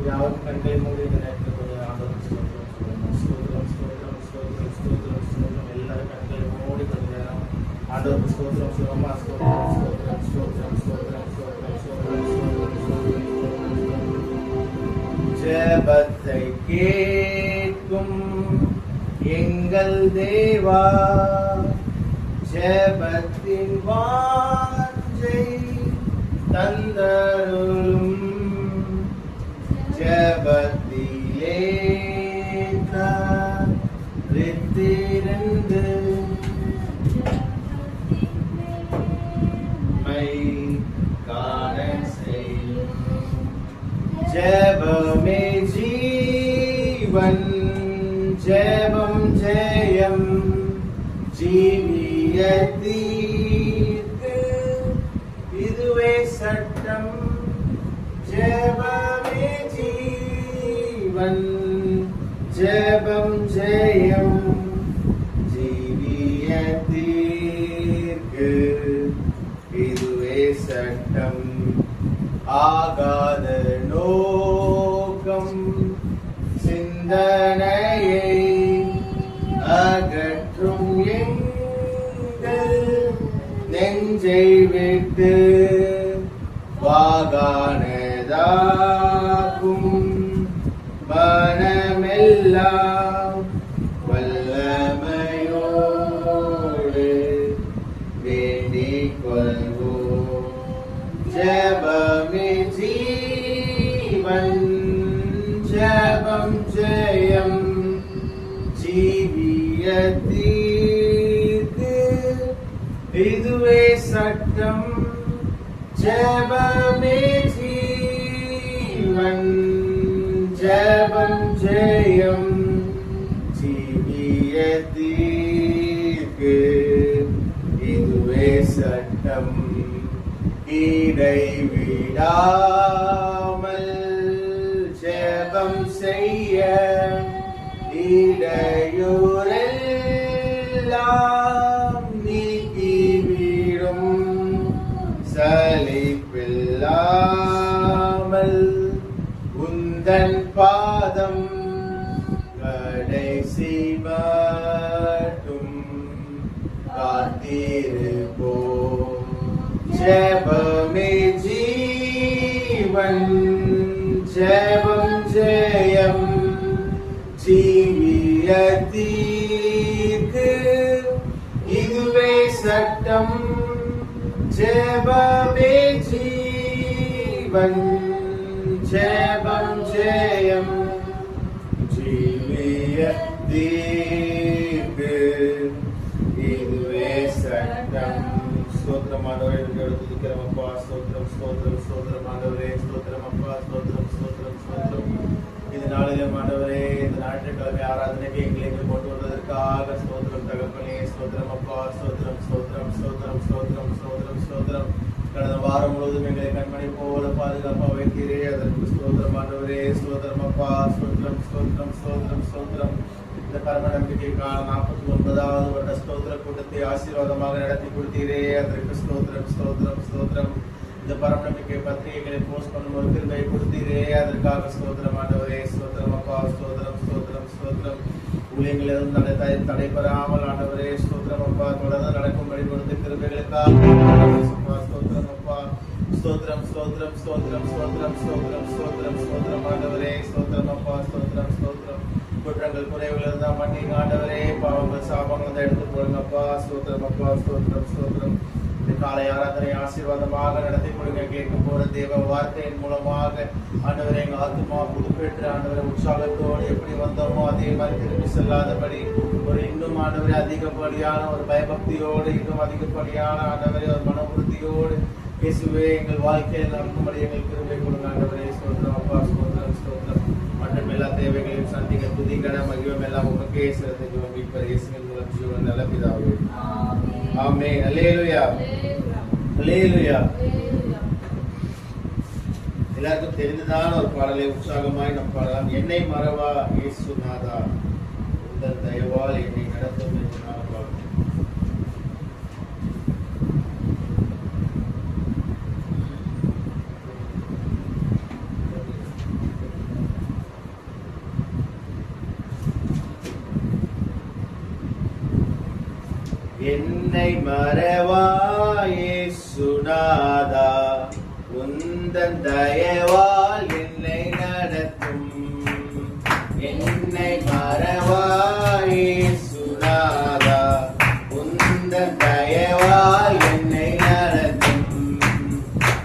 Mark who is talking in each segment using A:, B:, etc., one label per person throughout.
A: யாரும் கண்களை மூடி இந்த நேரத்தில் கொஞ்சம் ஆண்டவருக்கு ஸ்தோத்திரம் சொல்லுங்க. ஸ்தோத்திரம் ஸ்தோத்திரம் ஸ்தோத்திரம் ஸ்தோத்திரம் ஸ்தோத்திரம். எல்லாரும் கண்களை மூடி கொஞ்ச நேரம் ஆண்டவருக்கு ஸ்தோத்திரம் சொல்லுமா. ஸ்தோத்திரம் ஸ்தோத்திரம் ஸ்தோத்திரம் ஸ்தோத்திரம் ஸ்தோத்திரம் ஸ்தோத்திரம் ஸ்தோத்திரம். ஜெபத்தை கேட்கும் எங்கள் தேவா, ஜெபத்தின் வாஞ்சை தந்தருளும், ஜெபத்திலே ரித்திருந்து மை காண செய்யும். ஜெபமே ஜீவன், ஜெபம் ஜெயம், ஜீவியத்தீர்க்கு இதுவே சட்டம். ஜெபமே ஜீவன், ஜெபம் ஜெயம், ஜீவியத்தீர்க்கு இதுவே சட்டம். ஆகாத நோக்கம் சிந்தனையை அகற்றும் எங்கள் நெஞ்சை விட்டு வாகானதாக்கும் மனமெல்லாம் வல்லமையோடு வேண்டிக் கொள்வோம். ஜெபமே ஜீவன், ஜெபம் ஜெயம், ஜீவியத்தீர்க்கு இதுவே சட்டம். ஜெபமே ஜீவன், ஜெபம் ஜெயம், ஜீவியத்தீர்க்கு இதுவே சட்டம். இடைவிடாமல் ஜெபம் செய்ய இடையூறெல்லாம் நீக்கிவிடும். சலிப்பில்லாமல் உந்தன் பாதம் கடைசி மட்டும் காத்திருப்போம். ஜெபமே ஜீவன், ஜெபம் ஜெயம், ஜீவியத்தீர்க்கு இதுவே சட்டம். ஜெபமே ஜீவன், ஜெபம் ஜெயம், ஜீவியத்தீர்க்கு இதுவே சட்டம். ஸ்தோத்திரம் ஆண்டவரே, துதிக்கிறோம் அப்பா. ஸ்தோத்திரம் ஸ்தோத்திரம் ஸ்தோத்திரம் ஆண்டவரே, ஸ்தோத்திரம் அப்பா. ஸ்தோத்திரம் ஸ்தோத்திரம் ஸ்தோத்திரம். இந்த நாளிலே ஆண்டவரே, இந்த ஞாயிற்றுக்கிழமை ஆராதனைக்கு எங்களை கொண்டு வந்ததற்காக ஸ்தோத்திரம் தகப்பனே. ஸ்தோத்திரம் அப்பா. ஸ்தோத்திரம் ஸ்தோத்திரம் ஸ்தோத்திரம் ஸ்தோத்திரம் ஸ்தோத்திரம் ஸ்தோத்திரம். கடந்த வாரம் முழுவதும் எங்களை கண்மணி போல பாதுகாப்பா வைத்தீரே, அதற்கு ஸ்தோத்திரம் ஆண்டவரே. ஸ்தோத்திரம் அப்பா. ஸ்தோத்திரம் ஸ்தோத்திரம் ஸ்தோத்திரம் ஸ்தோத்திரம். இந்த பரம நம்பிக்கைக்கான 49வது வருட ஸ்தோத்திர கூட்டத்தை ஆசீர்வாதமாக நடத்தி கொடுத்தீரே, அதற்கு ஸ்தோத்திரம் ஸ்தோத்திரம் ஸ்தோத்திரம். இந்த பரம நம்பிக்கை பத்திரிகைகளை போஸ்ட் பண்ணும் ஒரு கிருபை கொடுத்தீரே, அதற்காக ஸ்தோத்திரம் ஆண்டவரே. ஸ்தோத்திரம் அப்பா. ஸ்தோத்திரம் ஸ்தோத்திரம் ஸ்தோத்திரம். ஊழியங்கள் எதுவும் தடைபெறாமல் ஆண்டவரே ஸ்தோத்திரம் அப்பா தொடர்ந்து நடக்கும்படி கொடுத்த கிருபைகளுக்காக ஸ்தோத்திரம் அப்பா. ஸ்தோத்திரம் ஸ்தோத்திரம் ஸ்தோத்திரம் ஸ்தோத்திரம் ஸ்தோத்திரம் ஸ்தோத்திரம் ஸ்தோத்திரம் ஆண்டவரே. ஸ்தோத்திரம் அப்பா. ஸ்தோத்திரம் ஸ்தோத்திரம். குற்றங்கள் குறைவுகள் இருந்தால் மன்னிங்க ஆண்டவரே. பாவங்கள் சாபங்கள் எடுத்து போடுங்கப்பா. ஸ்தோத்திரம் அப்பா. ஸ்தோத்திரம் ஸ்தோத்திரம். இந்த காலை ஆராதனை ஆசீர்வாதமாக நடத்தி கொடுங்க. கேட்க போற தேவ வார்த்தையின் மூலமாக ஆண்டவரே எங்க ஆத்மா புதுப்பெற்று ஆண்டவரை உற்சாகத்தோடு எப்படி வந்தோமோ அதே மாதிரி திரும்பி செல்லாதபடி ஒரு இன்னும் ஆண்டவரை அதிகப்படியான ஒரு பயபக்தியோடு இன்னும் அதிகப்படியான ஆண்டவரை ஒரு மன உறுதியோடு இயேசுவே எங்கள் வாழ்க்கையில் நடக்கும்படி எங்கள் கிருபை கொடுங்க ஆண்டவரே. ஸ்தோத்திரம் அப்பா. ஸ்தோத்திரம் ஸ்தோத்திரம். மற்றும் எல்லா தேவைகளையும் சந்திக்க துதிகன மகிழ்வும் எல்லாம் உமக்கே சிறந்தது மீட்பர் இயேசுவின் மூலம் ஜீவன் நல்ல பிதாவே. ஆமென். அல்லேலூயா அல்லேலூயா. எல்லாருக்கும் தெரிந்ததான ஒரு பாடலை உற்சாகமாய் நம் பாடலாம். என்னை மறவா இயேசுநாதா, உங்கள் தயவால் என்னை நடத்தும் என்று நான் பாடுறேன். என்னை மறவாயே சுனாதா, உந்தன் தயவால் என்னை நடத்தும். என்னை மறவாயே சுனாதா, உந்தன் தயவால் என்னை நடத்தும்.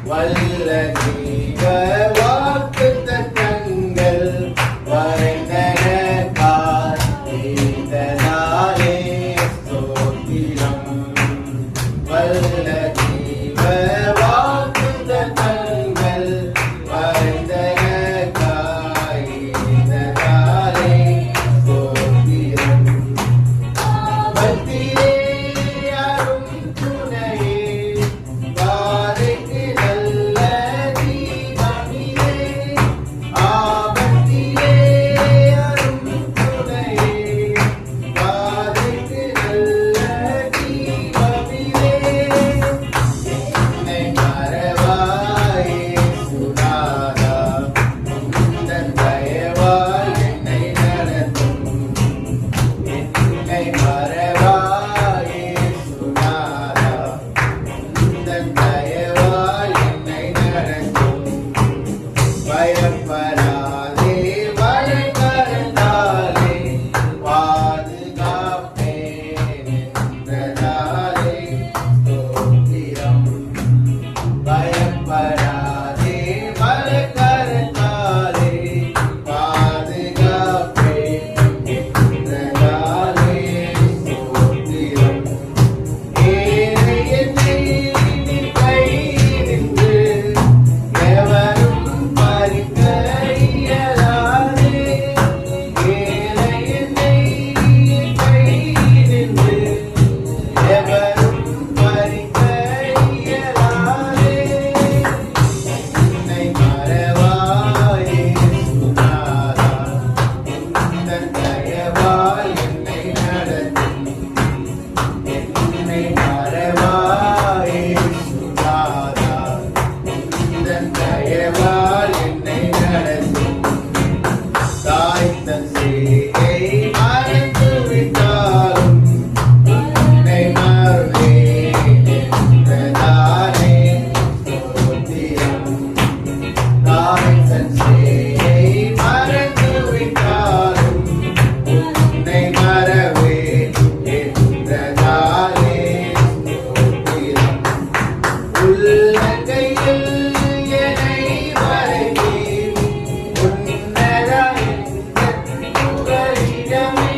A: வல்ல ஜீவ வாக்குத்தத்தங்கள் வரைந்தன காத்தீதனாலே ஸ்தோத்திரம். வல்ல ஜீவ வாக்குத்தத்தங்கள் வரைந்தன காத்தீதனாலே ஸ்தோத்திரம். பக்தியே அரும் துணையே, பாதைக்கு நல்ல தீபமிலே. ஆபத்திலே அரும் துணையே, பாதைக்கு நல்ல தீபமிலே. என்னை மறவாயே சுனாதா, உந்தன் தயவால் என்னை நடத்தும். என்னை மறவாயே சுனாதா, உந்தன் தயவால் என்னை நடத்தும். பயப்படாதே வலைக்கரத்தாலே பாதுகாப்பேன் என்றதாலே ஸ்தோத்திரம். பயப்படாதே வலைக்கரத்தாலே பாதுகாப்பேன் என்றதாலே ஸ்தோத்திரம். ஏழை என்னை நீ கையினின்று எவரும் பறிக்க இயலாதே. ஏழை என்னை கையினின்று எவரும் பறிக்க இயலாதே. என்னை மறவாயே சுனாதா, உந்தன் தயவால் என்னை நடத்தும். என்னை மறவாயே சுனாதா, உந்தன் தயவால் என்னை நடத்தும். தாய் தன் சேயை மறந்து விட்டாலும் உன்னை மறவேன் என்றதாலே ஸ்தோத்திரம். தாய் தன் சேயை மறந்து விட்டாலும் உன்னை மறவேன் என்றதாலே ஸ்தோத்திரம். உள்ளங்கையில் என்னை வரைந்தீர், உன்னத இன்பத் புகலிடமே.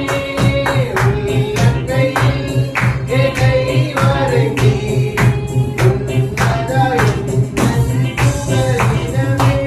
A: உள்ளங்கையில் என்னை வரைந்தீர், உன்னத இன்பத் புகலிடமே.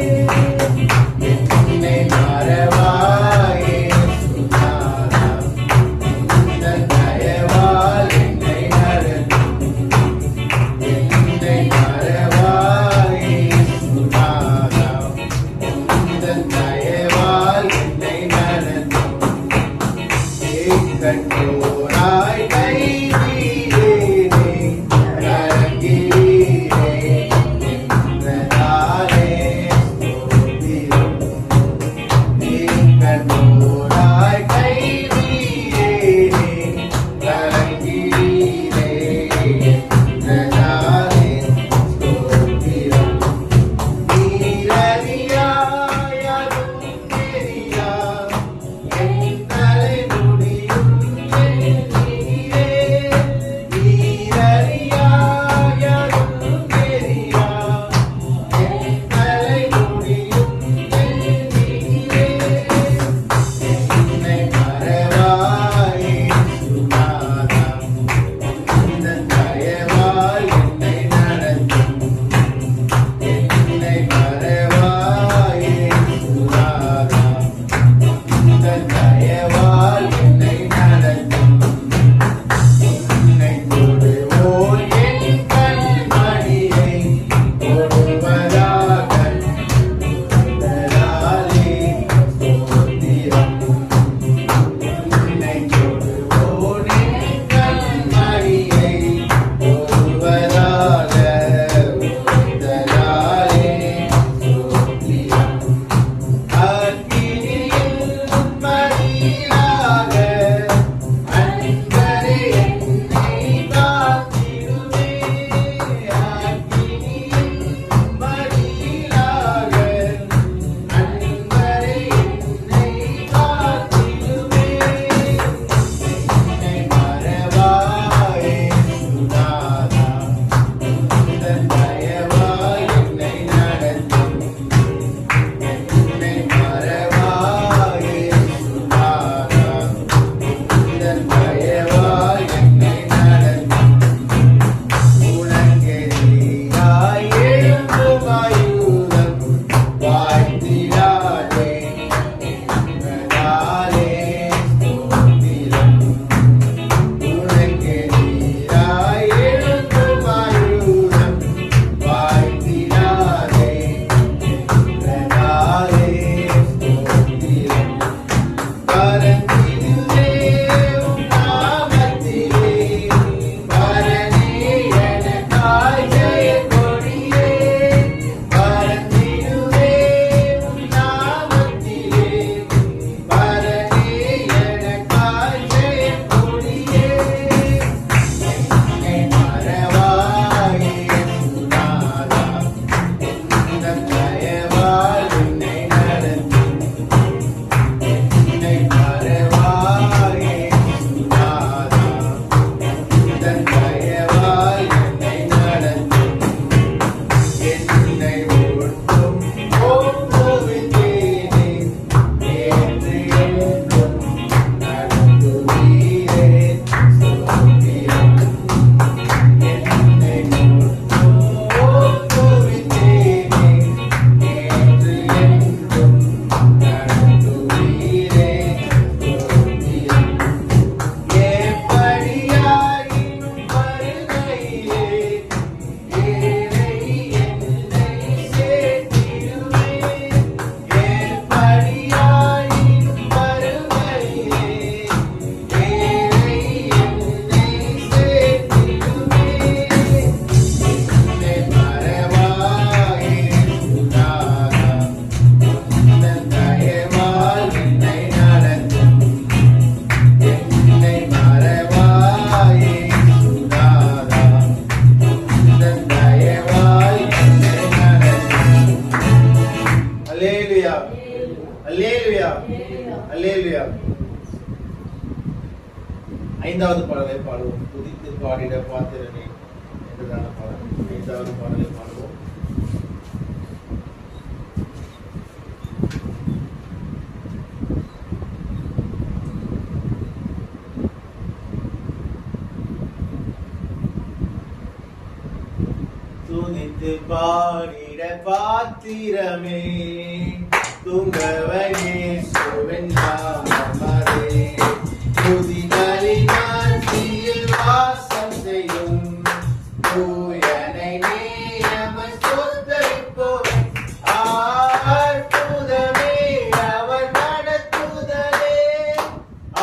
A: அல்லேலூயா அல்லேலூயா அல்லேலூயா. ஐந்தாவது பாடலை பாடுவோம். துதித்து பாடிட பாத்திரனே என்றதான பாடல். ஐந்தாவது பாடலை பாடுவோம். துதித்து பாடிட பாத்திரமே துங்கவனே சுவென்னாமரே துதிகளின் ஆட்சியில் வாசம் செய்யும் தூயனை நேயமை ஸ்தோத்தரிப்போம். அற்புதமே அவர் நடத்துதலே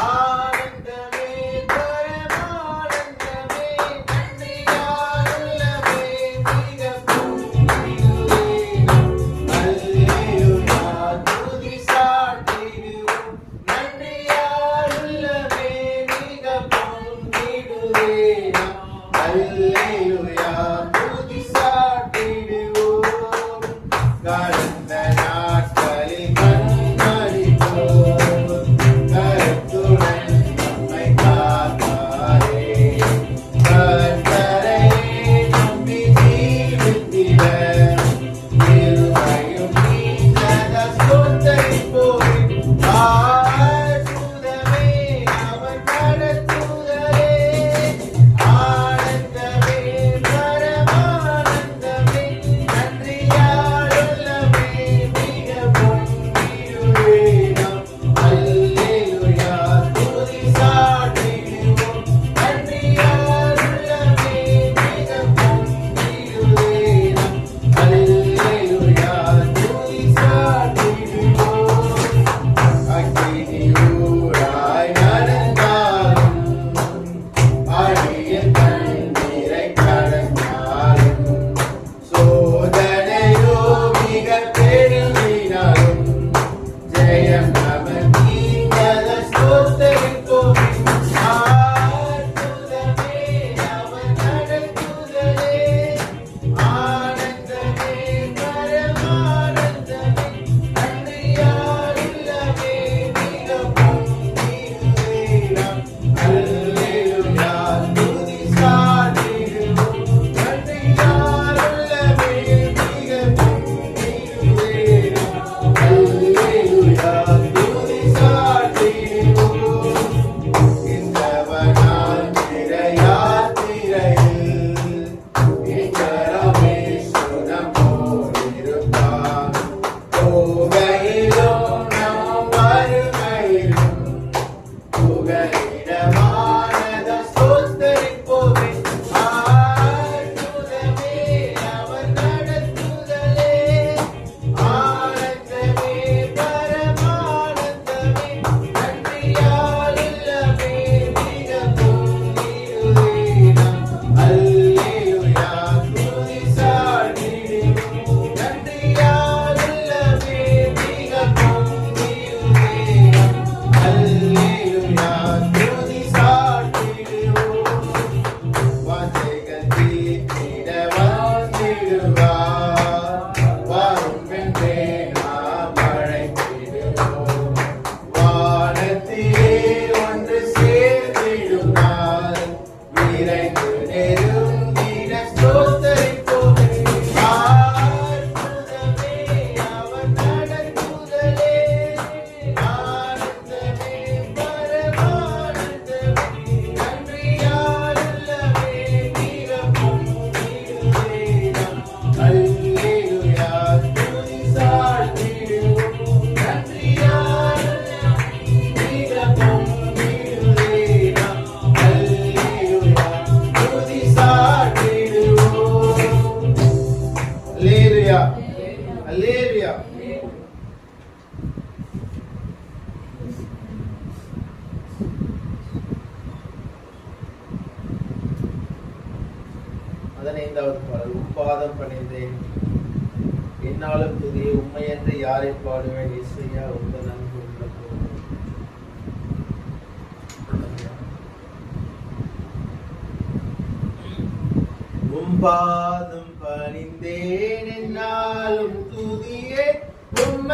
A: ஆனந்தமே பரமானந்தமே நன்றியாலுள்ளமே மிக பொங்கிடுவே. அல்லேலூயா துதி சாட்டிடுவோம். நன்றியாலுள்ளமே மிக பொங்கிடுவே. அல்லேலூயா துதி சாட்டிடுவோம். கடந்த நாட்களில் கண்மணிப்போம் கருத்துடன் நம்மை காத்தாரே. கர்த்தரையே நம்பி ஜீவித்திட இருமையும் நீங்கத ஸ்தோத்தரிப்போம். அற்புதமே அவர் நடத்துதலே ஆனந்தமே பரமானந்தமே நன்றியாலுள்ளமே மிக பொங்கிடுவே. அல்லேலூயா துதி சாட்டிடுவோம். நன்றியாலுள்ளமே மிக பொங்கிடுவே. அல்லேலூயா துதி சாட்டிடுவோம். அக்கினியூராய் நடந்தாலும் அடியில் தண்ணீரை கடந்தாலும் சோதனையோ மிக பெருகினாலும் ஜெயம் நமக்கீங்கத ஸ்தோத்தரிப்போம். அற்புதமே அவர் நடத்துதலே ஆனந்தமே பரமானந்தமே நன்றியாலுள்ளமே மிக பொங்கிடுவே. அல்லேலூயா துதி சாட்டிடுவோம். நன்றியாலுள்ளமே மிக பொங்கிடுவே. அல்லேலூயா துதி சாட்டிடுவோம். இந்தவனால் திரையாத்திரையில் இக்கரமே சுனமோடிருப்பார். போகையிலும் நம் வருகையிலும் புகலிடமானத ஸ்தோத்தரிப்போமே. அற்புதமே அவர் நடத்துதலே ஆனந்தமே பரமானந்தமே நன்றியாலுள்ளமே மிக பொங்கிடுவே. அல்லேலூயா துதி சாட்டிடுவோம். நன்றியாலுள்ளமே மிக பொங்கிடுவே. அல்லேலூயா துதி சாட்டிடுவோம். வாஞ்சைகள் தீர்த்திட வந்திடுவார். வரும் வென்றே நாம் அழைத்திடுவோம். வானத்திலே ஒன்று சேர்ந்திடும் நாள் விரைந்து நெருங்கிட ஸ்தோத்தரிப்போமே. அற்புதமே அவர் நடத்துதலே ஆனந்தமே பரமானந்தமே நன்றியாலுள்ளமே மிக பொங்கிடுவே. அல்லேலூயா துதி சாட்டிடுவோம். நன்றியாலுள்ளமே மிக பொங்கிடுவே. அல்லேலூயா துதி சாட்டிடுவோம். அல்லேலூயா அல்லேலூயா. பதினைந்தாவது பாடல். உப்பாதம் பணிந்தேன் என்னாலும் புதிய உண்மை என்று யாரை பாடுவேன். இசையா உங்க நன்கு உள்ள போதும். உம்பாதம் பணிந்தேன் என்னாலும் துதியே உம்மை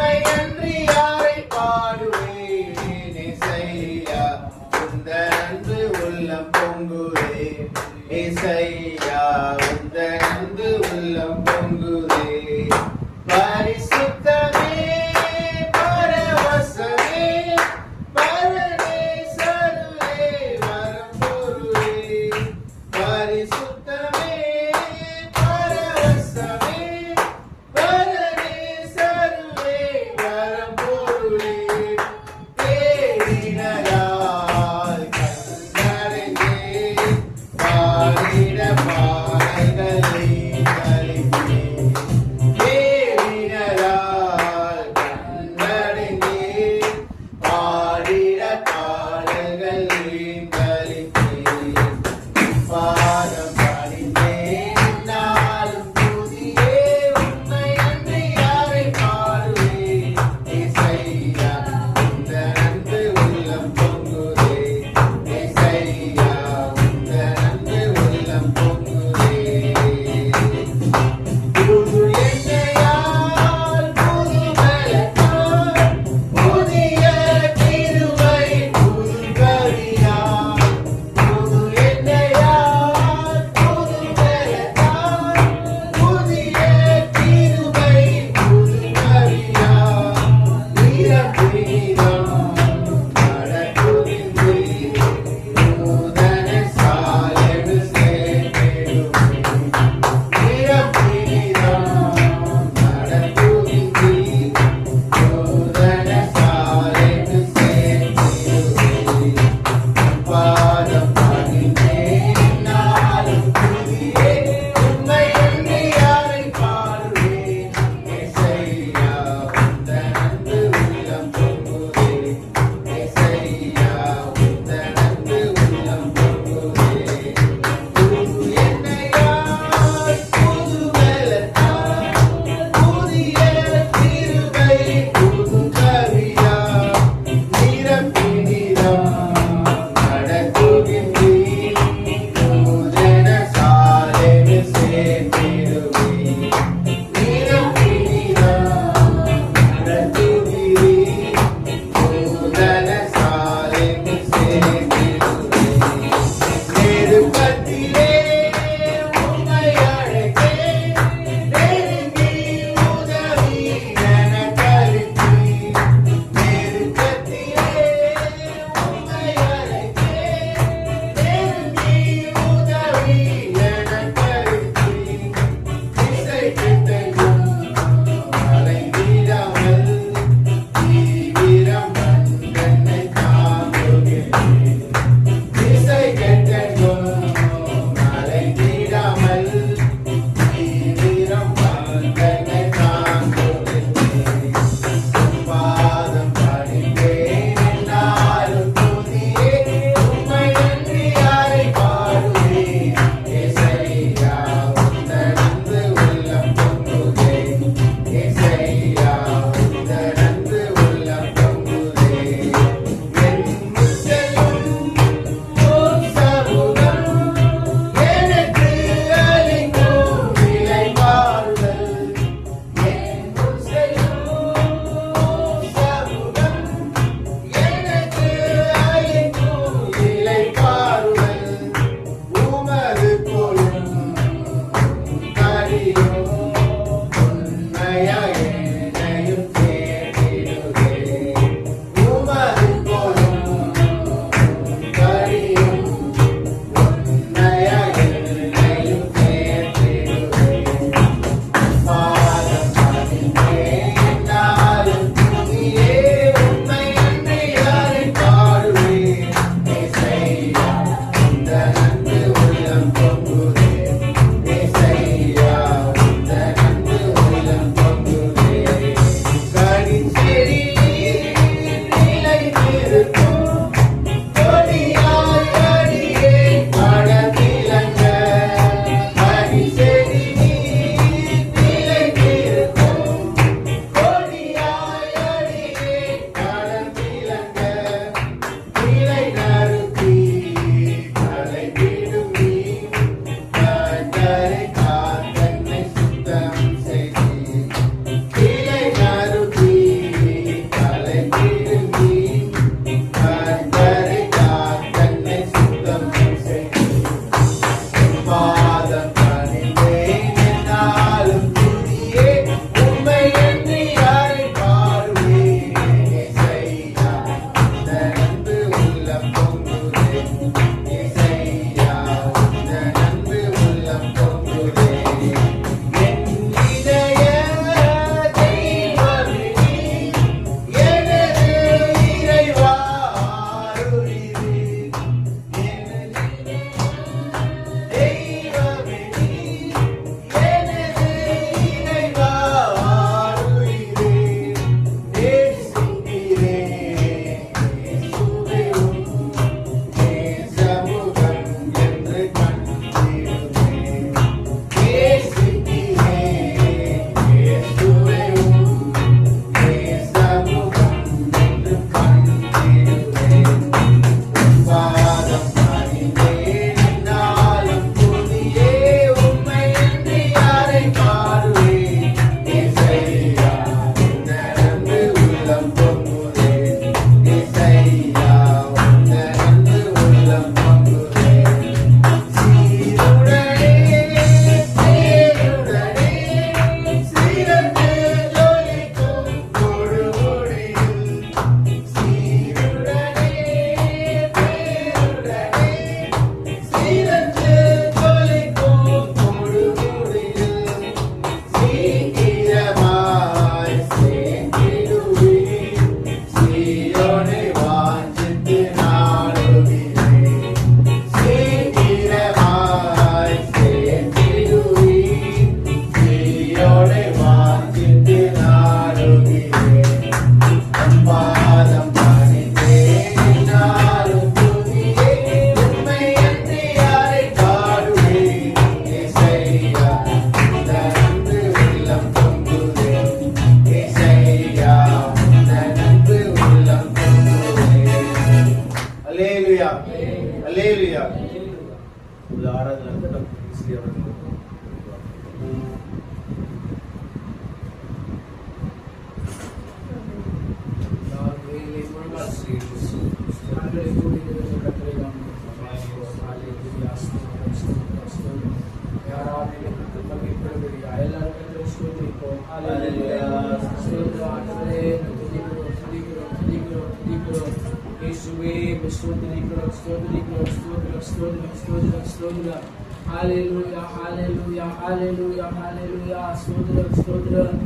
B: ஆண்டவரே துதிக்கிறோம் துதிக்கிறோம் துதிக்கிறோம் துதிக்கிறோம் இயேசுவே ஸ்தோத்திரிக்கிறோம் ஸ்தோத்திரிக்கிறோம் ஸ்தோத்திரம் ஸ்தோத்திரம் ஸ்தோத்திரம் ஸ்தோத்திரம் ஹalleluya ஹalleluya ஹalleluya ஹalleluya ஸ்தோத்திரம் ஸ்தோத்திரம்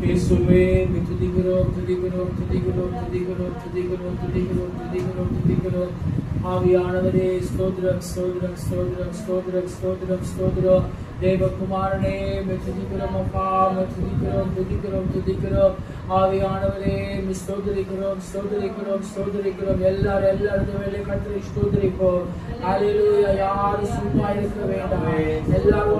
B: இயேசுவே துதிக்கிறோம் துதிக்கிறோம் துதிக்கிறோம் துதிக்கிறோம் துதிக்கிறோம் துதிக்கிறோம் துதிக்கிறோம் துதிக்கிறோம் ஆவியானவரே ஸ்தோத்திரம் ஸ்தோத்திரம் ஸ்தோத்திரம் ஸ்தோத்திரம் ஸ்தோத்திரம் ஸ்தோத்திரம் தேவகுமாரனே துதிக்கிறோம் அப்பா துதிக்கிறோம் துதிக்கிறோம் துதிக்கிறோம் ஆவியானவரே ஸ்தோத்திரிக்கிறோம் ஸ்தோத்திரிக்கிறோம் ஸ்தோத்திரிக்கிறோம் எல்லாரும் வேலை கர்த்தரை ஸ்தோத்திரிப்போம் ஹalleluya யாரும் சும்மா இருக்க வேண்டாம் எல்லாரும்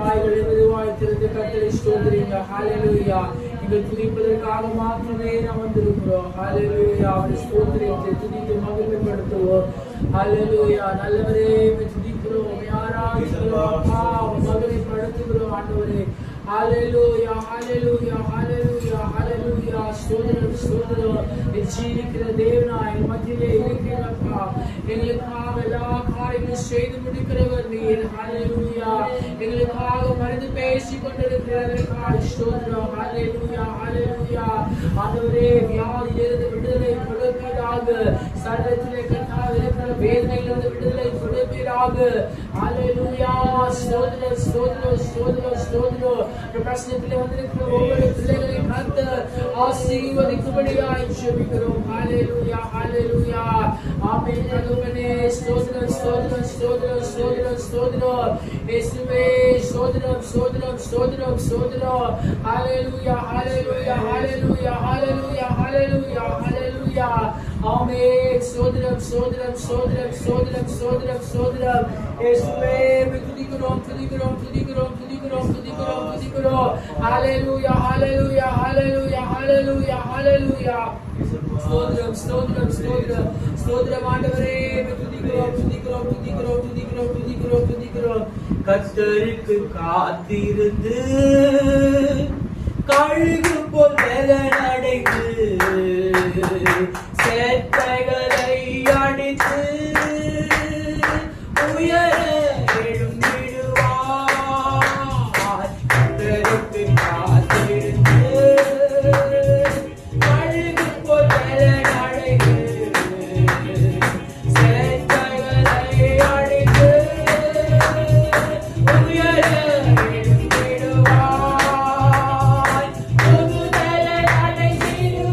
B: வாய் திறந்து கர்த்தரை ஸ்தோத்திரிங்க ஹalleluya இங்க துதிப்பதற்காக மாத்திரமே நாம் வந்திருக்கிறோம் ஹalleluya அவரை ஸ்தோத்திரித்து துதித்து மகிமைப்படுத்துவோம் ஹalleluya நல்லவரே துதிக்கிறோம் ஆராதிக்கிறோம் அப்பா மகிமைப்படுத்துகிறோம் ஆண்டவரே ஹalleluya ஹalleluya ஹalleluya ஹalleluya ஸ்தோத்திரம் ஸ்தோத்திரம் ஜீவிக்கிற தேவனாய் மத்தியிலே இருக்கிறப்பா எங்களுக்காக எல்லா காரியங்களும் செய்து முடிக்கிறவர் நீர் ஹalleluya எங்களுக்காக மரித்து பேசிக் கொண்டிருக்கிறதற்காக ஸ்தோத்திரம் ஹalleluya ஹalleluya ஆண்டவரே வியாதியிலிருந்து விடுதலை கொடுப்பீராக சரீரத்திலே கர்த்தாவே இருக்கிற வேதனையிலிருந்து விடுதலை கொடுப்பீராக ஹalleluya ஸ்தோத்திரம் ஸ்தோத்திரம் ஸ்தோத்திரம் ஸ்தோத்திரம் பிரசன்னத்திலே வந்திருக்கிற ஒவ்வொரு பிள்ளைகளையும் கர்த்தர் ஆசீர்வதிக்கும்படியாய் ஜெபிக்கிறோம் ஹalleluya ஹalleluya ஆமென் தகப்பனே ஸ்தோத்திரம் ஸ்தோத்திரம் ஸ்தோத்திரம் ஸ்தோத்திரம் ஸ்தோத்திரம் இயேசுவே ஸ்தோத்திரம் ஸ்தோத்திரம் ஸ்தோத்திரம் ஸ்தோத்திரம் ஹalleluya ஹalleluya ஹalleluya ஹalleluya ஹalleluya ஹalleluya ஆமென் ஸ்தோத்திரம் ஸ்தோத்திரம் ஸ்தோத்திரம் ஸ்தோத்திரம் ஸ்தோத்திரம் ஸ்தோத்திரம் இயேசுவே துதிக்கிறோம் துதிக்கிறோம் துதிக்கிறோம் துதிக்கிறோம் துதிக்கிறோம் துதிக்கிறோம் ஹalleluya ஹalleluya ஹalleluya ஹalleluya ஹalleluya ஸ்தோத்திரம் ஸ்தோத்திரம் ஸ்தோத்திரம் ஸ்தோத்திரம் ஆண்டவரே துதிக்கிறோம் துதிக்கிறோம் துதிக்கிறோம் துதிக்கிறோம் துதிக்கிறோம் துதிக்கிறோம் கர்த்தருக்கு காத்திருந்து கழுகு போல் பலனடைந்து சேட்டைகளை அடித்து உயர எழும்பிடுவார் கர்த்தருக்கு காத்திருந்து கழுகு போல் பலனடைந்து சேட்டைகளை அடித்து உயர எழும்பிடுவார் புதுதலை அடைந்திடுவார்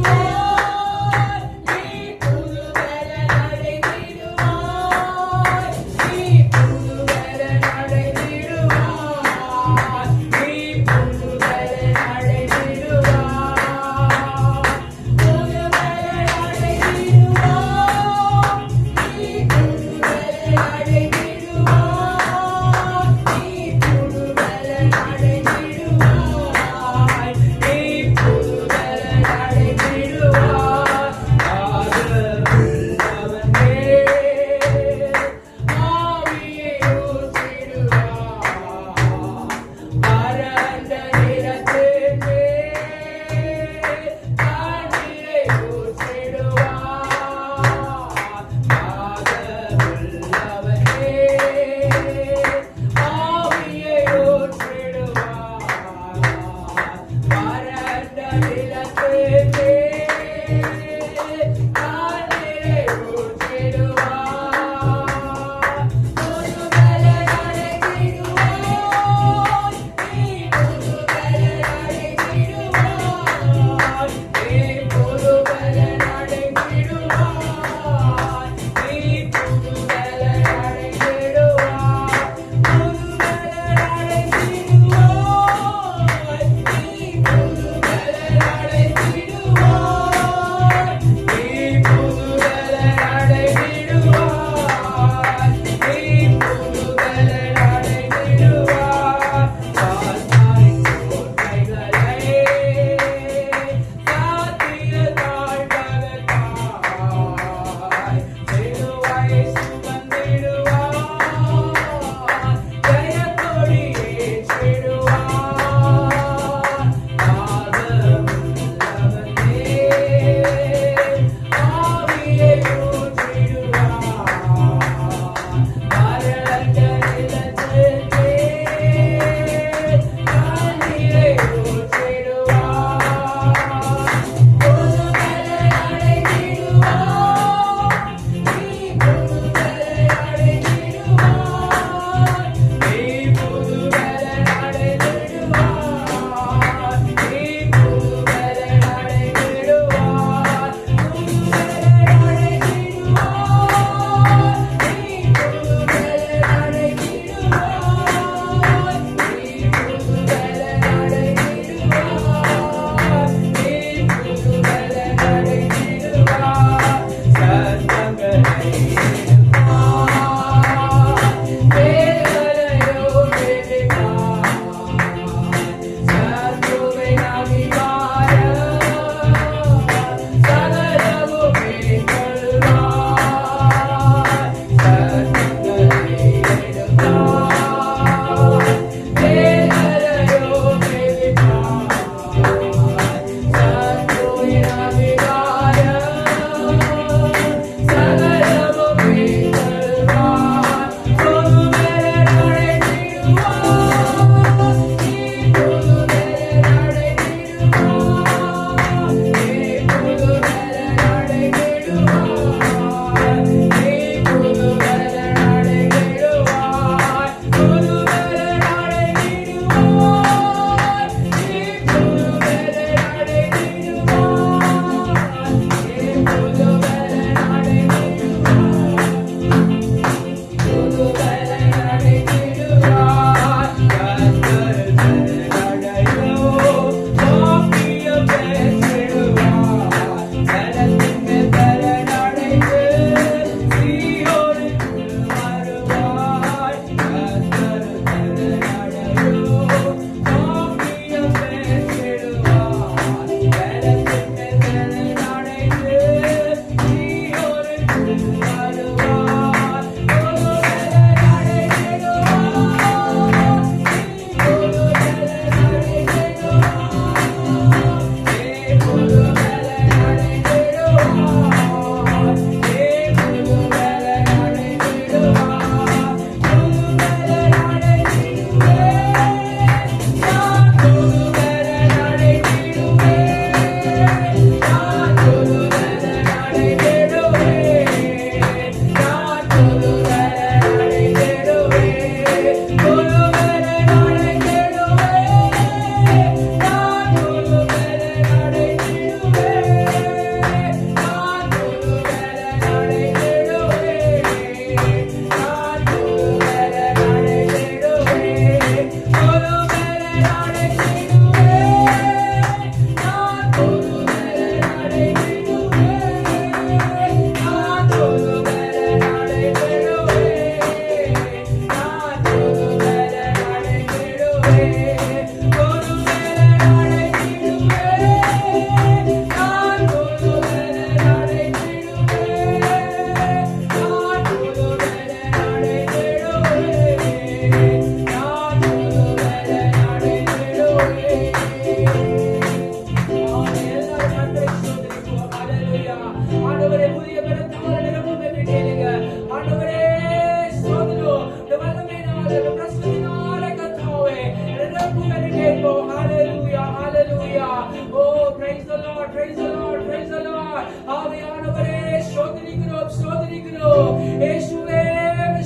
B: இருக்கிறார். ஆவியானவரே ஸ்தோத்திரிக்கிறோம், ஸ்தோத்திரிக்கிறோம். இயேசுவே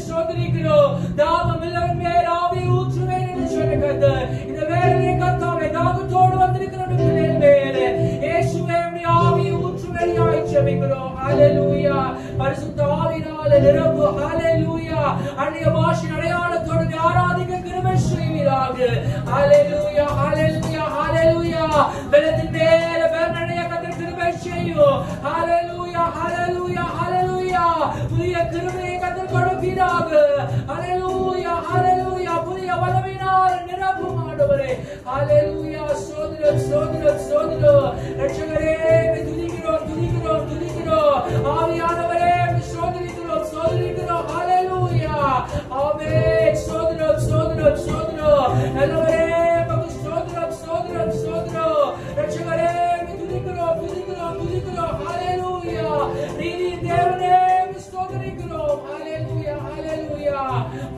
B: ஸ்தோத்திரிக்கிறோம். தாகம் உள்ளவன் மேல் ஆவி ஊற்றுவேன் என்று சொன்ன கர்த்தர் இந்த வேளையிலே கர்த்தாவே தாகத்தோடு வந்திருக்கிற பிள்ளைகள் மேலே இயேசுவே ஆவி ஊற்றுவேன் ஜெபிக்கிறோம். ஹல்லேலூயா. பரிசுத்த ஆவியினாலே நிரப்பு. ஹல்லேலூயா. அந்நிய பாஷை அடையாளத்தோடு ஆராதிக்க கிருபை செய்வீராக. ஹல்லேலூயா, ஹல்லேலூயா, ஹல்லேலூயா. பலத்தின் மேலே பலனடைய கர்த்தர் கிருபை செய்யும். ஹல்லேலூயா, ஹல்லேலூயா, ஹல்லேலூயா. புதிய கிருபையை கர்த்தர் கொடுப்பீராக. ஹல்லேலூயா, ஹல்லேலூயா. புதிய வல்லமையினால் நிரப்பும் ஆண்டவரே. ஹல்லேலூயா. ஸ்தோத்திரம், ஸ்தோத்திரம், ஸ்தோத்திரம். ரட்சகரே துதிக்கிறோம், துதிக்கிறோம், துதிக்கிறோம். ஆவியானவரே ஸ்தோத்திரிக்கிறோம், ஸ்தோத்திரிக்கிறோம். ஹல்லேலூயா. ஆமென். ஸ்தோத்திரம், ஸ்தோத்திரம், ஸ்தோத்திரம். நல்லவரே உமக்கு ஸ்தோத்திரம், ஸ்தோத்திரம், ஸ்தோத்திரம். ரட்சகரே துதிக்கிறோம், துதிக்கிறோம், துதிக்கிறோம். ஹல்லேலூயா. நீதியின் தேவனே ஸ்தோத்திரிக்கிறோம். ஹல்லேலூயா, ஹல்லேலூயா.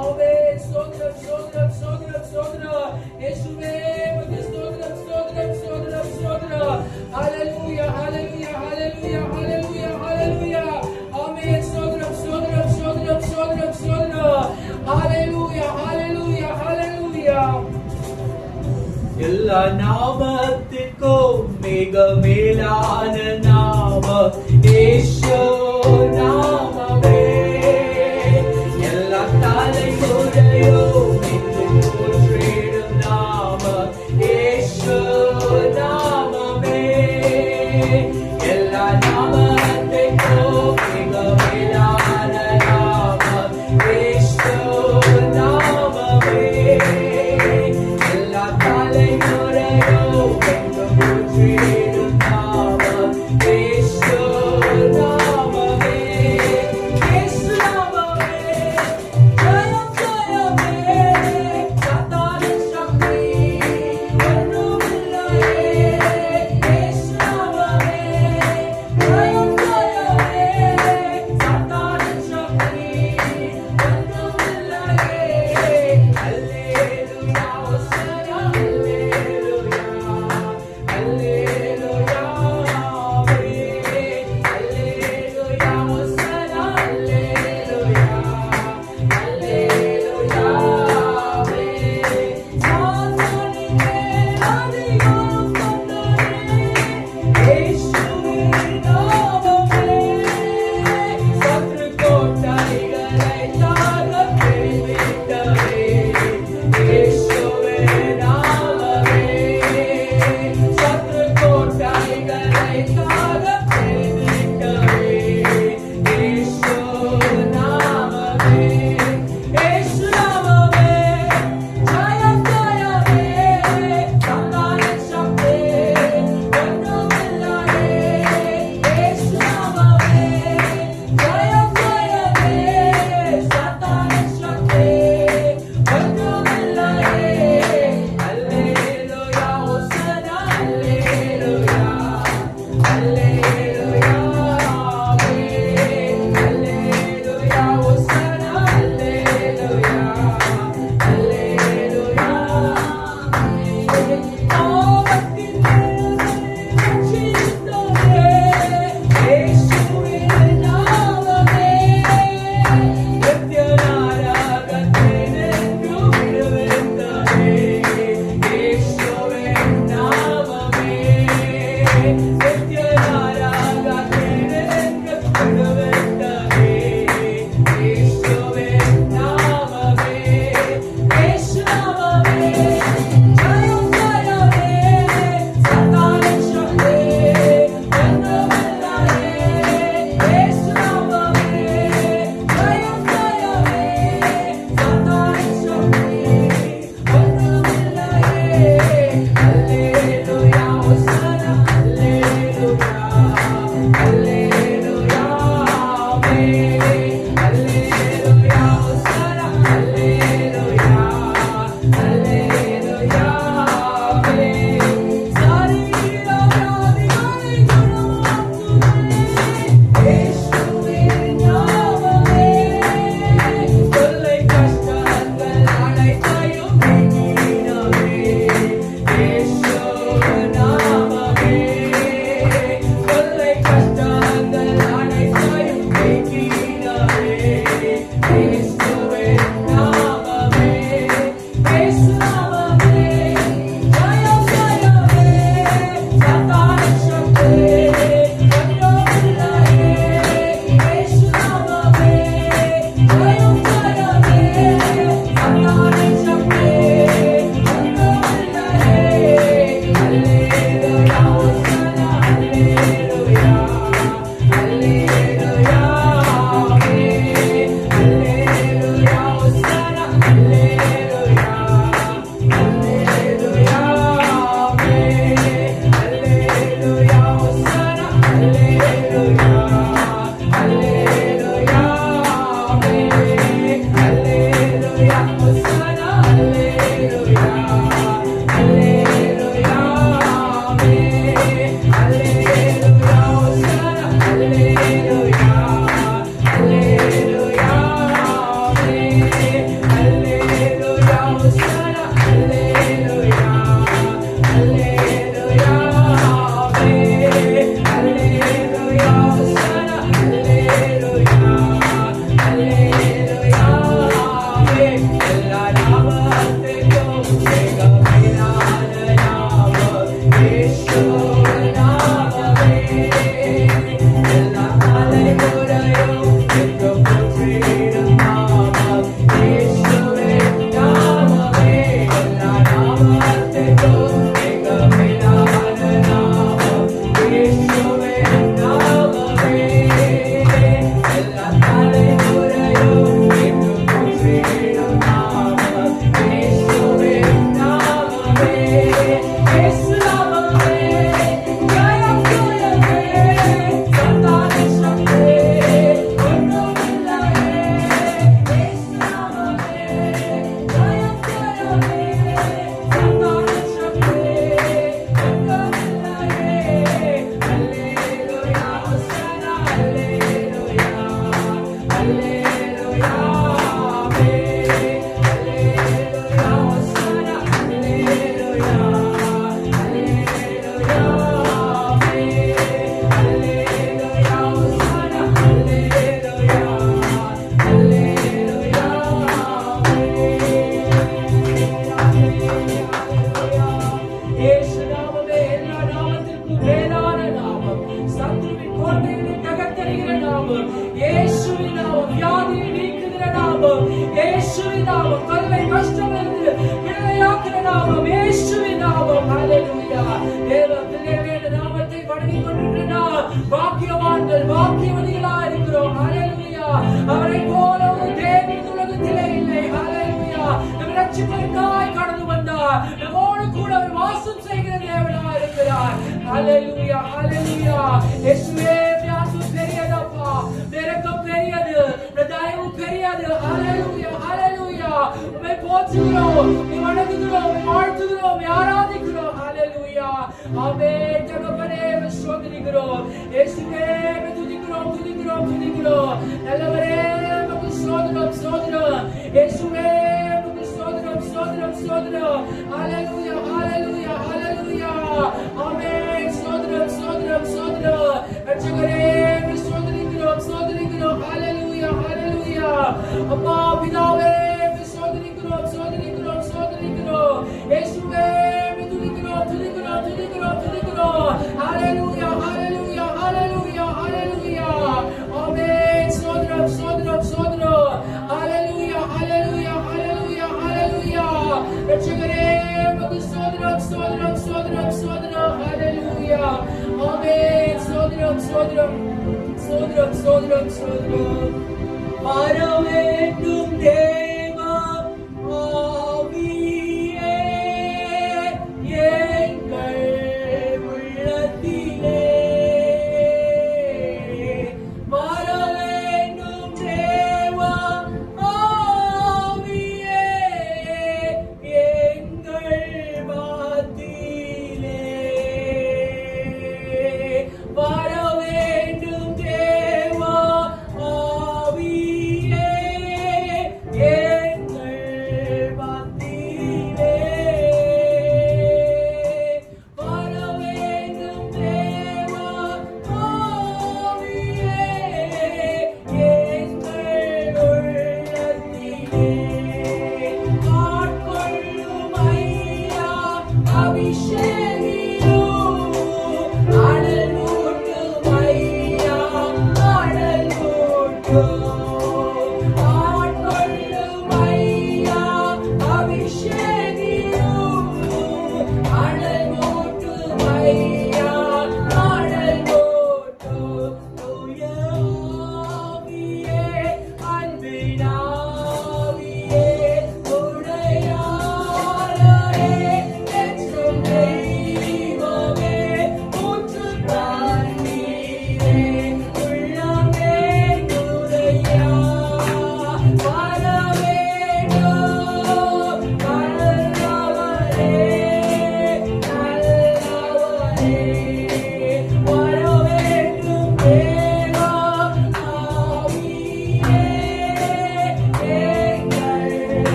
B: ஆமென். ஸ்தோத்திரம், ஸ்தோத்திரம், ஸ்தோத்திரம், ஸ்தோத்திரம். இயேசுவே உமக்கு ஸ்தோத்திரம், ஸ்தோத்திரம், ஸ்தோத்திரம், ஸ்தோத்திரம். ஹல்லேலூயா, ஹல்லேலூயா, ஹல்லேலூயா, ஹல்லேலூயா, ஹல்லேலூயா. ஆமென். ஸ்தோத்திரம், ஸ்தோத்திரம், ஸ்தோத்திரம், ஸ்தோத்திரம், ஸ்தோத்திரம். ஹல்லேலூயா, ஹல்லேலூயா, ஹல்லேலூயா. எல்லா நாமத்திற்கும் மிக மேலான நாமம் இயேசு நாமமே. எல்லா தலைமுறையும் இன்று போற்றிடும் நாமம் இயேசு நாமமே. எல்லா நாமத்திற்கும் மிக மேலான நாமம் இயேசு நாமமே. எல்லா தலைமுறையும் இன்று போற்றிடும் நாமம் இயேசு நாமமே. இயேசு நாமமே. ஜெயம், ஜெயமே. சாத்தானின் சக்தி ஒன்றுமில்லையே. இயேசு நாமமே. ஜெயம், ஜெயமே. சாத்தானின் சக்தி ஒன்றுமில்லையே. அல்லேலூயா, ஹோசன்னா, அல்லேலூயா, அல்லேலூயா, ஆமென். அல்லேலூயா, ஹோசன்னா, அல்லேலூயா, அல்லேலூயா, ஆமென். சாத்தானின் மேல் அதிகாரம் கொண்டவரே, இயேசுவின் நாமமே. சத்ரு கோட்டைகளை தாழப் பிடித்தவரே, இயேசுவின் நாமமே. சத்ரு கோட்டைகளை தாழப் பிடித்தவரே, இயேசு நாமமே. இயேசு நாமமே. ஜெயம், ஜெயமே. சாத்தானின் சக்தி ஒன்றுமில்லையே. இயேசு நாமமே. ஜெயம், ஜெயமே. சாத்தானின் சக்தி ஒன்றுமில்லையே. அல்லேலூயா, ஹோசன்னா, அல்லேலூயா, அல்லேலூயா, ஆமென். அல்லேலூயா, ஹோசன்னா, அல்லேலூயா, அல்லேலூயா, ஆமென். பாவத்தின் மேலே ரட்சித்தவரே, இயேசுவின் நாமமே. நித்திய நாயகத்தினின்று விடுவித்தவரே, இயேசுவின் நாமமே. நித்திய நாயகத்தினின்று விடுவித்தவரே, இயேசுவின் நாமமே. இயேசு நாமமே. ஜெயம், ஜெயமே. சாத்தானின் சக்தி ஒன்றுமில்லையே. இயேசு நாமமே. ஜெயம், ஜெயமே. சாத்தானின் சக்தி ஒன்றுமில்லையே. அல்லேலூயா, ஹோசன்னா, அல்லேலூயா, அல்லேலூயா, ஆமென். அல்லேலூயா, ஹோசன்னா, அல்லேலூயா, அல்லேலூயா, ஆமென். சரீர வியாதிகளை குணமாக்குமே, இயேசுவின் நாமமே. தொல்லை கஷ்டங்கள் அனைத்தையும் நீக்கினவே, இயேசு நாமமே. தொல்லை கஷ்ட எல்லா தலைமுறையும் என்றும் போற்றிடும் நாமம் இயேசுவின் நாமமே. எல்லா நாமத்திற்கும் மிகமேலான நாமம் இயேசுவின் நாமமே. எல்லா தலைமுறையும் என்றும் போற்றிடும் நாமம் இயேசுவின் நாமமே. இயேசு நாமமே ஜெயம் ஜெயமே. சத்தானின் சக்தி ஒன்றுமில்லையே. இயேசு நாமமே ஜெயம் ஜெயமே. சத்தானின் சக்தி ஒன்றுமில்லையே. அல்லேலூயா ஹோசன்னா அல்லேலூயா அல்லேலூயா ஆமென். அல்லேலூயா ஹோசன்னா அல்லேலூயா அல்லேலூயா ஆமென். அல்லேலூயா ஹோசன்னா அல்லேலூயா அல்லேலூயா ஆமென். இயேசு நாமமே எல்லா நாமத்திற்கும் மேலான நாமம். சத்துருவின் கோட்டைகளை தகர்த்தெறிகிற நாமம் இயேசுவின் நாமம். வியாதியை நீக்குகிற நாமம் இயேசுவின் நாமம். கல்லை கஷ்டமிருந்து விடுதலையாக்குகிற நாமம் இயேசுவின் நாமம். ஹல்லேலூயா. தேவ பிள்ளைகளே, இந்த நாமத்தை வணங்கிக் கொண்டிருக்கிற நாம் பாக்கியவான்கள் பாக்கியவதிகளாய் இருக்கிறோம். ஹல்லேலூயா. அவரை போல ஒரு தேவன் இந்த உலகத்திலே இல்லை. ஹல்லேலூயா. நம்ம ரட்சிப்பதற்காய் கடந்து வந்தார். நம்மோடு கூட அவர் வாசம் செய்கிற தேவனாய் இருக்கிறார். ஹல்லேலூயா ஹல்லேலூயா. இயேசுவே, அன்பு பெரியதப்பா, இரக்கம் பெரியது, தயவு பெரியது. ஹல்லேலூயா ஹல்லேலூயா. உம்மை போற்றுகிறோம், உம்மை வணங்குகிறோம், உம்மை வாழ்த்துகிறோம், உம்மை ஆராதிக்கிறோம். ஹல்லேலூயா ஆமென். தகப்பனே, உம்மை ஸ்தோத்திரிக்கிறோம். இயேசுவே, உம்மை துதிக்கிறோம் துதிக்கிறோம் துதிக்கிறோம். நல்லவரே, உமக்கு ஸ்தோத்திரம் ஸ்தோத்திரம். இயேசுவே, உமக்கு ஸ்தோத்திரம் ஸ்தோத்திரம் ஸ்தோத்திரம். ஹல்லேலூயா ஹல்லேலூயா ஹல்லேலூயா ஆமென். ஸ்தோத்திரம் ஸ்தோத்திரம் ஸ்தோத்திரம். ரட்சகரே, உம்மை ஸ்தோத்திரிக்கிறோம் ஸ்தோத்திரிக்கிறோம். ஹல்லேலூயா ஹல்லேலூயா. அப்பா பிதாவே, உம்மை ஸ்தோத்திரிக்கிறோம் ஸ்தோத்திரிக்கிறோம் ஸ்தோத்திரிக்கிறோம். இயேசுவே, உம்மை துதிக்கிறோம் துதிக்கிறோம் துதிக்கிறோம் துதிக்கிறோம். ஹல்லேலூயா ஹல்லேலூயா ஹல்லேலூயா ஹல்லேலூயா ஆமென். ஸ்தோத்திரம் ஸ்தோத்திரம் ஸ்தோத்திரம். ஹல்லேலூயா ஹல்லேலூயா ஹல்லேலூயா ஹல்லேலூயா. ரட்சகரே, உமக்கு ஸ்தோத்திரம் ஸ்தோத்திரம் ஸ்தோத்திரம் ஸ்தோத்திரம். ஹல்லேலூயா ஆமென். ஸ்தோத்திரம் ஸ்தோத்திரம் ஸ்தோத்திரம் ஸ்தோத்திரம் ஸ்தோத்திரம். வரவேண்டும் தேவ ஆவியே எங்கள் உள்ளத்திலே. வரவேண்டும் தேவ ஆவியே எங்கள் மத்தியிலே. வரவேண்டும் தேவ ஆவியே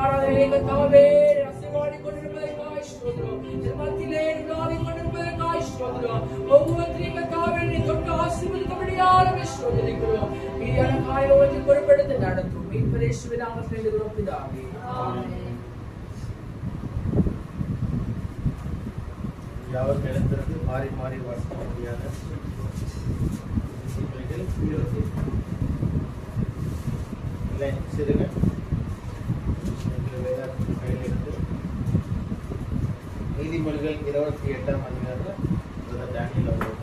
B: ஆராதனை கர்த்தாவே அசைவாடி கொண்டிருப்பதற்காக ஸ்தோத்திரம். என் மத்தியிலே உலாவிக் கொண்டிருப்பதற்காக ஸ்தோத்திரம். ஒவ்வொருத்தரையும் கர்த்தாவே நீ தொட்டு ஆசீர்வதிக்கும்படியாக ஸ்தோத்திரிக்கிறோம். மீதியான காரியங்களை பொறுப்பெடுத்து நடத்தும் மீட்பர் இயேசுவின் நாமத்தில் வேண்டுகிறோம் பிதாவே. ஆமென்.
A: யாவர் எழுந்திருந்து மாறி மாறி வாசிக்க முடியாத சிறுங்க கையில் எடுத்து நீதிமொழிகள் 28ஆம் அதிகாரம் டேனியல் அவர்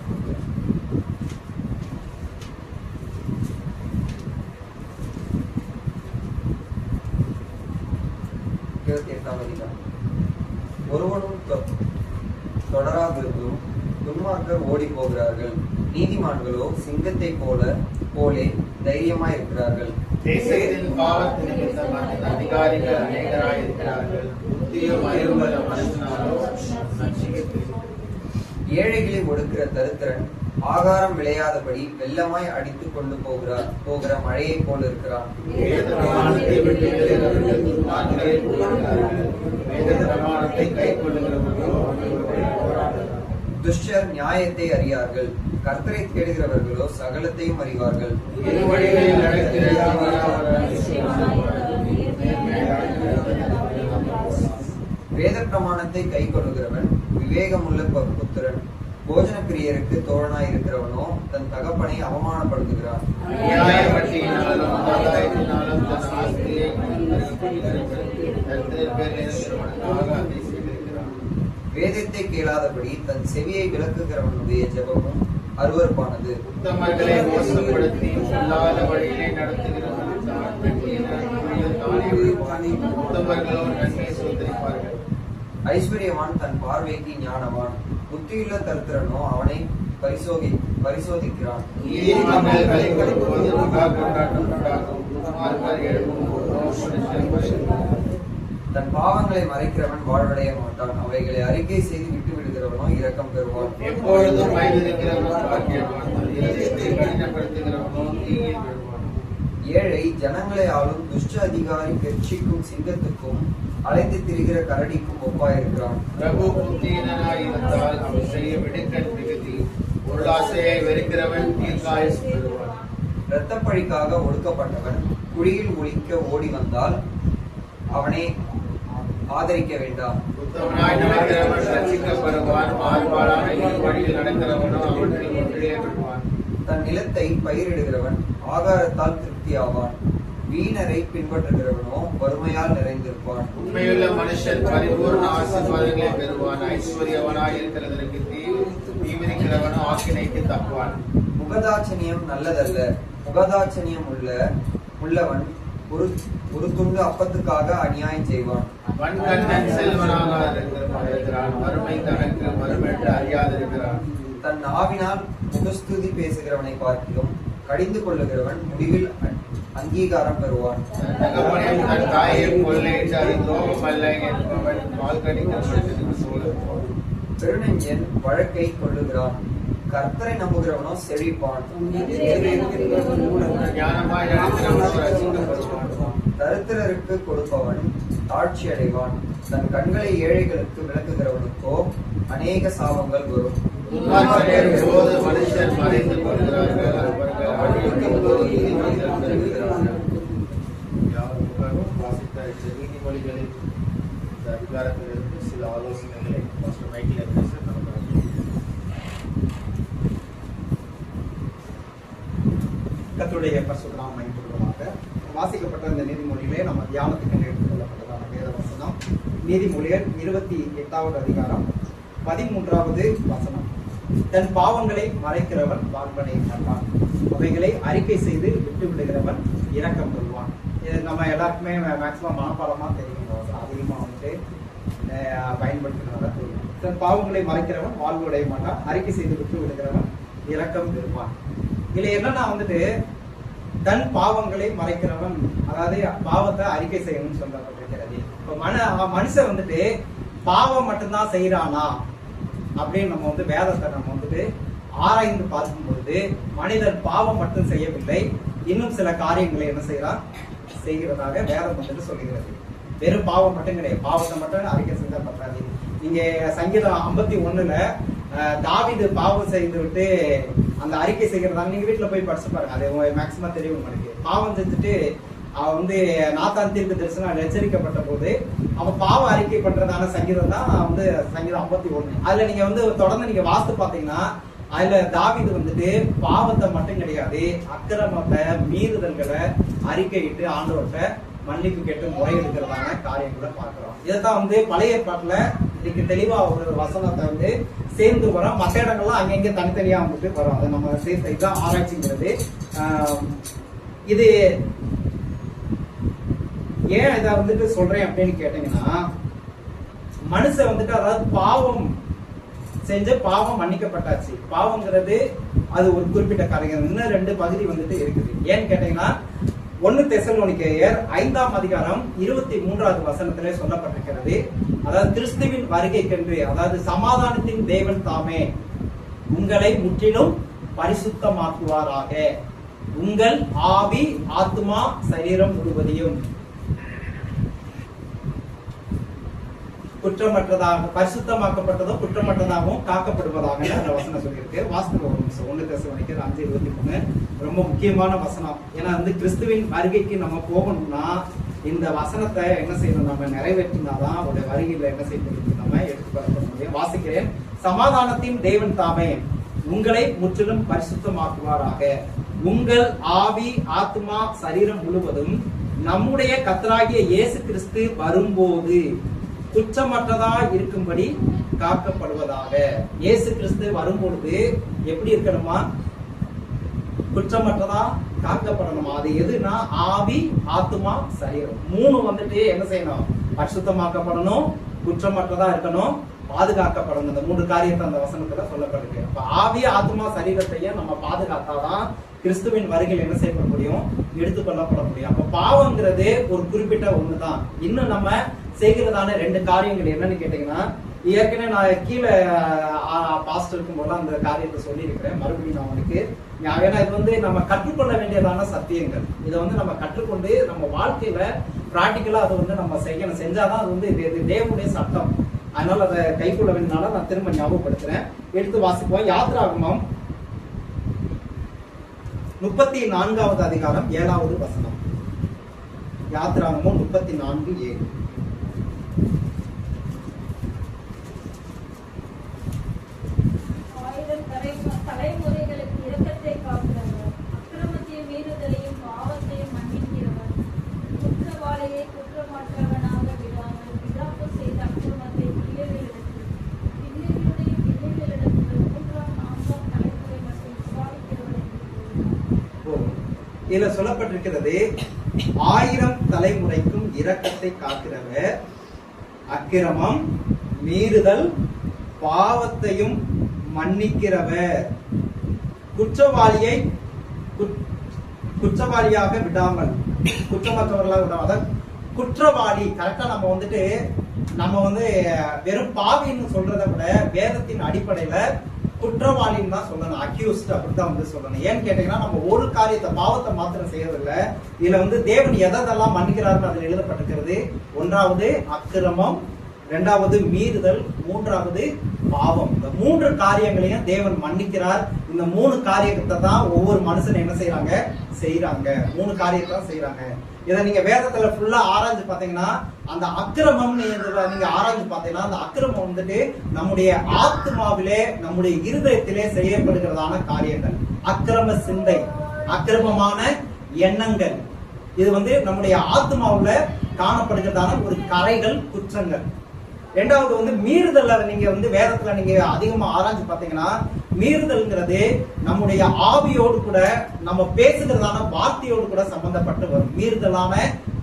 C: 28ஆம் அதிகாரம். ஒருவனும் தொடராதிருந்தும் துன்மார்க்கர் ஓடி போகிறார்கள், நீதிமான்களோ சிங்கத்தை போலே தைரியமாய் இருக்கிறார்கள்.
A: தேசத்தின் பாவத்தின் நிமித்தமாக அதிகாரிகள் அநேகராயிருக்கிறார்கள், புத்தியும் அறிவுள்ள மனுஷனாலோ நசிக்கப்படுகிறார்கள்.
C: ஏழைகளை ஒடுக்கிற தரித்திரன் ஆகாரம் விளையாதபடி வெள்ளமாய் அடித்துக் கொண்டு போகிற மழையை போல் இருக்கிறான். துஷ்டர் நியாயத்தை அறியார்கள், கர்த்தரை தேடுகிறவர்களோ சகலத்தையும் அறிவார்கள். வேத பிரமாணத்தை கை கொள்ளுகிறவன் விவேகமுள்ள புத்திரன். போஜன பிரியருக்கு தோழனாய் இருக்கிறவனோ தன் தகப்பனை அவமானப்படுத்துகிறான். வேதத்தை கேளாதபடி தன் செவியை விளக்குகிறவனுடைய ஜெபமும் அருவருப்பானது.
A: உத்தமர்களை மோசப்படுத்தி சொல்லாத வழியிலே நடத்துகிறவன் உத்தமர்களோ நன்மை சோதரிப்பார்கள்.
C: ஐஸ்வர்யவான் தன் பார்வைக்கு ஞானவான், புத்தியுள்ள தரித்திரனோ அவனை பரிசோதிக்கிறான். தன் பாவங்களை மறைக்கிறவன் வாழ்வடைய மாட்டான், அவைகளை அறிக்கை செய்து விட்டு விடுகிறவனோ இரக்கம் பெறுவான்.
A: எப்பொழுதும்
C: ஏழை ஜனங்களை ஆளும் துஷ்ட அதிகாரி கட்சிக்கும் சிங்கத்துக்கும் அலைந்து திரிகிற கரடிக்கும் ஒப்பாயிருக்கிறான்.
A: பிரபு புத்தியனாய் இருந்தால் அவன் செய்ய விடுக்கன் மிகுதி, பொருளாசையை வெறுக்கிறவன் தீர்க்காயுசு பெறுவான்.
C: இரத்தப்பழிக்காக ஒடுக்கப்பட்டவன் குழியில் ஒழிக்க ஓடி வந்தால் அவனை ஆதரிக்க வேண்டாம்.
A: உத்தமனாய் நடக்கிறவன் ரட்சிக்கப்படுவான், மாறுபாடான வழியில் நடக்கிறவனோ அவற்றில் ஒன்றிலே விடுவான்.
C: தன் நிலத்தை பயிரிடுகிறவன் ஆகாரத்தால் திருப்தியாவான், வீணரை பின்பற்றுகிறவனோ வறுமையால் நிறைந்திருப்பான்.
A: உண்மையுள்ள மனுஷன் பரிபூர்ண ஆசீர்வாதங்களை பெறுவான், ஐஸ்வர்யவனாய் இருக்கிறதற்கு தீவிரிக்கிறவனோ ஆக்கினைக்கு தப்புவான்.
C: முகதாட்சணியம் நல்லதல்ல, முகதாட்சணியம் உள்ளவன் ஒரு துண்டு அப்பத்துக்காக அநியாயம் செய்வான்.
A: வன்கண்ணன் செல்வனாக இருக்கிறான், வறுமை தனக்கு வறுமென்று அறியாதிருக்கிறான்.
C: தன் நாவினால் முகஸ்துதி பேசுகிறவனை பார்க்கிலும் கடிந்து கொள்ளுகிறவன் முடிவில் அங்கீகாரம் பெறுவான்.
A: தன் தாயை கொள்ளையிட்டு அது துரோகம் அல்ல என்பவன் வாழ்க்கடிக்க
C: பெருநெஞ்சன் வழக்கை கொள்ளுகிறான், கர்த்தரை நம்புகிறவனோ செழிப்பான். தரித்திரருக்கு கொடுப்பவன் தாட்சி அடைவான், தன் கண்களை ஏழைகளுக்கு விளக்குகிறவனுக்கோ அநேக சாபங்கள் வரும்.
A: மனுஷன் மறைந்து கொள்கிறார்கள், நீதிமொழிகளில் இந்த அதிகாரத்திலிருந்து சில ஆலோசனைகளை
D: கர்த்தருடைய பரிசுத்த நாமம் மகிமைப்படுவதாக. வாசிக்கப்பட்ட இந்த நீதிமொழியிலே நம்ம தியானத்துக்கு எடுத்துக் கொள்ளப்பட்டதான வேத வசனம் நீதிமொழிகள் 28வது அதிகாரம் 13வது வசனம். தன் பாவங்களை மறைக்கிறவன் வாழ்வனை மாட்டான், அவைகளை அறிக்கை செய்து விட்டு விடுகிறவன் இரக்கம் பெறுவான். இது நம்ம எல்லாருக்குமே மேக்சிமம் மனப்பாடமா தெரியும், அதிகமா பயன்படுத்தினவங்க. தன் பாவங்களை மறைக்கிறவன் வாழ்வு அடைய மாட்டான், அறிக்கை செய்து விட்டு விடுகிறவன் இரக்கம் பெறுவான். இதுல என்னன்னா தன் பாவங்களை மறைக்கிறவன், அதாவது பாவத்தை அறிக்கை செய்யணும்னு சொல்லப்பட்டிருக்கிறது. இப்ப மனுஷன் பாவம் மட்டும்தான் செய்யறானா அப்படின்னு நம்ம வேதத்தை நம்ம ஆராய்ந்து பார்க்கும் பொழுது மனிதன் பாவம் மட்டும் செய்யவில்லை, இன்னும் சில காரியங்களை என்ன செய்யறதாக வேதம் சொல்லுகிறது. வெறும் பாவம் மட்டும் கிடையாது, பாவத்தை மட்டும் அறிக்கை செஞ்சா பத்தாது. நீங்க சங்கீதம் 51ல தாவீது பாவம் செய்து விட்டு அந்த அறிக்கை செய்கிறதாங்க, நீங்க வீட்டுல போய் படிச்சு பாருங்க, அது மேக்சிமம் தெரியும் உங்களுக்கு. பாவம் செஞ்சுட்டு அவன் வந்து நாத்தான் தீர்க்க தரிசனம் எச்சரிக்கப்பட்ட போது அவன் பாவ அறிக்கை பண்றதான சங்கீதம் தான் வந்து சங்கீதம் 51. அதுல நீங்க வந்து தொடர்ந்து நீங்க வாஸ்து பாத்தீங்கன்னா அதுல தாவீது வந்துட்டு பாவத்தை மட்டும் கிடையாது, அக்கிரமத்தை மீறுதல்களை அறிக்கையிட்டு ஆண்டவர்கிட்ட மன்னிப்பு கேட்டு முறையெடுக்கிறதான காரியங்களை பார்க்கிறோம். இதைத்தான் வந்து பழைய ஏற்பாட்டுல இன்னைக்கு தெளிவா ஒரு வசனத்தை வந்து சேர்ந்து வரோம். மற்ற இடங்கள்லாம் அங்கங்க தனித்தனியா வந்துட்டு வரும். அதை நம்ம சேர்த்து இதுதான் ஆராய்ச்சிங்கிறது. இது ஏன் இதை வந்துட்டு சொல்றேன் அப்படின்னு கேட்டீங்கன்னா, மனுஷன் வந்துட்டு அதாவது பாவம் செஞ்ச பாவம் மன்னிக்கப்பட்டாச்சு. பாவங்கிறது அது ஒரு குறிப்பிட்ட காரியம். இன்னும் 2 பகுதி வந்துட்டு இருக்குது. ஏன்னு கேட்டீங்கன்னா 1 தெசலோனிக்கேயர் 5ஆம் அதிகாரம் 23வது வசனத்திலே சொல்லப்பட்டிருக்கிறது. அதாவது கிறிஸ்துவின் வருகைக்கென்று, அதாவது சமாதானத்தின் தேவன் தாமே உங்களை முற்றிலும் பரிசுத்தமாக்குவாராக, உங்கள் ஆவி ஆத்மா சரீரம் முழுவதையும் குற்றமற்றதாக பரிசுத்தமாக்கப்பட்டதும் குற்றமற்றதாகவும் காக்கப்படுவதாக அந்த வசனம் சொல்லியிருக்கு. வாஸ்தவ 1 தெசலோனிக்கேயர் 5:23 ரொம்ப முக்கியமான வசனம். ஏன்னா வந்து கிறிஸ்துவின் வருகைக்கு நம்ம போகணும்னா இந்த வசனத்தை என்ன செய்யணும், நம்ம நிறைவேற்றினாதான் அவருடைய வருகையில என்ன செய்ய முடியும், நம்ம எடுத்துக்கொள்ள முடியும். வாசிக்கிறேன். சமாதானத்தின் தேவன் தாமே உங்களை முற்றிலும் பரிசுத்தமாக்குவாராக, உங்கள் ஆவி ஆத்மா சரீரம் முழுவதும் நம்முடைய கர்த்தராகிய இயேசு கிறிஸ்து வரும்போது குற்றமற்றதா இருக்கும்படி காக்கப்படுவதாக. இயேசு கிறிஸ்து வரும்பொழுது எப்படி இருக்கணுமா, குற்றமற்றதா காக்கப்படணுமா. அது எதுனா ஆவி ஆத்மா சரீரம் 3 வந்துட்டு என்ன செய்யணும், பரிசுத்தமாக்கப்படணும், குற்றமற்றதா இருக்கணும், பாதுகாக்கப்படணும். இந்த 3 காரியத்தை அந்த வசனத்துல சொல்லப்பட்டிருக்கு. அப்ப ஆவி ஆத்மா சரீரத்தையும் நம்ம பாதுகாத்தாதான் கிறிஸ்துவின் வருகையில் என்ன செய்யப்பட முடியும், எடுத்துக்கொள்ளப்பட முடியும். அப்ப பாவங்கிறது ஒரு குறிப்பிட்ட ஒண்ணுதான். இன்னும் நம்ம செய்கிறதான 2 காரியங்கள் என்னன்னு கேட்டீங்கன்னா, ஏற்கனவே நான் கீழே பாஸ்டர் இருக்கும் போது அந்த காரியத்தை சொல்லி இருக்கிறேன். மறுபடியும் நான் உங்களுக்கு ஏன்னா இது வந்து நம்ம கற்றுக்கொள்ள வேண்டியதான சத்தியங்கள். இதை வந்து நம்ம கற்றுக்கொண்டு நம்ம வாழ்க்கையில பிராக்டிக்கலா அதை வந்து நம்ம செய்யணும். செஞ்சாதான் அது வந்து இது தேவனுடைய சட்டம். அதனால அதை கைக்கொள்ள வேண்டியனால நான் திரும்ப ஞாபகப்படுத்துறேன். எடுத்து வாசிப்போம். யாத்ராகமம் 34வது அதிகாரம் 7வது வசனம். யாத்ராகமம் 34:7.
E: தலைமுறைகளுக்கு இரக்கத்தை காக்கிறவர், அக்கிரமத்தையும் மீறுதலையும் பாவத்தையும் மன்னிக்கிறவர், குற்றவாளியை குற்றமற்றவனாக விடாமல் விடாப்பு செய்த அக்கிரமத்தை பிள்ளைகளிடத்தில் பிள்ளைகளுடைய பிள்ளைகளிடத்தில் 3ஆம் 4ஆம் தலைமுறை மட்டும் விசாரிக்கிறவர் என்று.
D: இதுல சொல்லப்பட்டிருக்கிறது, 1000 தலைமுறைக்கும் இரக்கத்தை காக்கிறவர், அக்கிரமம் மீறுதல் பாவத்தையும் மன்னிக்கிறவர், குற்றவாளியை குற்றவாளியாக விடாமல் குற்றமற்றவர்களாக விடாமல். குற்றவாளி கரெக்டா நம்ம வந்துட்டு நம்ம வந்து வெறும் பாவின்னு சொல்றதை விட வேதத்தின் அடிப்படையில குற்றவாளின்னு தான் சொல்லணும், அக்யூஸ்ட் அப்படிதான் வந்து சொல்லணும். ஏன்னு கேட்டீங்கன்னா நம்ம ஒரு காரியத்தை பாவத்தை மாத்திரம் செய்யறதில்ல, இதுல வந்து தேவன் எதெல்லாம் மன்னிக்கிறாருன்னு அதுல எழுதப்பட்டிருக்கிறது. 1வது அக்கிரமம், 2வது மீறுதல், 3வது பாவம். இந்த 3 காரியங்களையும் தேவன் மன்னிக்கிறார். இந்த 3 காரியத்தை தான் ஒவ்வொரு மனுஷன் என்ன செய்யறாங்க, 3 காரியத்தை செய்யறாங்க. இதை நீங்க வேதத்துல ஃபுல்லா ஆராய்ஞ்சு பாத்தீங்கன்னா, அந்த அக்கிரமம் நீங்க ஆராய்ஞ்சு பாத்தீங்கன்னா, அந்த அக்கிரமம் வந்துட்டு நம்முடைய ஆத்மாவிலே நம்முடைய இருதயத்திலே செய்யப்படுகிறதான காரியங்கள். அக்கிரம சிந்தை, அக்கிரமமான எண்ணங்கள், இது வந்து நம்முடைய ஆத்மாவுல காணப்படுகிறதான ஒரு கரைகள், குற்றங்கள். 2வது வந்து மீறுதல். நீங்க வந்து வேதத்துல நீங்க அதிகமா ஆராய்ச்சி பாத்தீங்கன்னா, மீறுதல்ங்கிறது நம்முடைய ஆவியோடு கூட நம்ம பேசுகிறதான வார்த்தையோடு கூட சம்பந்தப்பட்டு வரும். மீறுதலான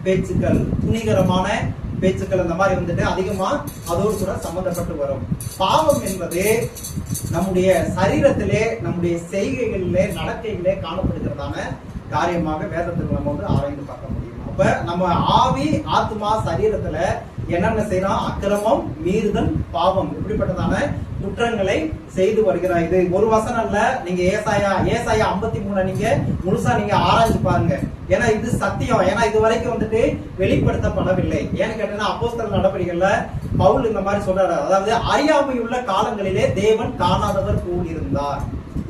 D: பேச்சுக்கள், துணிகரமான பேச்சுக்கள், அந்த மாதிரி வந்துட்டு அதிகமா அதோடு கூட சம்பந்தப்பட்டு வரும். பாவம் என்பது நம்முடைய சரீரத்திலே நம்முடைய செய்கைகளிலே நடக்கைகளிலே காணப்படுகிறதான காரியமாக வேதத்துக்கு நம்ம வந்து ஆராய்ந்து பார்க்க முடியும். அப்ப நம்ம ஆவி, ஆத்மா, சரீரத்துல என்னென்ன செய்யறோம்? அக்கிரமம், மீறுதல், பாவம், இப்படிப்பட்டதான குற்றங்களை செய்து வருகிறார். இது ஒரு வசனம் இல்ல, நீங்க ஏசாயா 53 நீங்க முழுசா நீங்க ஆராய்ச்சி பாருங்க. ஏன்னா இது சத்தியம். ஏன்னா இது வரைக்கும் வந்துட்டு வெளிப்படுத்தப்படவில்லை. ஏன்னு கேட்டீங்கன்னா அப்போஸ்தலர் நடவடிக்கைகள்ல பவுல் இந்த மாதிரி சொல்றாரு, அதாவது அறியாமையுள்ள காலங்களிலே தேவன் காணாதவர் கூடியிருந்தார்,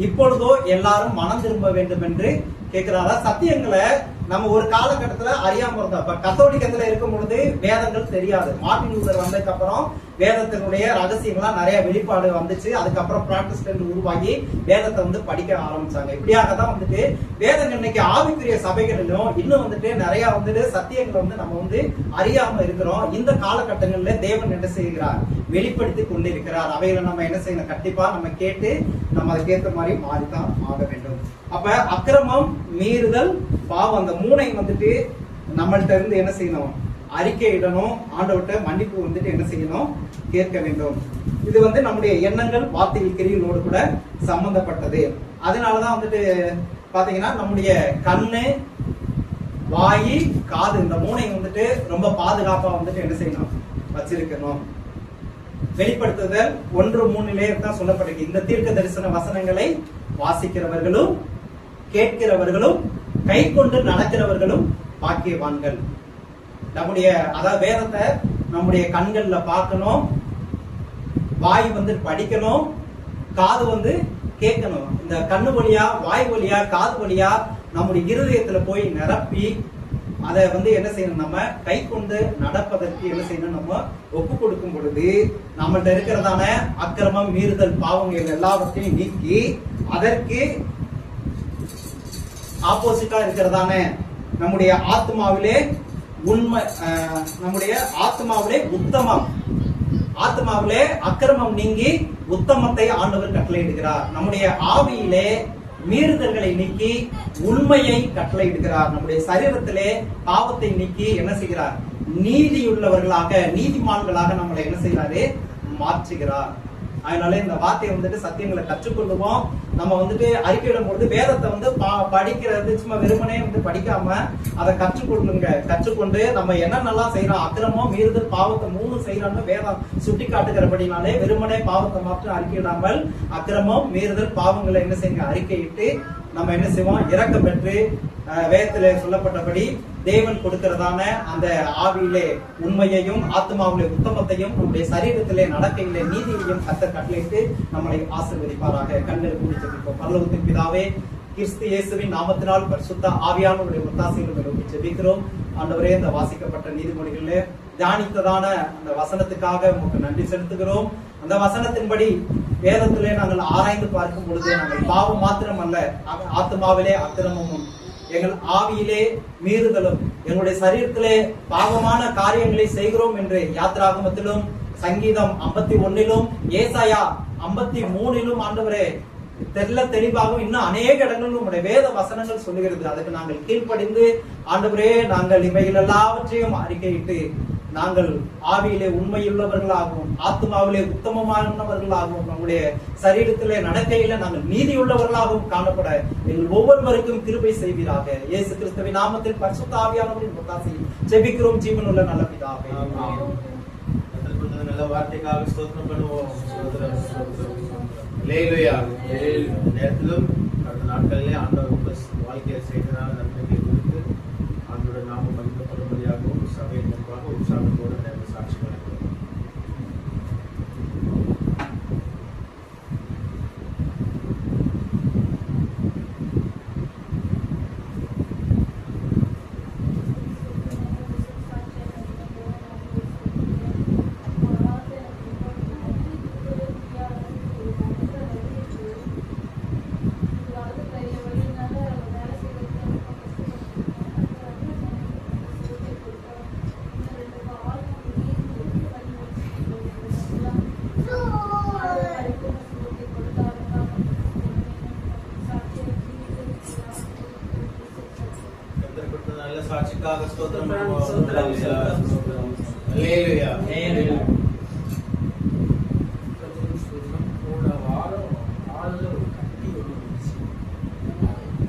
D: இப்பொழுதோ எல்லாரும் மனம் திரும்ப வேண்டும் என்று கேட்கிறாரா. சத்தியங்களை நம்ம ஒரு காலகட்டத்துல அறியாம இருந்தோம். இப்ப கத்தோலிக்கத்துல இருக்கும் பொழுது வேதங்கள் தெரியாது. மார்ட்டின் லூதர் வந்ததுக்கு அப்புறம் வேதத்தினுடைய ரகசியங்கள்லாம் நிறைய வெளிப்பாடு வந்துச்சு. அதுக்கப்புறம் ப்ராட்டஸ்டன்ட் உருவாகி வேதத்தை வந்து படிக்க ஆரம்பிச்சாங்க. இப்படியாக தான் வந்துட்டு வேதங்கள் இன்னைக்கு ஆவிக்குரிய சபைகளிலும் இன்னும் வந்துட்டு நிறைய வந்துட்டு சத்தியங்களை வந்து நம்ம வந்து அறியாம இருக்கிறோம். இந்த காலகட்டங்கள்ல தேவன் என்ன செய்கிறார்? வெளிப்படுத்தி கொண்டிருக்கிறார். அவைகளை நம்ம என்ன செய்யணும்? கண்டிப்பா நம்ம கேட்டு நம்ம அதுக்கேற்ற மாதிரி மாறித்தான் ஆக வேண்டும். அப்ப அக்கிரமம், மீறுதல், பாவம், அந்த மூணை வந்துட்டு நம்மள்ட்ட இருந்து என்ன செய்யணும்? அறிக்கையிடணும். ஆண்டவர்கிட்ட மன்னிப்பு வந்துட்டு என்ன செய்யணும்? கேட்க வேண்டும். இது வந்து நம்முடைய எண்ணங்கள், வார்த்தைகள், கிரியைகளோடு கூட சம்பந்தப்பட்டது. அதனாலதான் வந்துட்டு பாத்தீங்கன்னா நம்முடைய கண்ணு, வாயி, காது, இந்த மூணை வந்துட்டு ரொம்ப பாதுகாப்பா வந்துட்டு என்ன செய்யணும்? வச்சிருக்கணும். வெளிப்படுத்துதல் 1:3 தான் சொல்லப்பட்டிருக்கு. இந்த தீர்க்க தரிசன வசனங்களை வாசிக்கிறவர்களும் கேட்கிறவர்களும் கை கொண்டு நடக்கிறவர்களும் பாக்கியவான்கள். நம்முடைய அதாவது வேதத்தை நம்முடைய கண்கள்ல பார்க்கணும், வாய் வந்து படிக்கணும், காது வந்து கேட்கணும். இந்த கண்ணு வழியா, வாய் வழியா, காது வழியா நம்முடைய இருதயத்துல போய் நிரப்பி அதை வந்து என்ன செய்யணும்? நம்ம கை கொண்டு நடப்பதற்கு என்ன செய்யணும்? நம்ம ஒப்பு கொடுக்கும் பொழுது நம்மள்ட்ட இருக்கிறதான அக்கிரமம், மீறுதல், பாவங்கள் எல்லாவற்றையும் நீக்கி அதற்கு ஆப்போசிட்டா இருக்கிறதான நம்முடைய ஆத்மாவிலே உண்மை, நம்முடைய ஆத்மாவிலே உத்தமம், ஆத்மாவிலே அக்கிரமம் நீங்கி உத்தமத்தை ஆண்டவர் கட்டளையிடுகிறார். நம்முடைய ஆவியிலே மீறுதல்களை நீக்கி உண்மையை கட்டளையிடுகிறார். நம்முடைய சரீரத்திலே பாவத்தை நீக்கி என்ன செய்கிறார்? நீதியுள்ளவர்களாக, நீதிமான்களாக நம்மளை என்ன செய்யறாரு? மாற்றுகிறார். அதனால இந்த வார்த்தையை வந்துட்டு சத்தியங்களை கற்றுக்கொள்ளுவோம். நம்ம வந்துட்டு அறிக்கையிடும் பொழுது வேதத்தை வந்து படிக்கிறது சும்மா வெறுமனே வந்து படிக்காம அதை கற்றுக்கொள்ளுங்க. கற்றுக்கொண்டு நம்ம என்னென்னலாம் செய்யறோம், அக்கிரமம், மீறுதல், பாவத்தை 3 செய்யறோம்னு வேதம் சுட்டி காட்டுகிறபடினாலே வெறுமனே பாவத்தை மாற்றம் அறிக்கையிடாமல் அக்கிரமம், மீறுதல், பாவங்களை என்ன செய்யுங்க? அறிக்கையிட்டு நம்ம என்ன செய்வோம்? இரக்கம் பெற்று வேதத்திலே சொல்லப்பட்டபடி தேவன் கொடுக்கிறதான அந்த ஆவியிலே உண்மையையும் ஆத்மாவிலே உத்தமத்தையும் நம்முடைய சரீரத்திலே நடக்கையிலே நீதியையும் கர்த்தர் கட்டளையிட்டு நம்மளை ஆசீர்வதிப்பாராக. கண்களை மூடி ஜெபிப்போம். பரலோகத்தின் பிதாவே, கிறிஸ்து இயேசுவின் நாமத்தினால் பரிசுத்த ஆவியானவருடைய ஒத்தாசைகளை நோக்கி ஜெபிக்கிறோம். ஆண்டவரே, இந்த வாசிக்கப்பட்ட நீதிமொழிகளிலே தியானித்ததான அந்த வசனத்துக்காக உங்களுக்கு நன்றி செலுத்துகிறோம். அந்த வசனத்தின்படி வேதத்திலே நாங்கள் ஆராய்ந்து பார்க்கும் பொழுது நாங்கள் பாவம் மாத்திரம் அல்ல, ஆத்மாவிலே அக்கிரமமும், எங்கள் ஆவியிலே மீறுதலும், எங்களுடைய சரீரத்திலே பாவமான காரியங்களை செய்கிறோம் என்று யாத்திராகமத்திலும் சங்கீதம் 51 ஏசாயா 53 ஆண்டவரே தெளிவாகவும் இன்னும் அநேக இடங்களிலும் உங்களுடைய வேத வசனங்கள் சொல்லுகிறது. அதுக்கு நாங்கள் கீழ்ப்படிந்து ஆண்டவரே நாங்கள் இவைகள் எல்லாவற்றையும் அறிக்கையிட்டு நாங்கள் ஆவியிலே உண்மையுள்ளவர்களாகவும் ஆத்மாவிலே உத்தமமானவர்களாகவும் நம்முடைய சரீரத்திலே நடக்கையில நாங்கள் நீதியுள்ளவர்களாகவும் காணப்பட எங்கள் ஒவ்வொருவருக்கும் கிருபை செய்வீராக. இயேசு கிறிஸ்துவின் நாமத்தில் பரிசுத்த ஆவியானவரின் ஒத்தாசையில் ஜெபிக்கிறோம் ஜீவனுள்ள நல்ல பிதாவே.
A: நல்ல வார்த்தைக்காக ஸ்தோத்திரம் பண்ணுவோம். அல்லேலூயா. நேரத்திலும் கடந்த நாட்களிலே ஆண்டவர் வாழ்க்கையை செய்ததான நன்மையை குறித்து ஆண்டவருடைய நாமம் மகிமைப்படும்படியாகவும் சபையின் முன்பாக உற்சாகத்தோடு நேர்ந்த சாட்சி வழங்குவோம். சாட்சிக்காக ஸ்தோத்திரம் பண்ணுவோம். அல்லேலூயா. அல்லேலூயா.
B: போன வாரம் காலில் ஒரு கட்டி வந்துச்சு.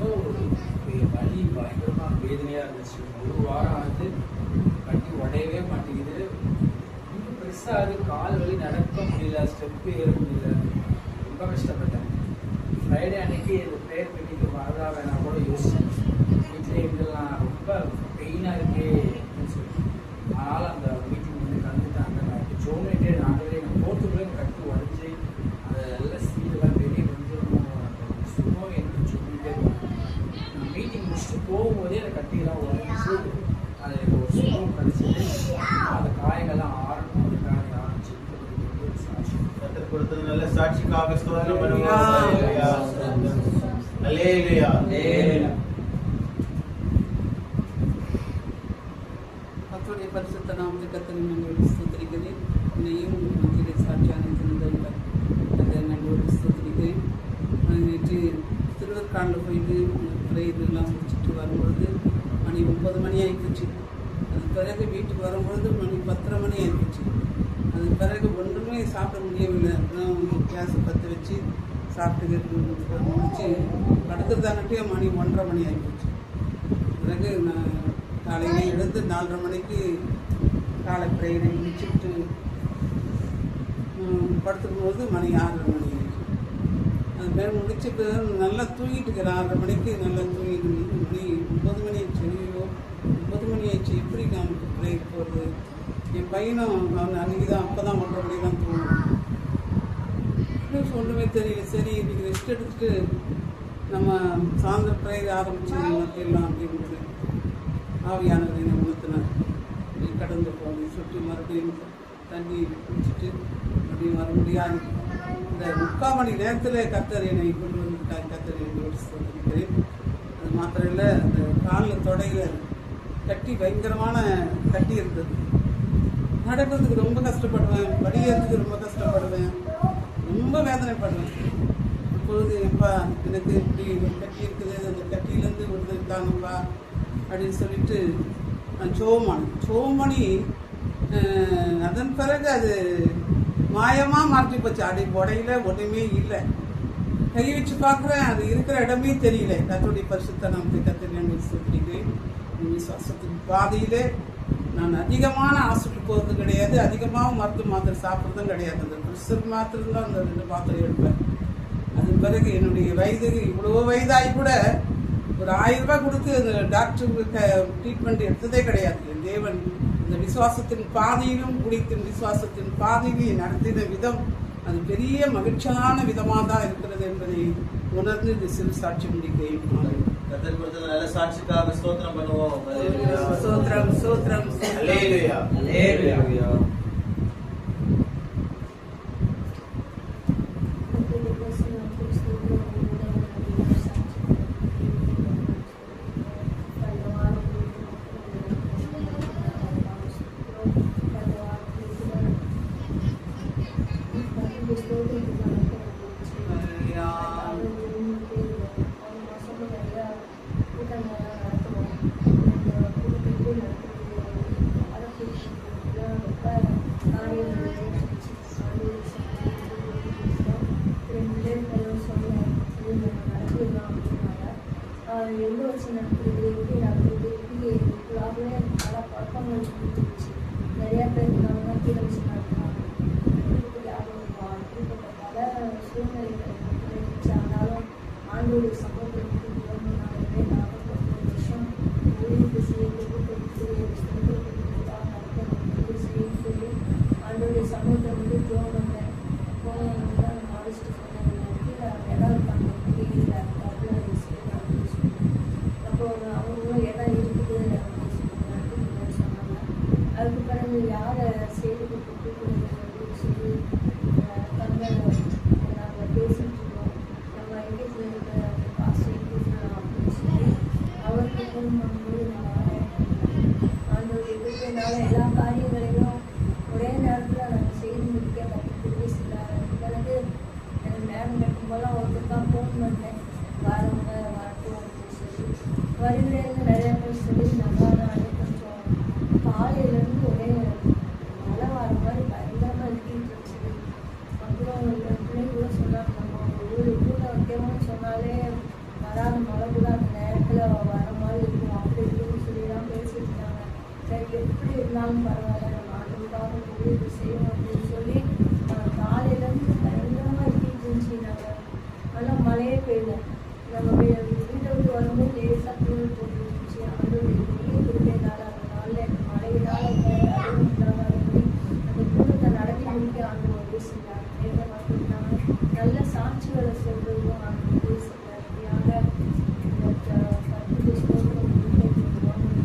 B: ரொம்ப ஒரு வலி பயங்கரமா வேதனையா இருந்துச்சு. ஒரு வாரம் வயசாகுது, கால் வலி, நடக்க முடியல, ஸ்டெப்பு ஏற முடியல, ரொம்ப கஷ்டப்பட்டேன். ஃப்ரைடே அன்னைக்கு இந்த ப்ரேயர் மீட்டிங்கு வரதா வேணா கூட யோசிச்சேன். வீட்டிலே இருந்தெல்லாம் ரொம்ப பெயினாக இருக்கே அப்படின்னு சொல்லி. அதனால் அந்த மீட்டிங் வந்து கலந்துட்டாங்க. நான் ஜோமிட்டே நாங்களே நான் போட்டுக்குள்ளே கட்டி உடஞ்சி அதெல்லாம் சீடெல்லாம் வெளியே வந்துடணும் சும்மா எனக்கு சொல்லிட்டே போனேன். நான் மீட்டிங் முடிச்சுட்டு போகும்போதே அந்த கட்டியெல்லாம் உடஞ்சி அது எனக்கு ஒரு சுகம் கிடச்சிது. அந்த காயங்கள்லாம் ஆறணும், அந்த காயம் ஆரம்பிச்சு சாட்சி
A: கர்த்தர் கொடுத்தது நல்ல சாட்சிக்காக ஸ்தோத்திரம் பண்ணுவோம். அல்லேலூயா அல்லேலூயா அல்லேலூயா.
F: கர்த்தருடைய பரிசுத்த நாமத்தை கர்த்தரை நாங்கள் ஸ்தோத்திரிக்கிறேன். என்னையும் மத்தியிலே சாட்சியாக இருந்ததில்லை அதை நாங்கள் ஸ்தோத்திரிக்கிறேன். நேற்று திருவற்காண்டில் போயிட்டு பிரேயர்லாம் முடிச்சுட்டு வரும்பொழுது மணி 9 மணி ஆகிப்போச்சு. அது பிறகு வீட்டுக்கு வரும்பொழுது மணி 10:30 மணி ஆகிப்போச்சு. அது பிறகு ஒன்றுமே சாப்பிட முடியவில்லை. அப்புறம் கேஸை பற்ற வச்சு சாப்பிட்டு முடிச்சு படுக்கிறதானட்டே மணி 1:30 மணி ஆகிப்போச்சு. பிறகு நான் காலையில் எழுந்து 4:30 மணிக்கு காலை பிரேயரை முடிச்சுட்டு படுத்துக்கும்போது மணி 6:30 மணி ஆகிடுச்சு. அது மாரி முடிச்சுட்டு நல்லா தூங்கிட்டு இருக்கிறேன். 6:30 மணிக்கு நல்லா தூங்கிட்டு மணி 9 மணி ஆயிடுச்சு. ஐயோ 9 மணி ஆயிடுச்சு, எப்படி நான் பிரேயர் போகிறது? என் பையனும் அவன் அன்றைக்கி தான் அப்போ தான் 1:30 மணி தான் தூங்கணும். ஒன்றுமே தெரியல. சரி இன்றைக்கி ரெஸ்ட் எடுத்துட்டு நம்ம சாயந்தரம் பிரேயர் ஆரம்பிச்சு நடத்திடலாம் அப்படின்ட்டு ஆவியானவரை நான் உணர்த்தினேன். கடந்து போகணும் சுற்றி மறுபடியும் தண்ணி குடிச்சிட்டு அப்படியும் வர முடியாது. இந்த 3/4 மணி நேரத்தில் கர்த்தர் என்னை கொண்டு வந்துட்டாங்க. கர்த்தர் என்னோடு சொல்லியிருக்கிறேன். அது மாத்திரம் இல்லை, அந்த காலில் தொடையில் கட்டி பயங்கரமான கட்டி இருந்தது. நடக்கிறதுக்கு ரொம்ப கஷ்டப்படுவேன், படிக்கிறதுக்கு ரொம்ப கஷ்டப்படுவேன், ரொம்ப வேதனைப்படுவேன். அப்பொழுது எப்பா எனக்கு இப்படி ஒரு கட்டி இருக்குது, அந்த கட்டியிலேருந்து விடுதலுக்காங்கப்பா அப்படின்னு சொல்லிட்டு நான் சோமணி அதன் பிறகு அது மாயமாக மாற்றி போச்சு. அடி உடையில ஒன்றுமே இல்லை. கை வச்சு பார்க்குறேன், அது இருக்கிற இடமே தெரியல. கர்த்தருடைய பரிசுத்த நாமத்தை கர்த்தரை சொல்லிக்கிறேன். விசுவாசத்தின் பாதையிலே நான் அதிகமான ஹாஸ்பிட்டல் போகிறது கிடையாது, அதிகமாக மருந்து மாத்திரை சாப்பிட்றதும் கிடையாது. அந்த ப்ரெஷர் மாத்திரை தான் அந்த 2 மாத்திரை எடுப்பேன். அதன் பிறகு என்னுடைய வயதுக்கு இவ்வளோ வயதாகி கூட ஒரு 1000 ரூபாய் கொடுத்து அந்த டாக்டருக்கு ட்ரீட்மெண்ட் எடுத்ததே கிடையாது. என் தேவன் இந்த விசுவாசத்தின் பாதையிலும் குடித்தின் விசுவாசத்தின் பாதையிலும் நடத்தின விதம் அது பெரிய மகிழ்ச்சியான விதமாக தான் இருக்கிறது என்பதை உணர்ந்து இது சிறு சாட்சி முடிக்கிறேன்.
A: கர்த்தர் கொடுத்தது நல்ல சாட்சிக்காக ஸ்தோத்திரம் பண்ணுவோம்.
F: சோத்ரம் சோத்ரம்
A: அல்லேலூயா அல்லேலூயா.
E: எங்க வச்சு நடத்துறது, எப்படி நடத்துறது, எப்படி எல்லாமே நல்லா பழக்கங்கள் இருந்துச்சு. நிறைய பேர் இருந்தாங்கன்னா கீழே வச்சு நடத்துனாங்க. இப்படிப்பட்ட பல சூழ்நிலைகள் இருந்துச்சு. ஆனாலும் ஆண்டோடைய சமூகத்துக்கு நாங்களே 40 வருஷம் ஊழியத்தை செய்யறதுக்கு செய்ய சொல்லி ஆண்டோடைய சமூகத்தை வந்து போனேன். போனவங்க மாறிச்சுட்டு சொன்னாங்க, கீழே இடம் இருக்காங்க இல்லை அப்படின்னு செய்யலாம் அப்படின்னு சொல்லி. அப்போ அவங்களும் இடம் இருக்குது அப்படின்னு சொன்னாங்க. அதுக்கு பிறகு யாரை செய்து கொடுக்குறது அப்படின்னு சொல்லி நாங்கள் பேசிட்டு இருக்கோம். நம்ம எங்கேஜ்மெண்ட் காசு கொடுக்கலாம் அப்படின்னு சொல்லி அவருக்கு ஃபோன் பண்ணும்போது நான் ஆண்டோடைய எதிர்ப்புனால எல்லா காரியங்களையும் ஒரே நேரத்தில் நாங்கள் செய்து முடிக்க கற்றுக்கிட்டு சில பிறகு எனக்கு நேரம் கட்டும்போதெல்லாம் ஒருத்தருக்கா ஃபோன் பண்ணேன், வரவங்க வரட்டும் அப்படின்னு சொல்லி. வருகிறேன்னு நிறைய பேர் சொல்லி நல்லா கொஞ்சம் காலையிலேருந்து ஒரே மழை வர மாதிரி பயங்கரமாக இருக்கிட்டு இருந்துச்சு. அப்புறம் பிள்ளைங்க கூட சொன்னாங்க, நம்ம ஊர் கூட வைக்கணும்னு சொன்னாலே வராத மழை கூட அந்த நேரத்தில் வர மாதிரி இருக்கும் அப்படி இப்படின்னு சொல்லிலாம் பேசிட்டு இருந்தாங்க. சரி எப்படி இருந்தாலும் பரவாயில்ல, நம்ம ஆண்டுக்காக ஊழியத்தை செய்யணும் அப்படின்னு சொல்லி காலையிலேருந்து பயங்கரமாக இருந்துச்சு. நாங்கள் நல்லா மழையே பெய்யல. நம்ம வீட்டை விட்டு வரும்போது லேசாக தூள் போட்டுருந்துச்சு. அதோடைய பெரிய திருவிழால அந்த நாளில் மழையினால் அந்த குடும்பத்தை நடத்தி முடிக்க ஆண்டு உதவி செஞ்சாங்க. நேரில் பார்த்துருந்தாங்க. நல்ல சாட்சிகளை சொல்றதும் ஆண்டு உதவி செஞ்சாங்க.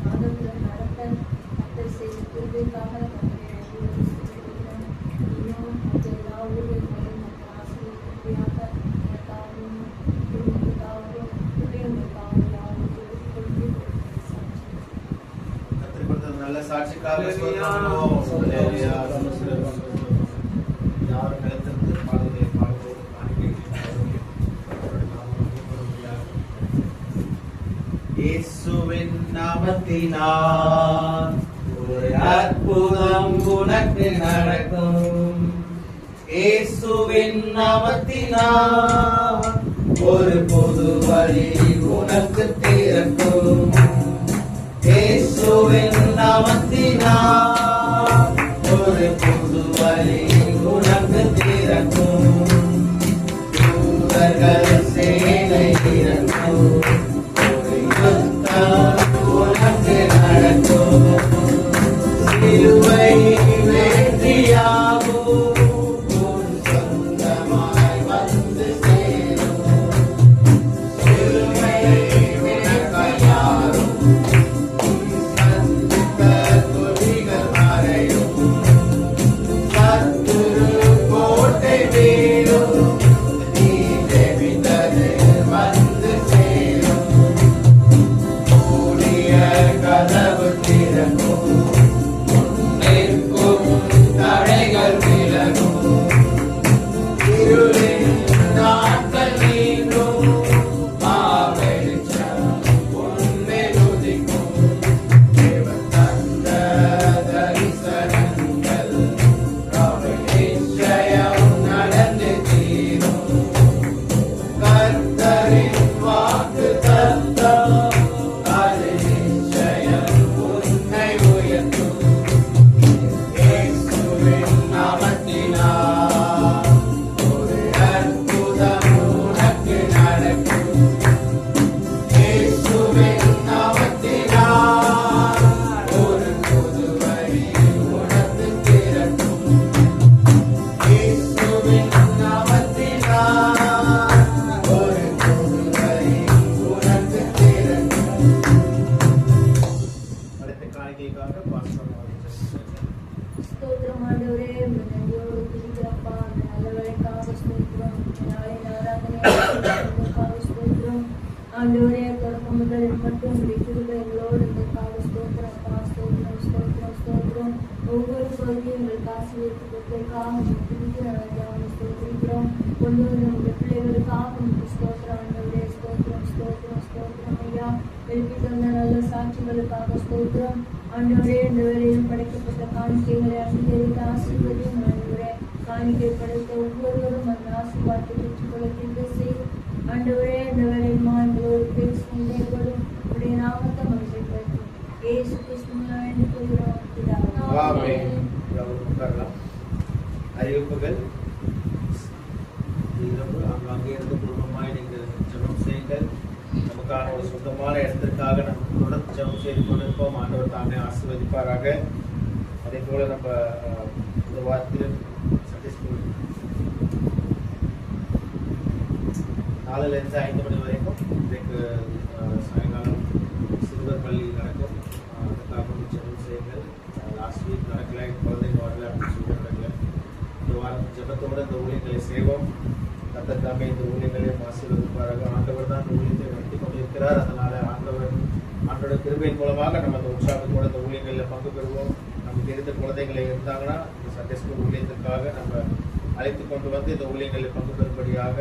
E: மாதத்தில் நடத்த மக்கள் செய்த திருவிழாக்காக இன்னும் எல்லா ஊழியர்களையும் மக்கள் ஆசிரியர்களாக எனக்காகவும் குடும்பத்துக்காகவும் பிள்ளைங்களுக்காகவும் யாரும்
A: நல்ல சாட்சிக்காக சொல்றோம். யாரும் நிலத்திலிருந்து பாடுவதை பாடுவோம். இயேசுவின் நாமத்தினால் ஒரு அற்புதம் உனக்கு நடக்கும். இயேசுவின் நாமத்தினால் ஒரு புது வழி உனக்கு திறக்கும். இயேசுவின் நாமத்தினால் ஒரு புது வழி உனக்கு திறக்கும். தூதர்கள் சேனை இறக்கும். ஒரு யுத்தம் உனக்கு நடக்கும். சிலுவை வெற்றியாகும். உன் சொந்தமாய் வந்து சேரும். சிலுவை விளக்கையாரும்.
E: ஸ்தோத்திரம் ஆண்டவரே, நன்றியோடு துதிக்கிறப்பா. அந்த நல்ல வேலைக்காக ஸ்தோத்திரம். நாளின் ஆராதனைக்காக ஸ்தோத்திரம் ஆண்டவரே. தொடக்கம் முதல் மட்டும் கிருபை எங்களோடு இருந்ததுக்காக ஸ்தோத்திரப்பா. ஸ்தோத்திரம் ஸ்தோத்திரம் ஸ்தோத்திரம். ஒவ்வொரு பகுதியும் எங்களுக்கு ஆசீர்வதித்து கொடுத்ததற்காக துதிக்கிற ஸ்தோத்திரிக்கிறோம். கொண்டு வந்த உங்கள் பிள்ளைகளுக்காக ஸ்தோத்திரம் ஆண்டவரே. ஸ்தோத்திரம் ஸ்தோத்திரம் ஸ்தோத்திரம் ஐயா. எழுப்பி தந்த நல்ல சாட்சிகளுக்காக ஸ்தோத்திரம் ஆண்டவரே. இந்த வேளையில் படைக்கப்பட்ட காணிக்கைகளை அங்கீகரித்து ஆசீர்வதியும் ஆண்டவரே. காணிக்கை படைத்த ஒவ்வொருவரும் அந்த ஆசீர்வாதத்தை பெற்றுக்கொள்ள கிருபை செய்யும் ஆண்டவரே. இந்த வேளையில் எங்களோடு பேசும் நேர்களும் உடைய நாமத்தை மகிழ்ச்சிப்படுத்தும். இயேசு கிறிஸ்துவினால் வேண்டிக் கொள்கிறோம் பிதாவே.
A: அறிவிப்புகள் அங்கே இருந்து குடும்பமாய் நீங்கள் ஜெபம் செய்யுங்கள். நமக்கான ஒரு சொந்தமான இடத்திற்காக நம்ம தொடர்ந்து ஜெபம் செய்து கொண்டிருப்போம். ஆண்டவர் தாமே ஆசீர்வதிப்பாராக. அதே போல நம்ம இந்த வாரத்தில் சண்டே ஸ்கூல் 4லேருந்து 5 மணி வரைக்கும் இன்றைக்கு சாயங்காலம் சிறுவர் பள்ளி நடக்கும். அதுக்காக ஜெபம் செய்யுங்கள். லாஸ்ட் வீக் நடக்கல, குழந்தைங்க வரல அப்படின்னு சொல்லி நடக்கல. இந்த வாரம் ஜெபத்தோடு இந்த ஊழியர்களை செய்வோம். கர்த்தர் தாமே இந்த ஊழியங்களையும் ஆசீர்வதிப்பாராக. ஆண்டவர் தான் இந்த ஊழியத்தை நடத்தி கொண்டிருக்கிறார். அதனால ஆண்டோட கிருபையின் மூலமாக நம்ம அந்த உற்சாகத்தோட இந்த ஊழியங்களில் பங்கு பெறுவோம். நமக்கு இருந்த குழந்தைகளை இருந்தாங்கன்னா இந்த சண்டே ஸ்கூல் ஊழியத்திற்காக நம்ம அழைத்து கொண்டு வந்து இந்த ஊழியங்களில் பங்கு பெறும்படியாக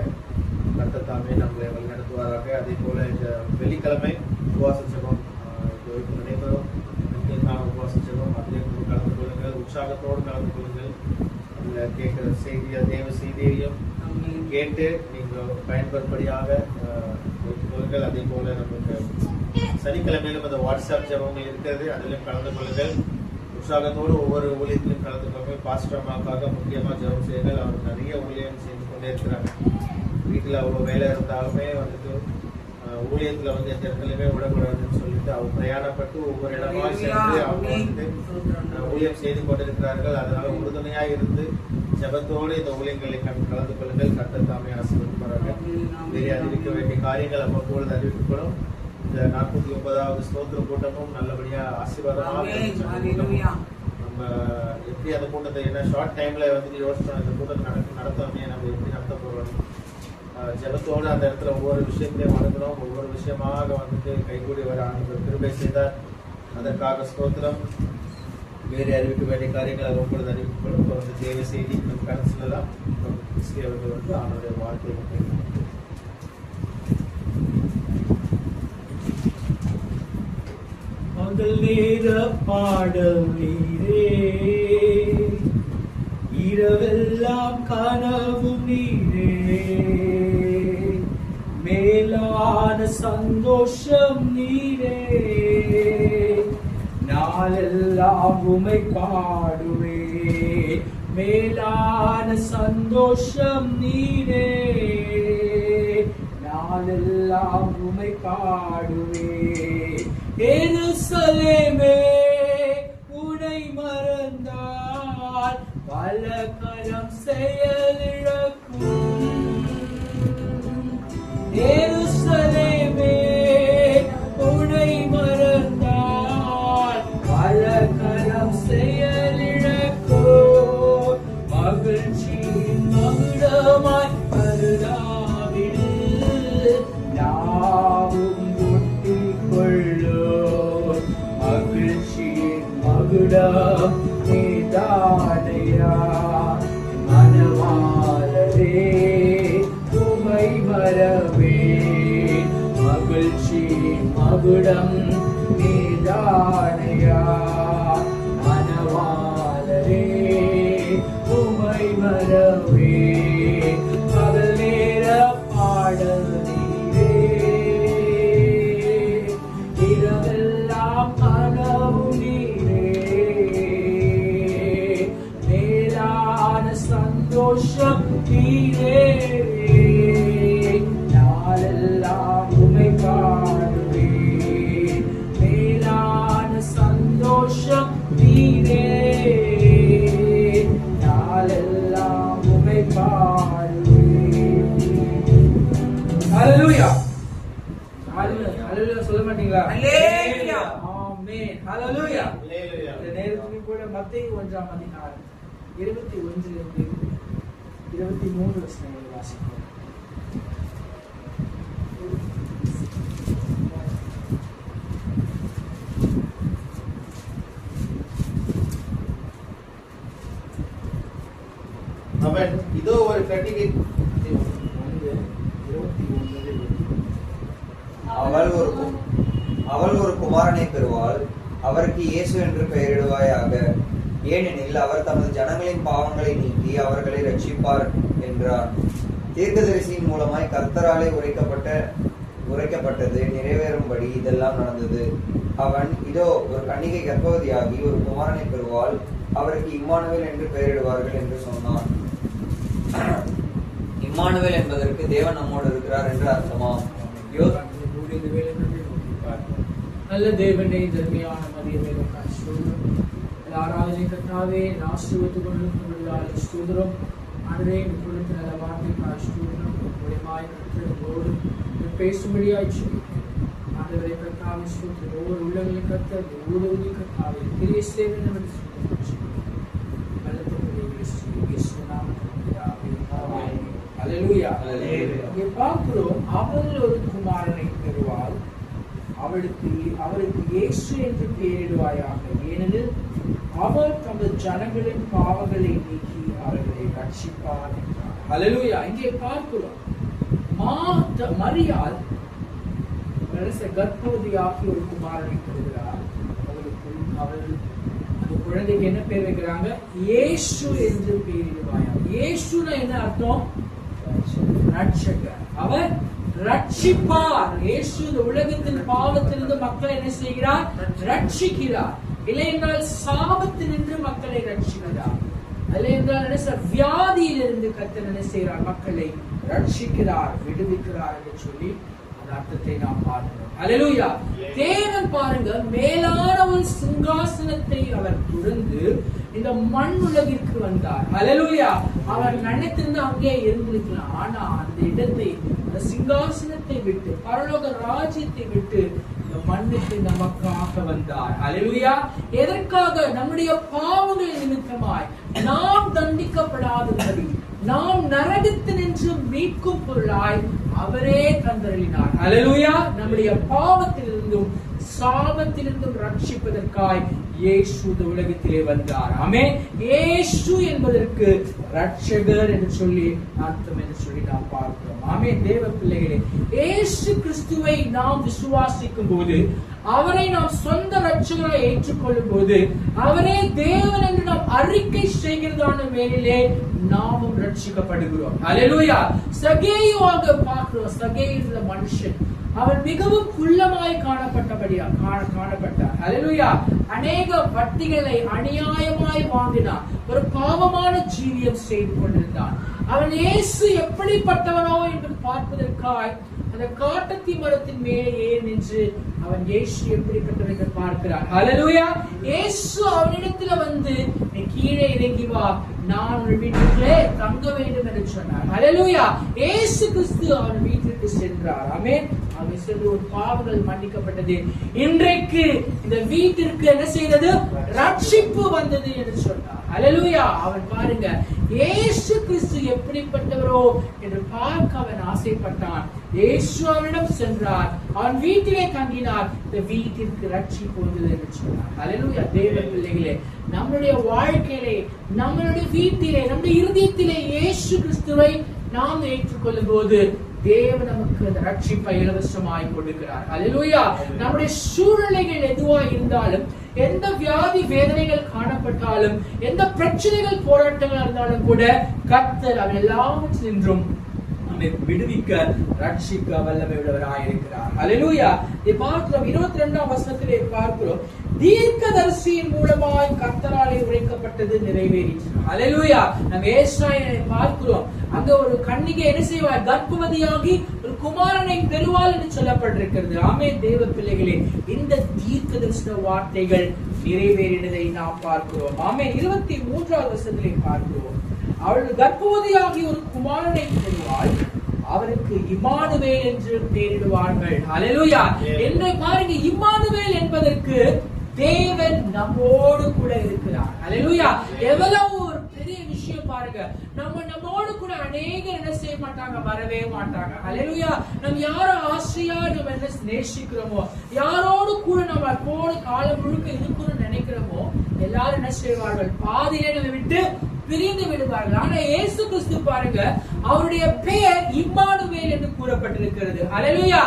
A: கர்த்தர் தாமே நம்மளை வழிநடத்துவாராக. அதே போல இந்த வெள்ளிக்கிழமை உபவாச ஜெபம் நடைபெறும். பெண்களுக்கான உபவாச ஜெபம் அதிலே கலந்து கொள்ளுங்கள். உற்சாகத்தோடு கலந்து கொள்ளுங்கள். அதில் கேட்குற செய்தியை தேவ செய்தியையும் கேட்டு நீங்கள் பயன்படும்படியாக வைத்துக் கொள்ளுங்கள். அதே போல நமக்கு சனிக்கிழமையிலும் அந்த வாட்ஸ்அப் ஜெபங்கள் இருக்கிறது. அதிலும் கலந்து கொள்ளுங்கள். உற்சாகத்தோடு ஒவ்வொரு ஊழியத்திலும் கலந்து கொள்ளுங்கள். பாஸ்டர் அம்மாவுக்காக முக்கியமா ஜெபம் செய்யுங்கள். அவர் நிறைய ஊழியம் செஞ்சு கொண்டே இருக்கிறாங்க. வீட்டுல அவ்வளவு வேலை இருந்தாலுமே வந்துட்டு ஊழியத்துல வந்து எந்த இடத்துலயுமே விடக்கூடாதுன்னு சொல்லிட்டு அவங்க பிரயாணப்பட்டு ஒவ்வொரு இடமா சென்று அவங்க வந்து ஊழியம் செய்து கொண்டிருக்கிறார்கள். அதனால உறுதுணையா இருந்து ஜபத்தோடு இந்த ஊழியங்களை கலந்து கொள்ளுங்கள். கர்த்தர் தாமே ஆசீர்வதிப்பார்கள். வேறு அறிவிக்க வேண்டிய காரியங்கள் அவ்வப்பொழுது அறிவிக்கப்படும். இந்த 49வது ஸ்தோத்திர கூட்டமும் நல்லபடியா ஆசீர்வாதமாக நம்ம எப்படி அந்த கூட்டத்தை என்ன ஷார்ட் டைம்ல வந்து யோசிச்சோம் இந்த கூட்டத்தை நடத்தோமே நம்ம எப்படி நடத்த போறோம். ஜபத்தோடு அந்த இடத்துல ஒவ்வொரு விஷயத்தையும் வணங்கணும். ஒவ்வொரு விஷயமாக வந்துட்டு கைகூடி வர ஆண்டு கிருபை செய்தார். அதற்காக ஸ்தோத்திரம். வேறு அறிவிக்க வேண்டிய காரியங்கள் அது ஒவ்வொரு அறிவிக்கப்படும். வந்து தேவை செய்தி நம்ம கருத்துலாம் கிறிஸ்டி அவர்கள் வந்து அவனுடைய வாழ்க்கை
G: பகல் நேர பாடல் நீரே, இரவெல்லாம் கனவு நீரே, மேலான சந்தோஷம் நீரே, நாளெல்லாம் உமை பாடுவே, மேலான சந்தோஷம் நீரே, நாளெல்லாம் உமை பாடுவே. எருசலேமே உனை மறந்தால் பல கரம் செயலிழக்கும். எருசலேமே உனை மறந்தால் பல கரம் செயலிழக்கும். மகிழ்ச்சியின் மகுடமாய் கருணாவில் யாவும் மகிழ்ச்சியின் மகுடம் நீதானையா, மனவாளரே உமை மறவே. மகிழ்ச்சியின் மகுடம் நீதானையா, மனவாளரே உமை மறவே. பகல் நேர பாடல் நீரே, இரவெல்லாம் கனவு நீரே, மேலான சந்தோஷம் நீரே, நாளெல்லாம் உமை பாடுவே, மேலான சந்தோஷம் நீரே, நாளெல்லாம் உமை பாடுவே. ஹல்லேலூயா. ஹல்லேலூயா சொல்ல மாட்டீங்களா? ஹல்லேலூயா. ஆமென். ஹல்லேலூயா. இந்த நேரத்துக்கு கூட மத்தேயு 1:16 21 23 வசனங்களை வாசிப்போம்.
A: அவன் இதோ ஒரு கட்டிகை
C: அவள் ஒரு குமாரனை பெறுவாள், அவருக்கு இயேசு என்று பெயரிடுவாயாக. ஏனெனில் அவர் தமது ஜனங்களின் பாவங்களை நீக்கி அவர்களை ரட்சிப்பார் என்றார். தீர்க்கதரிசியின் மூலமாய் கர்த்தராலே உரைக்கப்பட்டது நிறைவேறும்படி இதெல்லாம் நடந்தது. அவன் இதோ ஒரு கன்னிகை கர்ப்பவதியாகி ஒரு குமாரனை பெறுவாள், அவருக்கு இம்மானுவேல் என்று பெயரிடுவார்கள் என்று சொன்னான். இம்மானுவேல் என்பதற்கு தேவன் நம்மோடு இருக்கிறார் என்று அர்த்தமாம்.
B: நல்ல தேவனே, தர்மியான மதியமே ஆராதனை கர்த்தாவே ஆசீர்வதித்துக் கொண்டிருக்கிறவர்களால் ஸ்தோத்திரம். ஆண்டவரே, கொடுத்த நல்ல வார்த்தைக்காய் ஸ்தோத்திரம். மூலமாய் கர்த்தரோடு பேசும்படியாய் ஜெபிக்கிறேன். ஆண்டவரே கர்த்தாவே ஸ்தோத்திரம். ஒவ்வொரு உள்ளங்களின் கர்த்தர் ஊடுருவி கர்த்தாவே கிரியை செய்வேன் என்று பார்க்கிறோம். அவள் ஒரு குமாரனை பெறுவாள், அவருக்கு இயேசு என்று பெயரிடுவாயாக. ஏனெனில் அவர் தமது ஜனங்களின் பாவங்களை நீக்கி அவர்களை ரட்சிப்பார் என்றார். ஹல்லேலூயா. இங்கே பார்க்கிறோம், மரியாள் கர்ப்பவதியாகி ஒரு குமாரனை பெறுகிறார். அவள் அந்த குழந்தைக்கு என்ன பேர் வைக்கிறாங்க? இயேசு என்று பெயரிடுவாயாக. இயேசுனா என்ன அர்த்தம்? ரட்சகர். அவர் ரட்சிப்பார். இயேசு இந்த உலகத்தின் பாவத்திலிருந்து மக்களை என்ன செய்கிறார்? ரட்சிக்கிறார். இல்லை என்றால் சாபத்தினின்று மக்களை ரட்சிக்கிறார்.
G: அதுல என்றால் என்ன சார், வியாதியிலிருந்து கர்த்தர் என்ன செய்கிறார், மக்களை ரட்சிக்கிறார், விடுவிக்கிறார் என்று சொல்லி அந்த அர்த்தத்தை நாம் பார்க்கிறோம். அல்லேலூயா. தேவன் பாருங்க, மேலான ஒரு சிங்காசனத்தை அவர் துறந்து இந்த மண் உலகிற்கு வந்தார். அல்லேலூயா. அவர் நினைத்திருந்து அங்கே இருந்திருக்கலாம். ஆனா அந்த இடத்தை, அந்த சிங்காசனத்தை விட்டு, பரலோக ராஜ்யத்தை விட்டு இந்த மண்ணுக்கு நமக்காக வந்தார். அல்லேலூயா. எதற்காக? நம்முடைய பாவங்கள் நிமித்தமாய் நாம் தண்டிக்கப்படாதபடி, நாம் நரகத்தினின்று மீட்கும் பொருளாய் அவரே தந்தருளினார். அல்லேலூயா. நம்முடைய பாவத்திலிருந்தும் சாபத்திலிருந்தும் ரட்சிப்பதற்காய் இயேசு இந்த உலகத்திலே வந்தார். ஆமென். இயேசு என்பதற்கு ரட்சகர் என்று சொல்லி அர்த்தம் என்று சொல்லி நாம் பார்க்கிறோம். ஆமென். தேவ பிள்ளைகளே, இயேசு கிறிஸ்துவை நாம் விசுவாசிக்கும் போது, அவரை நாம் சொந்த ரட்சகராய் ஏற்றுக்கொள்ளும் போது, அவரே தேவன் என்று நாம் அறிக்கை செய்கிறதான வேளையிலே நாமும் ரட்சிக்கப்படுகிறோம். அல்லேலூயா. சகேயுவாக பார்க்கிறோம். சகேயு என்ற மனுஷன், அவன் மிகவும் குள்ளமாய் காணப்பட்டார். அல்லேலூயா. அநேக வட்டிகளை அநியாயமாய் வாங்கினான். ஒரு பாவமான ஜீவியம் செய்து கொண்டிருந்தான். அவன் இயேசு எப்படிப்பட்டவனோ என்று பார்ப்பதற்காய் அந்த காட்டத்தி மரத்தின் மேலே ஏறி நின்று அவன் இயேசு எப்படிப்பட்டவன் என்று பார்க்கிறான். அல்லேலூயா. இயேசு அவனிடத்துல வந்து, நீ கீழே இறங்கி வா, நான் உன் வீட்டுக்குள்ளே தங்க வேண்டும் என்று சொன்னார். அல்லேலூயா. இயேசு கிறிஸ்து அவன் வீட்டிற்கு சென்றார். ஆமென். அவன் சென்று ஒரு பாவங்கள் மன்னிக்கப்பட்டது. இன்றைக்கு இந்த வீட்டிற்கு என்ன செய்தது? ரட்சிப்பு வந்தது என்று சொன்னார். அல்லேலூயா. அவன் பாருங்க, இயேசு கிறிஸ்து எப்படிப்பட்டவரோ என்று பார்க்க அவன் ஆசைப்பட்டான். இயேசு அவனிடம் சென்றார், அவன் வீட்டிலே தங்கினார், இந்த வீட்டிற்கு ரட்சிப்பு வந்தது என்று சொன்னார். அல்லேலூயா. தேவ பிள்ளைகளே, நம்முடைய வாழ்க்கையிலே, நம்மளுடைய வீட்டிலே, நம்முடைய இருதயத்திலே இயேசு கிறிஸ்துவை நாம் ஏற்றுக்கொள்ளும் போது தேவன் நமக்கு அந்த ரட்சிப்பை இலவசமாய் கொடுக்கிறார். அல்லேலூயா. நம்முடைய சூழ்நிலைகள் எதுவா இருந்தாலும், எந்த வியாதி வேதனைகள் காணப்பட்டாலும், எந்த பிரச்சனைகள் போராட்டங்கள் இருந்தாலும் கூட கர்த்தர் அவன் எல்லாவற்றிலும் நம்மை விடுவிக்க, ரட்சிக்க வல்லமை உள்ளவராய் இருக்கிறார். அல்லேலூயா. இதை பார்க்கிறோம். 22ஆம் வசனத்திலே பார்க்கிறோம், தீர்க்கதரிசியின் மூலமாய் கர்த்தராலே உரைக்கப்பட்டது நிறைவேறிற்று. அல்லேலூயா. நம்ம ஏசாயாவை பார்க்கிறோம். அங்க ஒரு கன்னிகை என்ன செய்வார்? கர்ப்பவதியாகி ஒரு குமாரனை பெறுவாள் என்று சொல்லப்பட்டிருக்கிறது. ஆமென். தேவ பிள்ளைகளே, இந்த தீர்க்கதரிசன வார்த்தைகள் நிறைவேறினதை நாம் பார்க்கிறோம். ஆமென். 23ஆவது வசனத்திலே பார்க்கிறோம், அவள் கர்ப்பவதியாகி ஒரு குமாரனை பெறுவாள், அவருக்கு இம்மானுவேல் என்று பெயரிடுவார்கள். அல்லேலூயா. என்று பாருங்க, இம்மானுவேல் என்பதற்கு தேவன் நம்மோடு கூட இருக்கிறார். அல்லேலூயா. எவ்வளவு ஒரு பெரிய விஷயம் பாருங்க. நம்மோடு கூட அநேகர் என்ன செய்ய மாட்டாங்க? வரவே மாட்டாங்க. அல்லேலூயா. நம்ம யாரோ ஆசையா நம்ம என்ன நேசிக்கிறோமோ, யாரோடு கூட நம்ம போன காலம் முழுக்க இருக்கணும்னு நினைக்கிறோமோ, எல்லாரும் என்ன செய்வார்கள்? பாதியிலே நம்ம விட்டு பிரிந்து விடுவார்கள். ஆனா இயேசு கிறிஸ்து பாருங்க, அவருடைய பெயர் இம்மானுவேல் என்று கூறப்பட்டிருக்கிறது. அல்லேலூயா.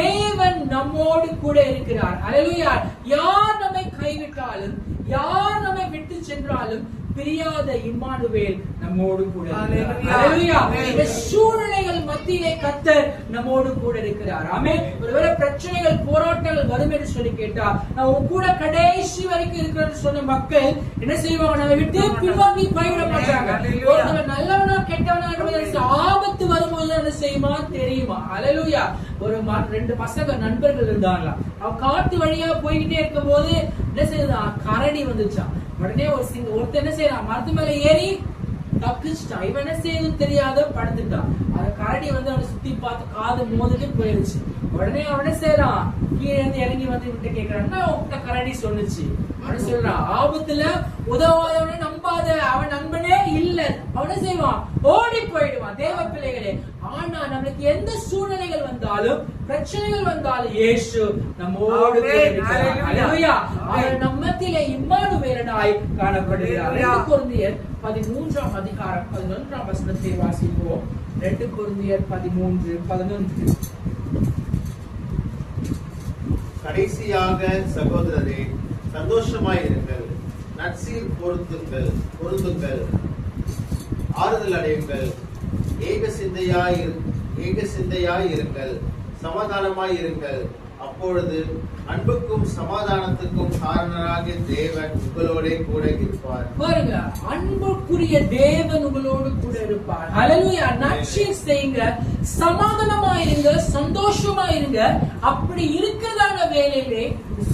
G: தேவன் நம்மோடு கூட இருக்கிறார். அல்லேலூயா. யார் நம்மை கைவிட்டாலும், யார் நம்மை விட்டு சென்றாலும் பிரியாத இம்மானுவேல் நம்மோடு கூட இருக்கிறார். அல்லேலூயா. இந்த சூழ்நிலைகள் மத்தியிலே கர்த்தர் நம்மோடு கூட இருக்கிறார். ஆமென். ஒருவேளை பிரச்சனைகள், போராட்டங்கள் வரும் என்று சொல்லி கேட்டா, நம்ம கூட கடைசி வரைக்கும் இருக்கிறன்னு சொன்ன மக்கள் என்ன செய்வாங்க? நம்ம விட்டு பின்வாங்கி போய்விட மாட்டாங்க. ஒருத்தவன் நல்லவனா கெட்டவனா என்பதற்கு ஆபத்து வரும்போது என்ன செய்யுமா தெரியுமா? அல்லேலூயா. ஒரு 2 பசங்க நண்பர்கள் இருந்தாங்களாம். அவன் காட்டு வழியா போய்கிட்டே இருக்கும் போது என்ன செய்தான்? கரடி வந்துச்சான். உடனே ஒருத்தர் என்ன செய்யறான்? மரத்து மேல ஏறி தப்பிச்சிட்டான். இவன் என்ன செய்யறது தெரியாத படுத்துட்டான். அந்த கரடி வந்து அவனை சுத்தி பார்த்து காது மோதிட்டு போயிருச்சு. உடனே அவனை செய்யறான், கீழே இருந்து இறங்கி வந்து விட்டு கேட்கிறான், உன்கிட்ட கரடி சொல்லுச்சு. அவன் சொல்றான், ஆபத்துல உதவாதவனை நம்பாத, அவன் நண்பனே இல்ல. அவனை செய்வான், ஓடி போயிடுவான். தேவ பிள்ளைகளே, ஆனா நம்மளுக்கு எந்த சூழ்நிலைகள் வந்தாலும், பிரச்சனைகள் வந்தாலும் இயேசு நம்மோடு இருக்கிறார். அல்லேலூயா. அவர் நம்மத்திலே இம்மானுவேலனாய் காணப்படுகிறார். 2 கொரிந்தியர் 13ஆம் அதிகாரம் 11ஆம் வசனத்தை வாசிப்போம். 2 கொரிந்தியர் 13:11.
A: கடைசியாக சகோதரரே, சந்தோஷமாயிருங்கள், நற்சீர் பொருந்துங்கள், ஆறுதல் அடையுங்கள், ஏக சிந்தையாய் இருங்கள், சமாதானமாய் இருங்கள். அப்பொழுது அன்புக்கும் சமாதானத்துக்கும் காரணராகிய தேவன் உங்களோட கூட இருப்பார்.
G: பாருங்க, அன்புக்குரிய தேவன் உங்களோடு கூட இருப்பார். ஹல்லேலூயா. நற்செய்தி செய்யுங்க, சமாதானமா இருங்க, சந்தோஷமா இருங்க. அப்படி இருக்கிறதான வேளையிலே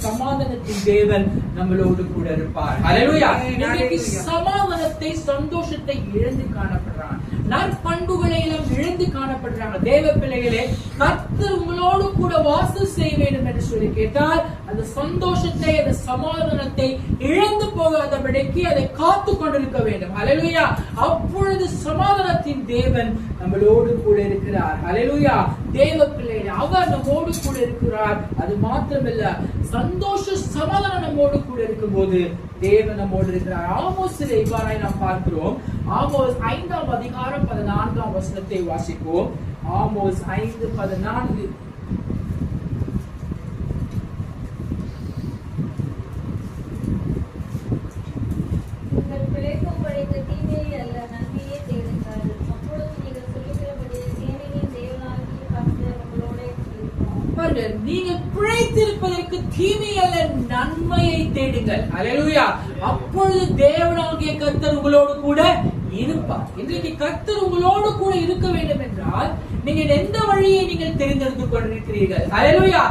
G: சமாதானத்தின் தேவன் நம்மளோடு கூட இருப்பார். ஹல்லேலூயா. இன்னைக்கு சமாதானத்தை, சந்தோஷத்தை இழந்து காணப்படுறாங்க, நற்பண்புகளை எல்லாம் இழந்து காணப்படுறாங்க. தேவ பிள்ளைகளே, கர்த்தர் உங்களோடு கூட வாசம் செய்ய வேண்டும் என்று சொல்லி கேட்டால் அந்த சந்தோஷத்தை, அந்த சமாதானத்தை இழந்து போகாதபடிக்கு அதை காத்து கொண்டிருக்க வேண்டும். ஹல்லேலூயா. அப்பொழுது சமாதானத்தின் தேவன் நம்மளோடு கூட இருக்கிறார். ஹல்லேலூயா. தேவ பிள்ளைகளே, அவர் நம்மோடு கூட இருக்கிறார். அது மாத்திரமல்ல, சந்தோஷ சமாதானம் நம்மோடு கூட இருக்கும் போது தேவன் நம்மோடு இருக்கிறார். ஆமோஸிலே இவ்வாறாய் நாம் பார்க்கிறோம். ஆமோஸ் 5ஆம் அதிகாரம் 14ஆம் வசனத்தை வாசிப்போம். ஆமோஸ் 5:14.
E: உங்கள் பிழைக்கும் படைத்த தீமையை அல்ல, நன்மையே தேடுங்கள். அப்பொழுது நீங்கள் சொல்லுகிறபடி சேனையின் தேவனாகிய கர்த்தர் உங்களோட இருப்பார்.
G: பாருங்க, நீங்கள் பிழைத்திருப்பதற்கு தீமை அல்ல, நன்மையை தேடுங்கள். ஹல்லேலூயா. அப்பொழுது தேவனாகிய கர்த்தர் உங்களோடு கூட இருப்பார். இன்றைக்கு கர்த்தர் உங்களோடு கூட இருக்க வேண்டும் என்றால் நீங்கள் எந்த வழியை நீங்கள் தேர்ந்தெடுத்துக் கொண்டிருக்கிறீர்கள்? ஹல்லேலூயா.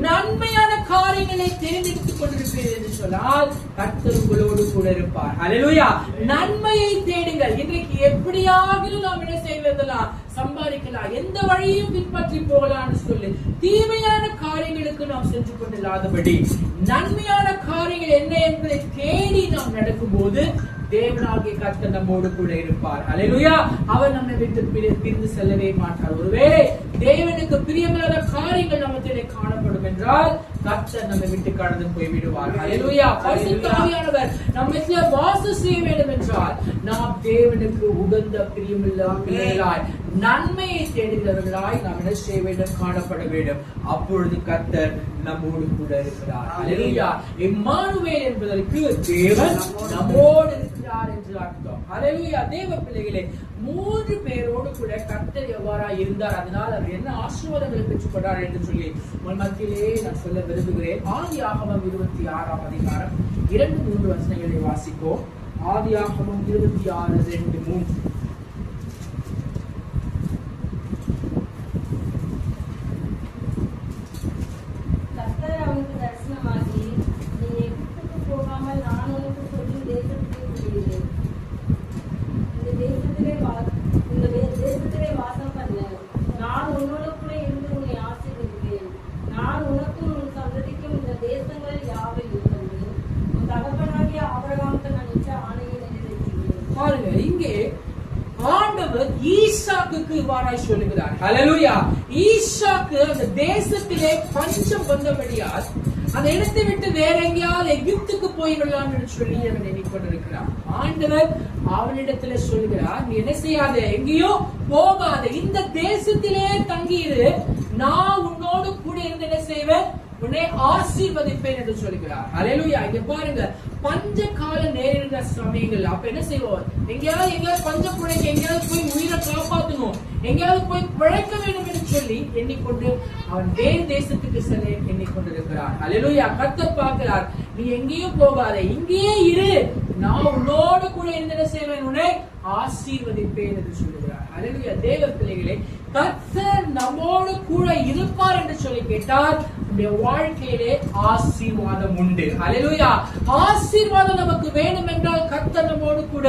G: நன்மையான காரியங்களை தேர்ந்தெடுத்துக் கொண்டிருக்கிறீர்கள் என்று சொன்னால் கர்த்தர் உங்களோடு கூட இருப்பார். ஹல்லேலூயா. நன்மையை தேடுங்கள். இன்றைக்கு எப்படியாவது நாம் என்ன செய்வதெல்லாம் சம்பாதிக்கலாம், எந்த வழியும் பின்பற்றி போகலாம்னு சொல்லி தீமையான காரியங்களுக்கு நாம் சென்று கொண்டில்லாதபடி நன்மையான காரியங்கள் என்ன என்பதை தேடி நாம் நடக்கும் போது தேவனாகிய கர்த்தர் நம்மோடு கூட இருப்பார். ஹல்லேலூயா. அவர் நம்மை விட்டு பிரிந்து செல்லவே மாட்டார். ஒருவேளை தேவனுக்கு பிரியமில்லாத காரியங்கள் நம்மத்திலே காணப்படும் என்றால் கர்த்தர் நம்மை விட்டு கடந்து போய் விடுவார். ஹல்லேலூயா. பரிசுத்த ஆவியானவர் நம்மிலே வாசம் செய்ய வேண்டும் என்றால் நாம் தேவனுக்கு உகந்த பிரியமில்லாத பிள்ளைகளாய், நன்மையை தேடுகிறவர்களாய் நாம் என்ன செய்ய வேண்டும்? காணப்பட வேண்டும். அப்பொழுது கர்த்தர் நம்மோடு கூட இருக்கிறார். ஹல்லேலூயா. இம்மானுவேல் என்பதற்கு தேவன் நம்மோடு இருக்கிறார் என்று அர்த்தம். ஹல்லேலூயா. தேவ பிள்ளைகளே, 3 பேரோடு கூட கர்த்தர் எவ்வாறாய் இருந்தார், அதனால் அவர் என்ன ஆசீர்வாதங்களை பெற்றுக் கொண்டார் என்று சொல்லி உங்கள் மத்தியிலே நான் சொல்ல விரும்புகிறேன். ஆதியாகமம் 26ஆம் அதிகாரம் 2-3 வசனங்களை வாசிப்போம். ஆதியாகமம் 26:2-3.
E: கர்த்தர் அவனுக்கு தரிசனமாகி, நீ எகிப்துக்கு போகாமல் நான் உனக்கு சொல்லும் தேசத்துக்கு போகிறேன். இந்த தேசத்திலே வாசம் பண்ண. நான் உன்னோட கூட இருந்து உன்னை ஆசீர்வதிப்பேன். நான் உனக்கும் உன் சந்ததிக்கும் இந்த தேசங்கள் யாவையும் தந்து உன் தகப்பனாகிய ஆபிரகாமுக்கு நான் இட்ட ஆணையை நிறைவேற்றுவேன்.
G: பாருங்க, இங்கே ஆண்டவர் ஈசாக்குக்கு இவ்வாறாய் சொல்லுகிறார். ஹல்லேலூயா. ஈசாக்கு அந்த தேசத்திலே பஞ்சம் வந்தபடியால் அந்த இடத்தை விட்டு வேற எங்கேயாவது எகிப்துக்கு போய்விடலாம் என்று சொல்லி அவன் எண்ணிக்கொண்டிருக்கிறான். ஆண்டவர் அவனிடத்துல சொல்லுகிறார், நீ என்ன செய்யாத, எங்கேயோ போகாத, இந்த தேசத்திலே தங்கியிரு, நான் உன்னோடு கூட இருந்து என்ன செய்வேன்? உன்னை ஆசீர்வதிப்பேன் என்று சொல்லுகிறார். ஹல்லேலூயா. இங்க பாருங்க, பஞ்ச கால நேரிடுற சமயங்கள் அப்ப என்ன செய்வோம்? எங்கேயாவது பஞ்சம் பிழைக்க, எங்கேயாவது போய் உயிரை காப்பாற்றணும், எங்கேயாவது போய் பிழைக்க வேண்டும் என்று சொல்லி எண்ணிக்கொண்டு அவன் வேறு தேசத்துக்கு செல்ல எண்ணிக்கொண்டிருக்கிறான். ஹல்லேலூயா. கர்த்தர் பார்க்கிறார், நீ எங்கேயும் போகாத, இங்கேயே இரு, நான் உன்னோடு கூட இருந்து என்ன செய்வேன்? உன்னை ஆசீர்வதிப்பேன் என்று சொல்லுகிறார். ஹல்லேலூயா. தேவ பிள்ளைகளே, கர்த்தர் நம்மோடு கூட இருப்பார் என்று சொல்லி கேட்டால் நம்முடைய வாழ்க்கையிலே ஆசீர்வாதம் உண்டு. ஹல்லேலூயா. ஆசீர்வாதம் நமக்கு வேண்டும் என்றால் கர்த்தர் நம்மோடு கூட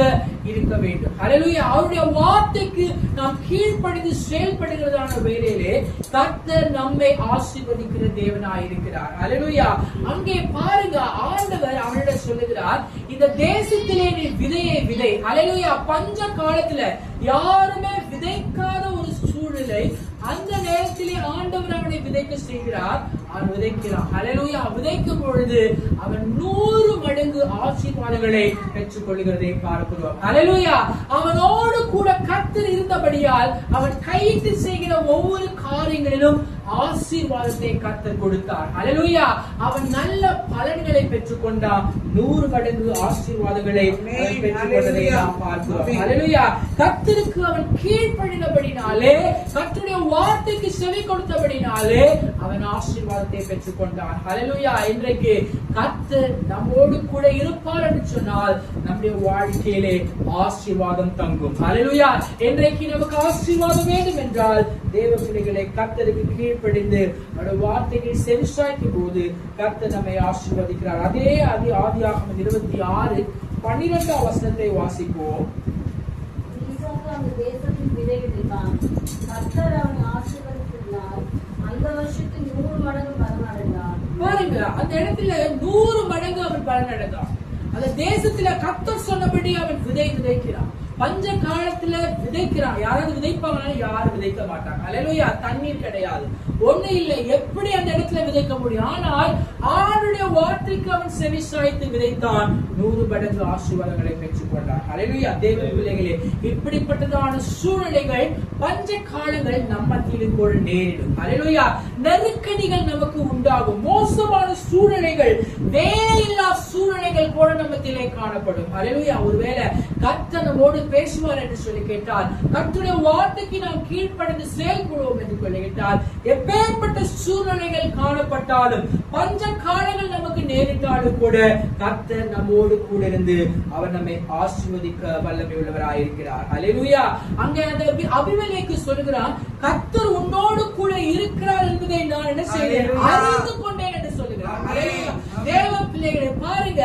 G: இருக்க வேண்டும். ஹல்லேலூயா. அவருடைய வார்த்தைக்கு நாம் கீழ்ப்படிந்து செயல்படுகிறதான வேளையிலே கர்த்தர் நம்மை ஆசீர்வதிக்கிற தேவனாய் இருக்கிறார். ஹல்லேலூயா. அங்கே பாருங்க, ஆண்டவர் அவனிடம் சொல்லுகிறார், இந்த தேசத்திலே நீ விதையை விதை. ஹல்லேலூயா. பஞ்ச காலத்துல யாருமே விதைக்காத ஒரு சூழ்நிலை, அந்த நேரத்திலே ஆண்டவர் அவனை விதைக்க செய்கிறார். அவன் விதைக்கிறான். ஹல்லேலூயா. விதைக்கும் பொழுது அவன் 100 மடங்கு ஆசீர்வாதங்களை பெற்றுக் கொள்கிறதை பார்க்கிறோம். ஹல்லேலூயா. அவனோடு கூட கர்த்தர் இருந்தபடியால் அவன் கையிட்டு செய்கிற ஒவ்வொரு காரியங்களிலும் ஆசீர்வாதத்தை கர்த்தர் கொடுத்தார். ஹல்லேலூயா. அவன் நல்ல பலன்களை பெற்றுக்கொண்டான். 100 மடங்கு ஆசீர்வாதங்களை பெற்றுக்கொண்டதை நாம் பார்க்கிறோம். ஹல்லேலூயா. கர்த்தருக்கு அவன் கீழ்ப்படிந்தபடினாலே, கர்த்தருடைய வார்த்தைக்கு செவி கொடுத்தபடினாலே அவன் ஆசீர்வாதத்தை பெற்றுக்கொண்டான். ஹல்லேலூயா. இன்றைக்கு கர்த்தர் நம்மோடு கூட இருப்பார் என்று சொன்னால் நம்முடைய வாழ்க்கையிலே ஆசீர்வாதம் தங்கும். ஹல்லேலூயா. இன்றைக்கு நமக்கு ஆசீர்வாதம் வேண்டும் என்றால் தேவ பிள்ளைகளை கர்த்தருக்கு கீழ்ப்படிந்து அவருடைய வார்த்தையை செவிசாய்க்கும் போது கர்த்தர் நம்மை ஆசீர்வதிக்கிறார். அதே ஆதியாகமம் 26:12 வசனத்தை வாசிப்போம்.
E: அந்த தேசத்தில் விதைவிட்டான். கர்த்தர் அவனை ஆசீர்வதித்தார். அந்த வருஷத்தில் 100 மடங்கு பலன் அடைந்தான்.
G: பாருங்க, அந்த இடத்துல 100 மடங்கு அவன் பலன் அடைந்தான். அந்த தேசத்துல கர்த்தர் சொன்னபடி அவன் விதைக்கிறான். பஞ்ச காலத்துல விதைக்கிறான். யாராவது விதைப்பாங்கன்னா யாரும் விதைக்க மாட்டாங்க. ஹல்லேலூயா. தண்ணீர் கிடையாது, ஒண்ணு இல்லை. எப்படி அந்த இடத்துல விதைக்க முடியும்? ஆனால் ஆண்டுடைய வார்த்தைக்கு அவன் செவி சாய்த்து விதைத்தான். 100 மடங்கு ஆசீர்வாதங்களை பெற்றுக் கொண்டான். ஹல்லேலூயா. தேவ பிள்ளைகளே, இப்படிப்பட்டதான சூழ்நிலைகள் பஞ்ச காலங்கள் நம்ம மத்தியில் கூட நேரிடும். ஹல்லேலூயா. நெருக்கடிகள் நமக்கு உண்டாகும். மோசமான சூழ்நிலைகள், வேலையில்லா சூழ்நிலைகள் கூட நம்ம மத்தியிலே காணப்படும். ஹல்லேலூயா. ஒருவேளை கர்த்தர் நம்மோடு பேசுவார் என்று சொல்லி கேட்டால், கர்த்தருடைய வார்த்தைக்கு நாம் கீழ்ப்படிந்து செயல்படுவோம் என்று சொல்லி கேட்டால், எப்பேற்பட்ட சூழ்நிலைகள் காணப்பட்டாலும், பஞ்ச காலங்கள் நமக்கு நேரிட்டாலும் கூட கர்த்தர் நம்மோடு கூட இருந்து அவர் நம்மை ஆசீர்வதிக்க வல்லமை உள்ளவராயிருக்கிறார். ஹல்லேலூயா. அங்கே அந்த அபிமெலேக்கு சொல்கிறான், கர்த்தர் உன்னோடு கூட இருக்கிறார் என்பதை நான் என்ன செய்தேன், அறிந்து கொண்டேன் என்று சொல்லுகிறார். ஹல்லேலூயா. தேவ பிள்ளைகளை பாருங்க,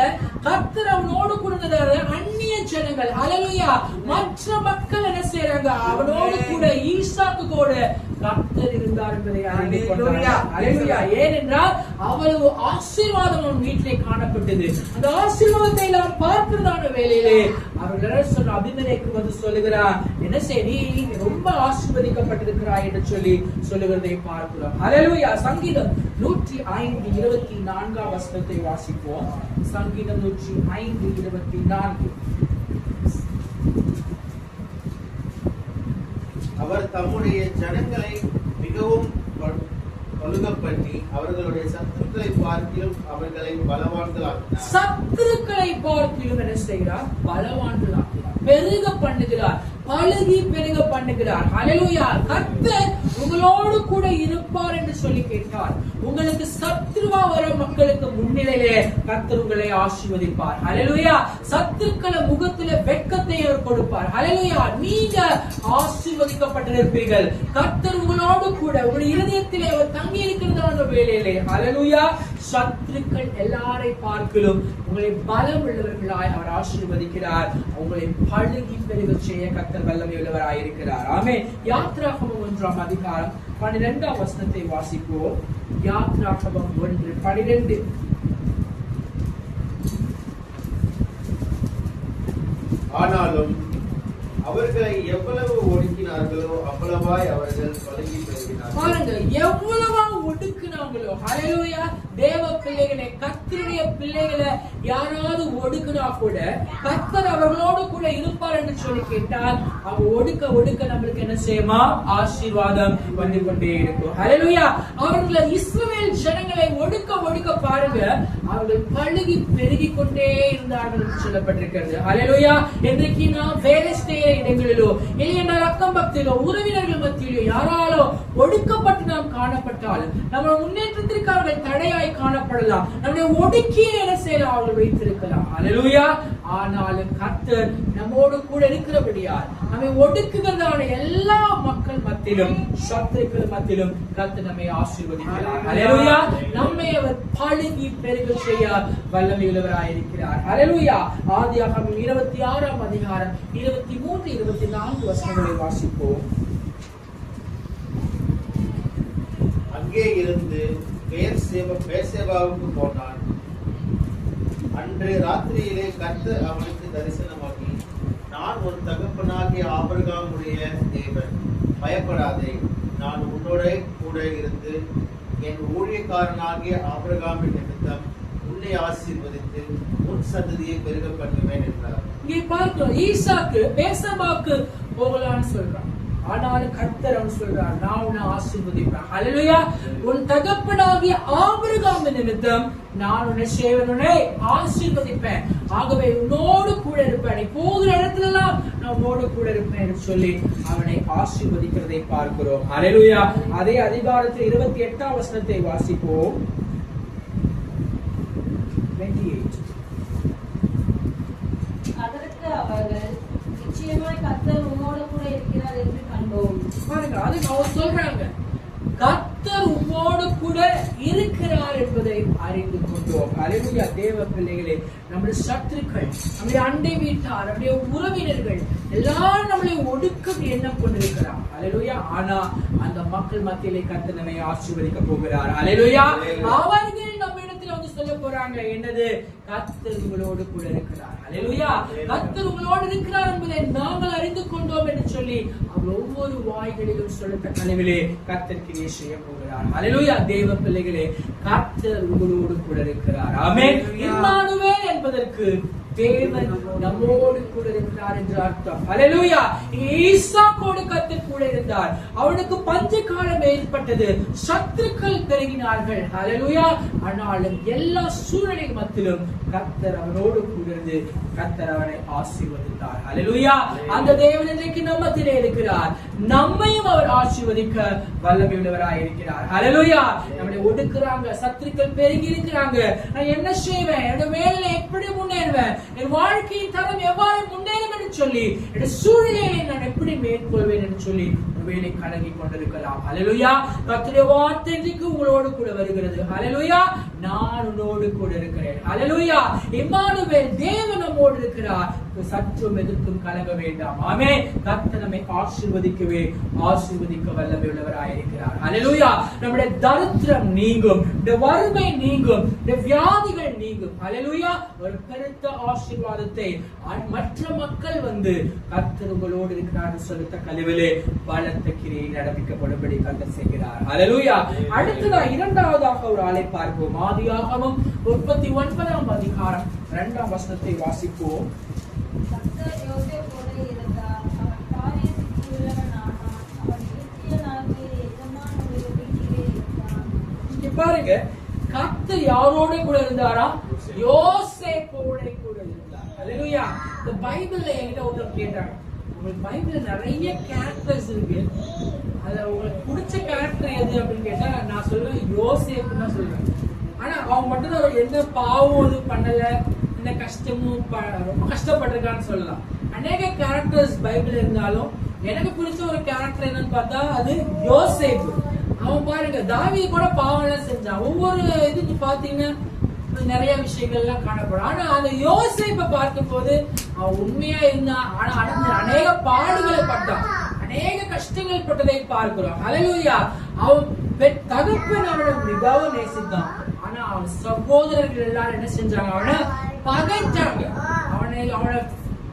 G: கர்த்தர் அவனோடு கூட அந்நிய ஜனங்கள், ஹல்லேலூயா, மற்ற மக்கள் என்ன செய்யறாங்க, அவனோடு கூட ஈசாக்கு கூட கர்த்தர் இருந்தார் என்பதை அறிந்து கொண்டார். ஹல்லேலூயா. ஏனென்றால் அவ்வளவு ஆசீர்வாதம் அவன் வீட்டிலே காணப்பட்டது. அந்த ஆசீர்வாதத்தை நாம் பார்க்கிறதான வேளையிலே அவர்கள் சொல்ற அபிமெலேக்கு வந்து சொல்லுகிறார், என்ன செய்தி, ரொம்ப ஆசீர்வதிக்கப்பட்டிருக்கிறாய் என்று சொல்லி சொல்லுகிறதை பார்க்கிறோம். ஹல்லேலூயா. சங்கீதம் 105:24 வசனத்தை வாசிப்போம். சங்கீதம் 105:24.
A: அவர் தம்முடைய ஜனங்களை மிகவும் பழுகப்பண்ணி அவர்களுடைய சத்துருக்களை பார்க்கிலும் அவர்களை பலவான்களாக்கினார்.
G: சத்துருக்களை பார்க்கிலும் என்ன செய்கிறார், பலவான்களாக்கிறார், பெருக பண்ணுகிறார், பழுகி பெருக பண்ணுகிறார். ஹல்லேலூயா. கர்த்தர் உங்களோடு கூட இருப்பார் என்று சொல்லி கேட்டார். உங்களுக்கு சத்துருவா வர மக்களுக்கு முன்னிலையிலே கர்த்தர் உங்களை ஆசீர்வதிப்பார். ஹல்லேலூயா. சத்துருக்கள முகத்திலே வெட்கத்தை அவர் கொடுப்பார். ஹல்லேலூயா. நீங்க ஆசீர்வதிக்கப்பட்டிருப்பீர்கள். கர்த்தர் உங்களோடு கூட உங்கள் இருதயத்திலே அவர் தங்கி இருக்கிறதான வேளையிலே, ஹல்லேலூயா, சத்துருக்கள் எல்லாரை பார்க்கிலும் உங்களை பலம் உள்ளவர்களாய் அவர் ஆசீர்வதிக்கிறார். உங்களை பழுகி பெருக செய்ய கர்த்தர் வல்லமை உள்ளவராயிருக்கிறார். ஆமென். யாத்ராகமம் 1:12 வசனத்தை வாசிப்போம். யாத்ராகமம் 1:12.
A: ஆனாலும் அவர்களை எவ்வளவு ஒடுக்கினார்களோ அவ்வளவாய் அவர்கள் பழுகி பெருகினார்கள்.
G: பாருங்க, எவ்வளவா ஒடுக்குனாங்களோ. ஹல்லேலூயா. தேவ பிள்ளைகளை, கர்த்தருடைய பிள்ளைகளை யாராவது ஒடுக்குனா கூட கர்த்தர் அவர்களோடு கூட இருப்பார் என்று சொல்லி கேட்டால், அவங்க ஒடுக்க ஒடுக்க நம்மளுக்கு என்ன செய்யுமா, ஆசீர்வாதம் வந்து கொண்டே இருக்கும். ஹல்லேலூயா. அவர்கள் இஸ்ரவேல் ஜனங்களை ஒடுக்க ஒடுக்க பாருங்க, அவர்கள் பழுகி பெருகி கொண்டே இருந்தார்கள் என்று சொல்லப்பட்டிருக்கிறது. ஹல்லேலூயா. இன்றைக்கு நாம் வேலை செய்ய இடங்களிலோ இல்லை அக்கம் பக்தியிலோ உறவினர்கள் மத்தியிலோ யாராலோ ஒடுக்கப்பட்டு நாம் காணப்பட்டாலும் நம்ம முன்னேற்றத்திற்கு அவர்கள் தடையாய் காணப்படலாம். நம்முடைய ஒடுக்கிய என்ன செய்யலாம், அவர்கள் வைத்திருக்கலாம். ஹல்லேலூயா. ஆனாலும் கர்த்தர் நம்மோடு கூட இருக்கிறபடியால் நம்மை ஒடுக்குகிறதான எல்லா மக்கள் மத்தியிலும், சத்துருக்கள் மத்தியிலும் கர்த்தர் நம்மை ஆசீர்வதிக்கிறார். ஹல்லேலூயா. நம்மை அவர் பழுகி பெருக செய்ய வல்லமை உள்ளவராயிருக்கிறார். ஹல்லேலூயா. ஆதியாகமம் 26:23-24 வசனங்களை வாசிப்போம்.
A: அங்கே இருந்து பேர்சேபாவுக்கு போனான். அன்று ராத்திரியிலே கர்த்தர் அவனுக்கு தரிசனமாகி, நான் உன் தகப்பனாகிய ஆபிரகாமுடைய தேவன், பயப்படாதே, நான் உன்னோட கூட இருந்து என் ஊழியக்காரனாகிய ஆபிரகாமின் நிமித்தம் உன்னை ஆசீர்வதித்து உன் சந்ததியை பெருக பண்ணுவேன் என்றார்.
G: இங்கே பார்க்கிறோம், ஈசாக்கு பேர்சேபாவுக்கு போகலான்னு சொல்றான். ஆனாலும் கர்த்தர் அவன் சொல்றார், நான் உன்னை ஆசீர்வதிப்பேன். ஹல்லேலூயா. உன் தகப்பனாகிய ஆபிரகாம் நிமித்தம் நான் உன்னை சேவனுனை ஆசீர்வதிப்பேன். ஆகவே உன்னோடு கூட இருப்பேன், நீ போகிற இடத்துல எல்லாம் நான் உன்னோடு கூட இருப்பேன் என்று சொல்லி அவனை ஆசீர்வதிக்கிறதை பார்க்கிறோம். ஹல்லேலூயா. அதே அதிகாரத்தில் 28ஆம் வசனத்தை வாசிப்போம். 28.
E: அதற்கு அவர்கள், நிச்சயமாய் கர்த்தர் உம்மோடு கூட இருக்கிறார் என்று கண்டோம்.
G: பாருங்க, அது அவர் சொல்றாங்க, கர்த்தர் உம்மோடு கூட இருக்கிறார் என்பதை அறிந்து கொண்டோம். ஹல்லேலூயா. தேவ பிள்ளைகளே, நம்முடைய சத்துருக்கள், நம்முடைய அண்டை வீட்டார், நம்முடைய உறவினர்கள் எல்லாரும் நம்மளை ஒடுக்கம் எண்ணம் கொண்டிருக்கிறார். ஹல்லேலூயா. ஆனா அந்த மக்கள் மத்தியிலே கர்த்தர் நம்மை ஆசீர்வதிக்க போகிறார். ஹல்லேலூயா. அவர்கள் நம்ம இடத்துல வந்து சொல்ல போறாங்க, என்னது? கர்த்தர் உங்களோடு கூட இருக்கிறார். ஹல்லேலூயா. கர்த்தர் உங்களோடு இருக்கிறார் என்பதை நாங்கள் அறிந்து கொண்டோம் என்று சொல்லி அவர் ஒவ்வொரு வாய்களிலும் சொல்லத்த கனவிலே கர்த்தர் கிரியை செய்ய போகிறார். ஹல்லேலூயா. தேவ பிள்ளைகளே, கர்த்தர் உங்களோடு கூட இருக்கிறார். ஆமென். இம்மானுவேல் என்பதற்கு தேவன் நம்மோடு கூட இருக்கிறார் என்று அர்த்தம். ஹல்லேலூயா. ஈசாக்கோடு கர்த்தர் கூட இருந்தார். அவனுக்கு பஞ்ச காலம் ஏற்பட்டது, சத்துருக்கள் பெருகினார்கள். ஹல்லேலூயா. ஆனாலும் எல்லா சூழ்நிலை மத்தியிலும் கர்த்தர் அவனோடு கூட இருந்து கர்த்தர் அவனை ஆசீர்வதித்தார். ஹல்லேலூயா. அந்த தேவன் இன்றைக்கு நம்ம மத்தியிலே இருக்கிறார். நம்மையும் அவர் ஆசீர்வதிக்க வல்லமை உள்ளவராய் இருக்கிறார். ஹல்லேலூயா. நம்மளை ஒடுக்குறாங்க, சத்துருக்கள் பெருகி இருக்கிறாங்க, நான் என்ன செய்வேன், என்னோட வேலையில எப்படி முன்னேறுவேன், என் வாழ்க்கையின் தரம் எவ்வாறு முன்னேறும் என்று சொல்லி, என் சூழ்நிலையை நான் எப்படி மேற்கொள்வேன் என்று சொல்லி ஒருவேளை கலங்கி கொண்டிருக்கலாம். ஹல்லேலூயா. கர்த்தருடைய வார்த்தை இன்றைக்கு உங்களோடு கூட வருகிறது. ஹல்லேலூயா. நான் உன்னோடு கூட இருக்கிறேன். ஹல்லேலூயா. இம்மானுவேல், தேவன் நம்மோடு இருக்கிறார். சற்றும் எதிர்க்கும் கலங்க வேண்டாம். ஆமென். கர்த்தர் நம்மை ஆசீர்வதிக்க வல்லமை உள்ளவராய் இருக்கிறார். ஹல்லேலூயா. நம்முடைய தரித்திரம் நீங்கும், இந்த வறுமை நீங்கும், இந்த வியாதிகள் நீங்கும். ஹல்லேலூயா. ஒரு பெருத்த ஆசீர்வாதத்தை மற்ற மக்கள் வந்து கர்த்தர் உங்களோடு இருக்கிறார் சொல்லித்த கனவிலே பலத்த கிரியை நடப்பிக்கப்படும்படி கர்த்தர் செய்கிறார். ஹல்லேலூயா. அடுத்ததாக இரண்டாவதாக ஒரு ஆளை பார்ப்போம். ஆதியாகமம் 39ஆம் அதிகாரம் 2ஆம் வசனத்தை வாசிப்போம்.
E: கர்த்தர் யோசேப்போடு இருந்தார். அவன் காரியத்துக்கு உள்ளவனானான். அவன் நித்தியனாகிய எஜமானுடைய வீட்டிலே இருந்தான்.
G: இங்க பாருங்க, கர்த்தர் யாரோட கூட இருந்தாரா? யோசேப்போட கூட இருந்தார். ஹல்லேலூயா. இந்த பைபிள்ல என்கிட்ட ஒருத்தர் கேட்டாங்க, உங்களுக்கு பைபிள்ல நிறைய கேரக்டர்ஸ் இருக்கு, அதுல உங்களுக்கு பிடிச்ச கேரக்டர் எது அப்படின்னு கேட்டா நான் சொல்லுவேன் யோசேப்பு தான் சொல்லுவேன். ஆனா அவன் மட்டும் தான் எந்த பாவம் இது பண்ணல, என்ன கஷ்டமும் ரொம்ப கஷ்டப்பட்டிருக்கான்னு சொல்லலாம். அநேக கேரக்டர்ஸ் பைபிள் இருந்தாலும் எனக்கு பிடிச்ச ஒரு கேரக்டர் என்னன்னு பார்த்தா அது யோசேப்பு. அவன் பாருங்க, தாவீது கூட பாவம் எல்லாம் செஞ்சான். ஒவ்வொரு இதுக்கு பாத்தீங்கன்னா நிறைய விஷயங்கள்லாம் காணப்படும். ஆனா அந்த யோசேப்பை பார்க்கும் போது அவன் உண்மையா இருந்தான். ஆனா அநேக பாடுகளை பட்டான், அநேக கஷ்டங்கள் பட்டதை பார்க்கிறோம். ஹல்லேலூயா. அவன் தகப்பன் அவனை மிகவும் நேசித்தான். ஆனா அவன் சகோதரர்கள் எல்லாரும் என்ன செஞ்சாங்க? அவனை பகைச்சாங்க. அவனை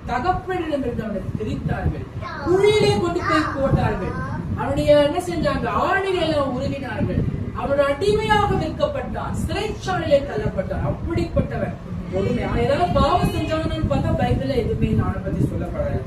G: தகப்பனிடமிருந்து அவனை பிரித்தார்கள், குழியிலே கொண்டு போய் போட்டார்கள். அவனுடைய என்ன செஞ்சாங்க? ஆடைகள் எல்லாம் உருவினார்கள். அவனோட அடிமையாக விற்கப்பட்டான், சிறைச்சாலையிலே தள்ளப்பட்டான். அப்படிப்பட்டவன் ஒருமை. ஏதாவது பாவம் செஞ்சாங்கன்னு பார்த்தா பைபிள்ல எதுவுமே அவனை பத்தி சொல்லப்படாது.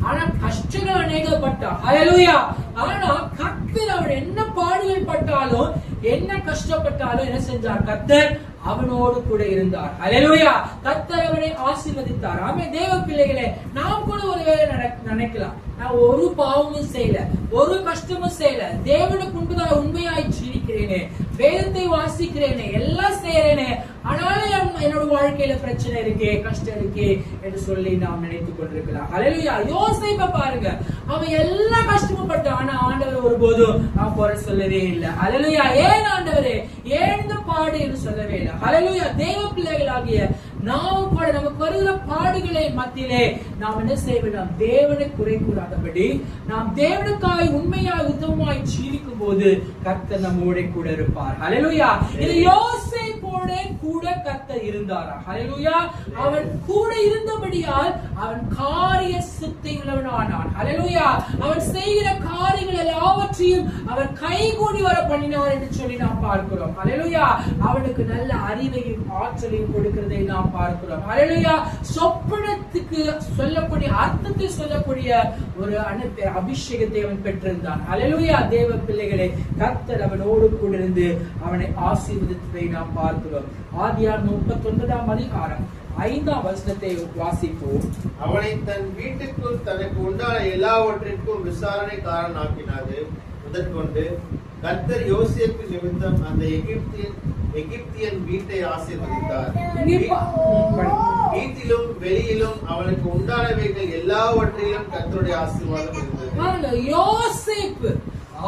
G: ஆனா கஷ்டங்கள் அநேகப்பட்டான். ஹல்லேலூயா. ஆனா கர்த்தர் அவன் என்ன பாடுகள் பட்டாலும், என்ன கஷ்டப்பட்டாலும் என்ன செஞ்சார்? கர்த்தர் அவனோடு கூட இருந்தார். ஹல்லேலூயா. கர்த்தர் அவனை ஆசீர்வதித்தார். ஆமென். தேவ பிள்ளைகளே, நாம் கூட ஒருவேளை நினைக்கலாம், நான் ஒரு பாவமும் செய்யல, ஒரு கஷ்டமும் செய்யல, தேவனுக்கு முன்பதாக உண்மையாய் ஜீவிக்கிறேனே, வேதத்தை வாசிக்கிறேனே, எல்லாம் செய்யறேனே, ஆனாலும் என்னோட வாழ்க்கையில பிரச்சனை இருக்கே, கஷ்டம் இருக்கே என்று சொல்லி நாம் நினைத்துக் கொண்டிருக்கலாம். ஹல்லேலூயா. யோசேப்பை பாருங்க, அவன் எல்லா கஷ்டமும் பட்டான். ஆனா ஆண்டவர் ஒருபோதும் அவன் குறை சொல்லவே இல்லை. ஹல்லேலூயா. ஏன் ஆண்டவரே, ஏன் இந்த பாடு என்று சொல்லவே இல்லை. ஹல்லேலூயா. தேவ பிள்ளைகளாகிய நாம் கூட நமக்கு வருகிற பாடுகளை மத்தியிலே நாம் என்ன செய்ய வேண்டும்? தேவனை குறை கூறாதபடி நாம் தேவனுக்காய் உண்மையாய் உத்தமமாய் ஜீவிக்கும் போது கர்த்தர் நம்மோட கூட இருப்பார். ஹல்லேலூயா. இது யோசேப்போட கூட கர்த்தர் இருந்தாரா? ஹல்லேலூயா. அவன் கூட இருந்தபடியால் அவன் காரிய சித்தை உள்ளவனானான். ஹல்லேலூயா. அவன் செய்கிற காரியங்கள் எல்லாவற்றையும் அவன் கைகூடி வர பண்ணினார் என்று சொல்லி நாம் பார்க்கிறோம். ஹல்லேலூயா. அவனுக்கு நல்ல அறிவையும் ஆற்றலையும் கொடுக்கிறதை நாம் பார்க்கிறோம். ஹல்லேலூயா. சொப்பனத்துக்கு சொல்லக்கூடிய அர்த்தத்தை சொல்லக்கூடிய ஒரு அபிஷேகத்தை அவன் பெற்றிருந்தான். ஹல்லேலூயா. தேவ பிள்ளைகளே, கர்த்தர் அவனோடு கூட இருந்து அவனை ஆசீர்வதித்ததை நாம் பார்க்கிறோம். ஆதியாகமம் 39ஆம் அதிகாரம் 5ஆம் வசனத்தை வாசிப்போம்.
A: அவனை தன் வீட்டுக்குள் தனக்கு உண்டான எல்லாவற்றிற்கும் விசாரணைக்காரனாக்கினாது முதற்கொண்டு கர்த்தர் யோசேப்பு நிமித்தம் அந்த எகிப்தியன் வீட்டை ஆசீர்வதித்தார். வீட்டிலும் வெளியிலும் அவனுக்கு உண்டானவைகள் எல்லாவற்றிலும் கர்த்தருடைய ஆசீர்வாதம் இருந்தது.
G: யோசேப்பு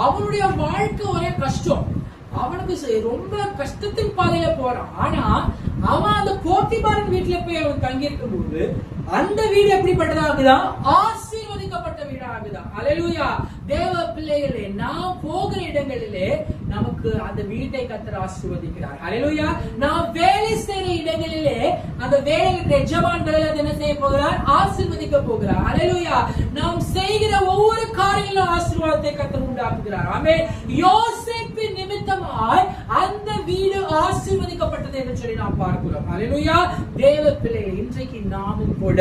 G: அவனுடைய வாழ்க்கை ஒரே கஷ்டம். அவனுக்கு ரொம்ப கஷ்டத்தின் பாதையில போறான். ஆனா அவன் அந்த போத்திபாரின் வீட்டுல போய் அவன் தங்கி இருக்கும் போது அந்த வீடு எப்படிப்பட்டதாகுதான்? ஆசீர்வதிக்கப்பட்ட வீடாகுதான். ஹல்லேலூயா. தேவ பிள்ளைகளே, நாம் போகிற இடங்களிலே நமக்கு அந்த வீட்டை கர்த்தர் ஆசீர்வதிக்கிறார். ஹல்லேலூயா. நாம் வேலை செய்கிற இடங்களிலே அந்த வேலைக்கு எஜமான்களை என்ன செய்ய போகிறார்? ஆசீர்வதிக்க போகிறார். ஹல்லேலூயா. நாம் செய்கிற ஒவ்வொரு காரியங்களும் ஆசீர்வாதத்தை கர்த்தர் உண்டாக்குகிறார். ஆமென். யோசேப்பின் நிமித்தமாய் அந்த வீடு ஆசீர்வதிக்கப்பட்டது என்று சொல்லி நாம் பார்க்கிறோம். ஹல்லேலூயா. தேவ பிள்ளைகள், இன்றைக்கு நாமும் கூட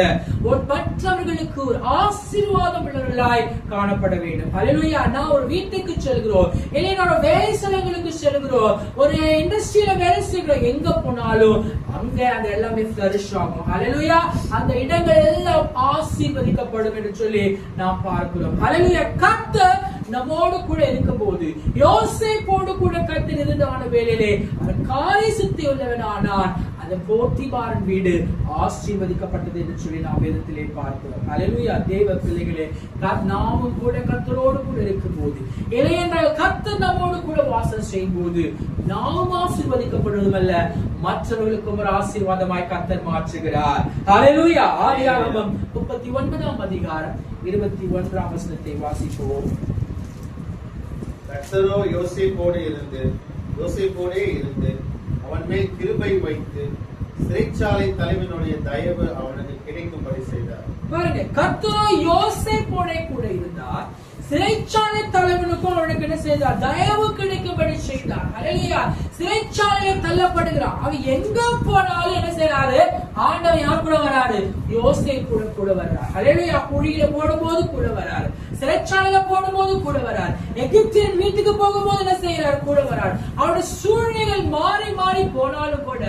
G: மற்றவர்களுக்கு ஒரு ஆசீர்வாதம் உள்ளவர்களாய் காணப்பட வேண்டும். ஹல்லேலூயா. நான் ஒரு வீட்டுக்கு செல்கிறோம், இல்லையா வேலை ஸ்தலங்களுக்கு செல்கிறோம், ஒரு இண்டஸ்ட்ரியில வேலை செய்கிறோம், எங்க போனாலும் அங்க அது எல்லாமே ஃபிளரிஷ் ஆகும். ஹல்லேலூயா. அந்த இடங்கள் எல்லாம் ஆசீர்வதிக்கப்படும் என்று சொல்லி நாம் பார்க்கிறோம். ஹல்லேலூயா. கர்த்தர் நம்மோடு கூட இருக்கும் போது, யோசேப்போடு கூட கர்த்தர் இருந்ததான வேளையிலே அவன் காரிய சித்தி உள்ளவனானான். அந்த போத்திபாரின் வீடு ஆசீர்வதிக்கப்பட்டது என்று சொல்லி நாம் வேதத்திலே பார்க்கிறோம். ஹல்லேலூயா. தேவ பிள்ளைகளே, நாமும் கூட கர்த்தரோடு கூட இருக்கும் போது, இல்லையென்றால் கர்த்தர் நம்மோடு கூட வாசம் செய்யும் போது நாம் ஆசீர்வதிக்கப்படுவதுமல்ல, மற்றவர்களுக்கும் ஒரு ஆசீர்வாதமாய் கர்த்தர் மாற்றுகிறார். ஹல்லேலூயா. ஆதியாகமம் 39ஆம் அதிகாரம் 21ஆம் வசனத்தை வாசிப்போம்.
A: கர்த்தரோ யோசேப்போடே இருந்து அவன் மேல் கிருபை வைத்து சிறைச்சாலை தலைவனுடைய தயவு அவனுக்கு கிடைக்கும்படி செய்தார்.
G: பாருங்க, கர்த்தரோ யோசேப்போடே கூட இருந்தார், சிறைச்சாலை தலைவனுக்கும் அவனுக்கு என்ன செய்தார்? தயவு கிடைக்கும்படி செய்தார். ஹல்லேலூயா. சிறைச்சாலையை தள்ளப்படுகிறான். அவன் எங்க போனாலும் என்ன செய்யறாரு? ஆண்டவர் யார் கூட வராரு? யோசேப்பு கூட வர்றார். ஹல்லேலூயா. குழியில போடும்போது கூட வராரு, சிறைச்சாலையில போடும்போது கூட வரார், எகிப்தியன் வீட்டுக்கு போகும்போது என்ன செய்யறாரு? கூட வரார். அவனுடைய சூழ்நிலைகள் மாறி மாறி போனாலும் கூட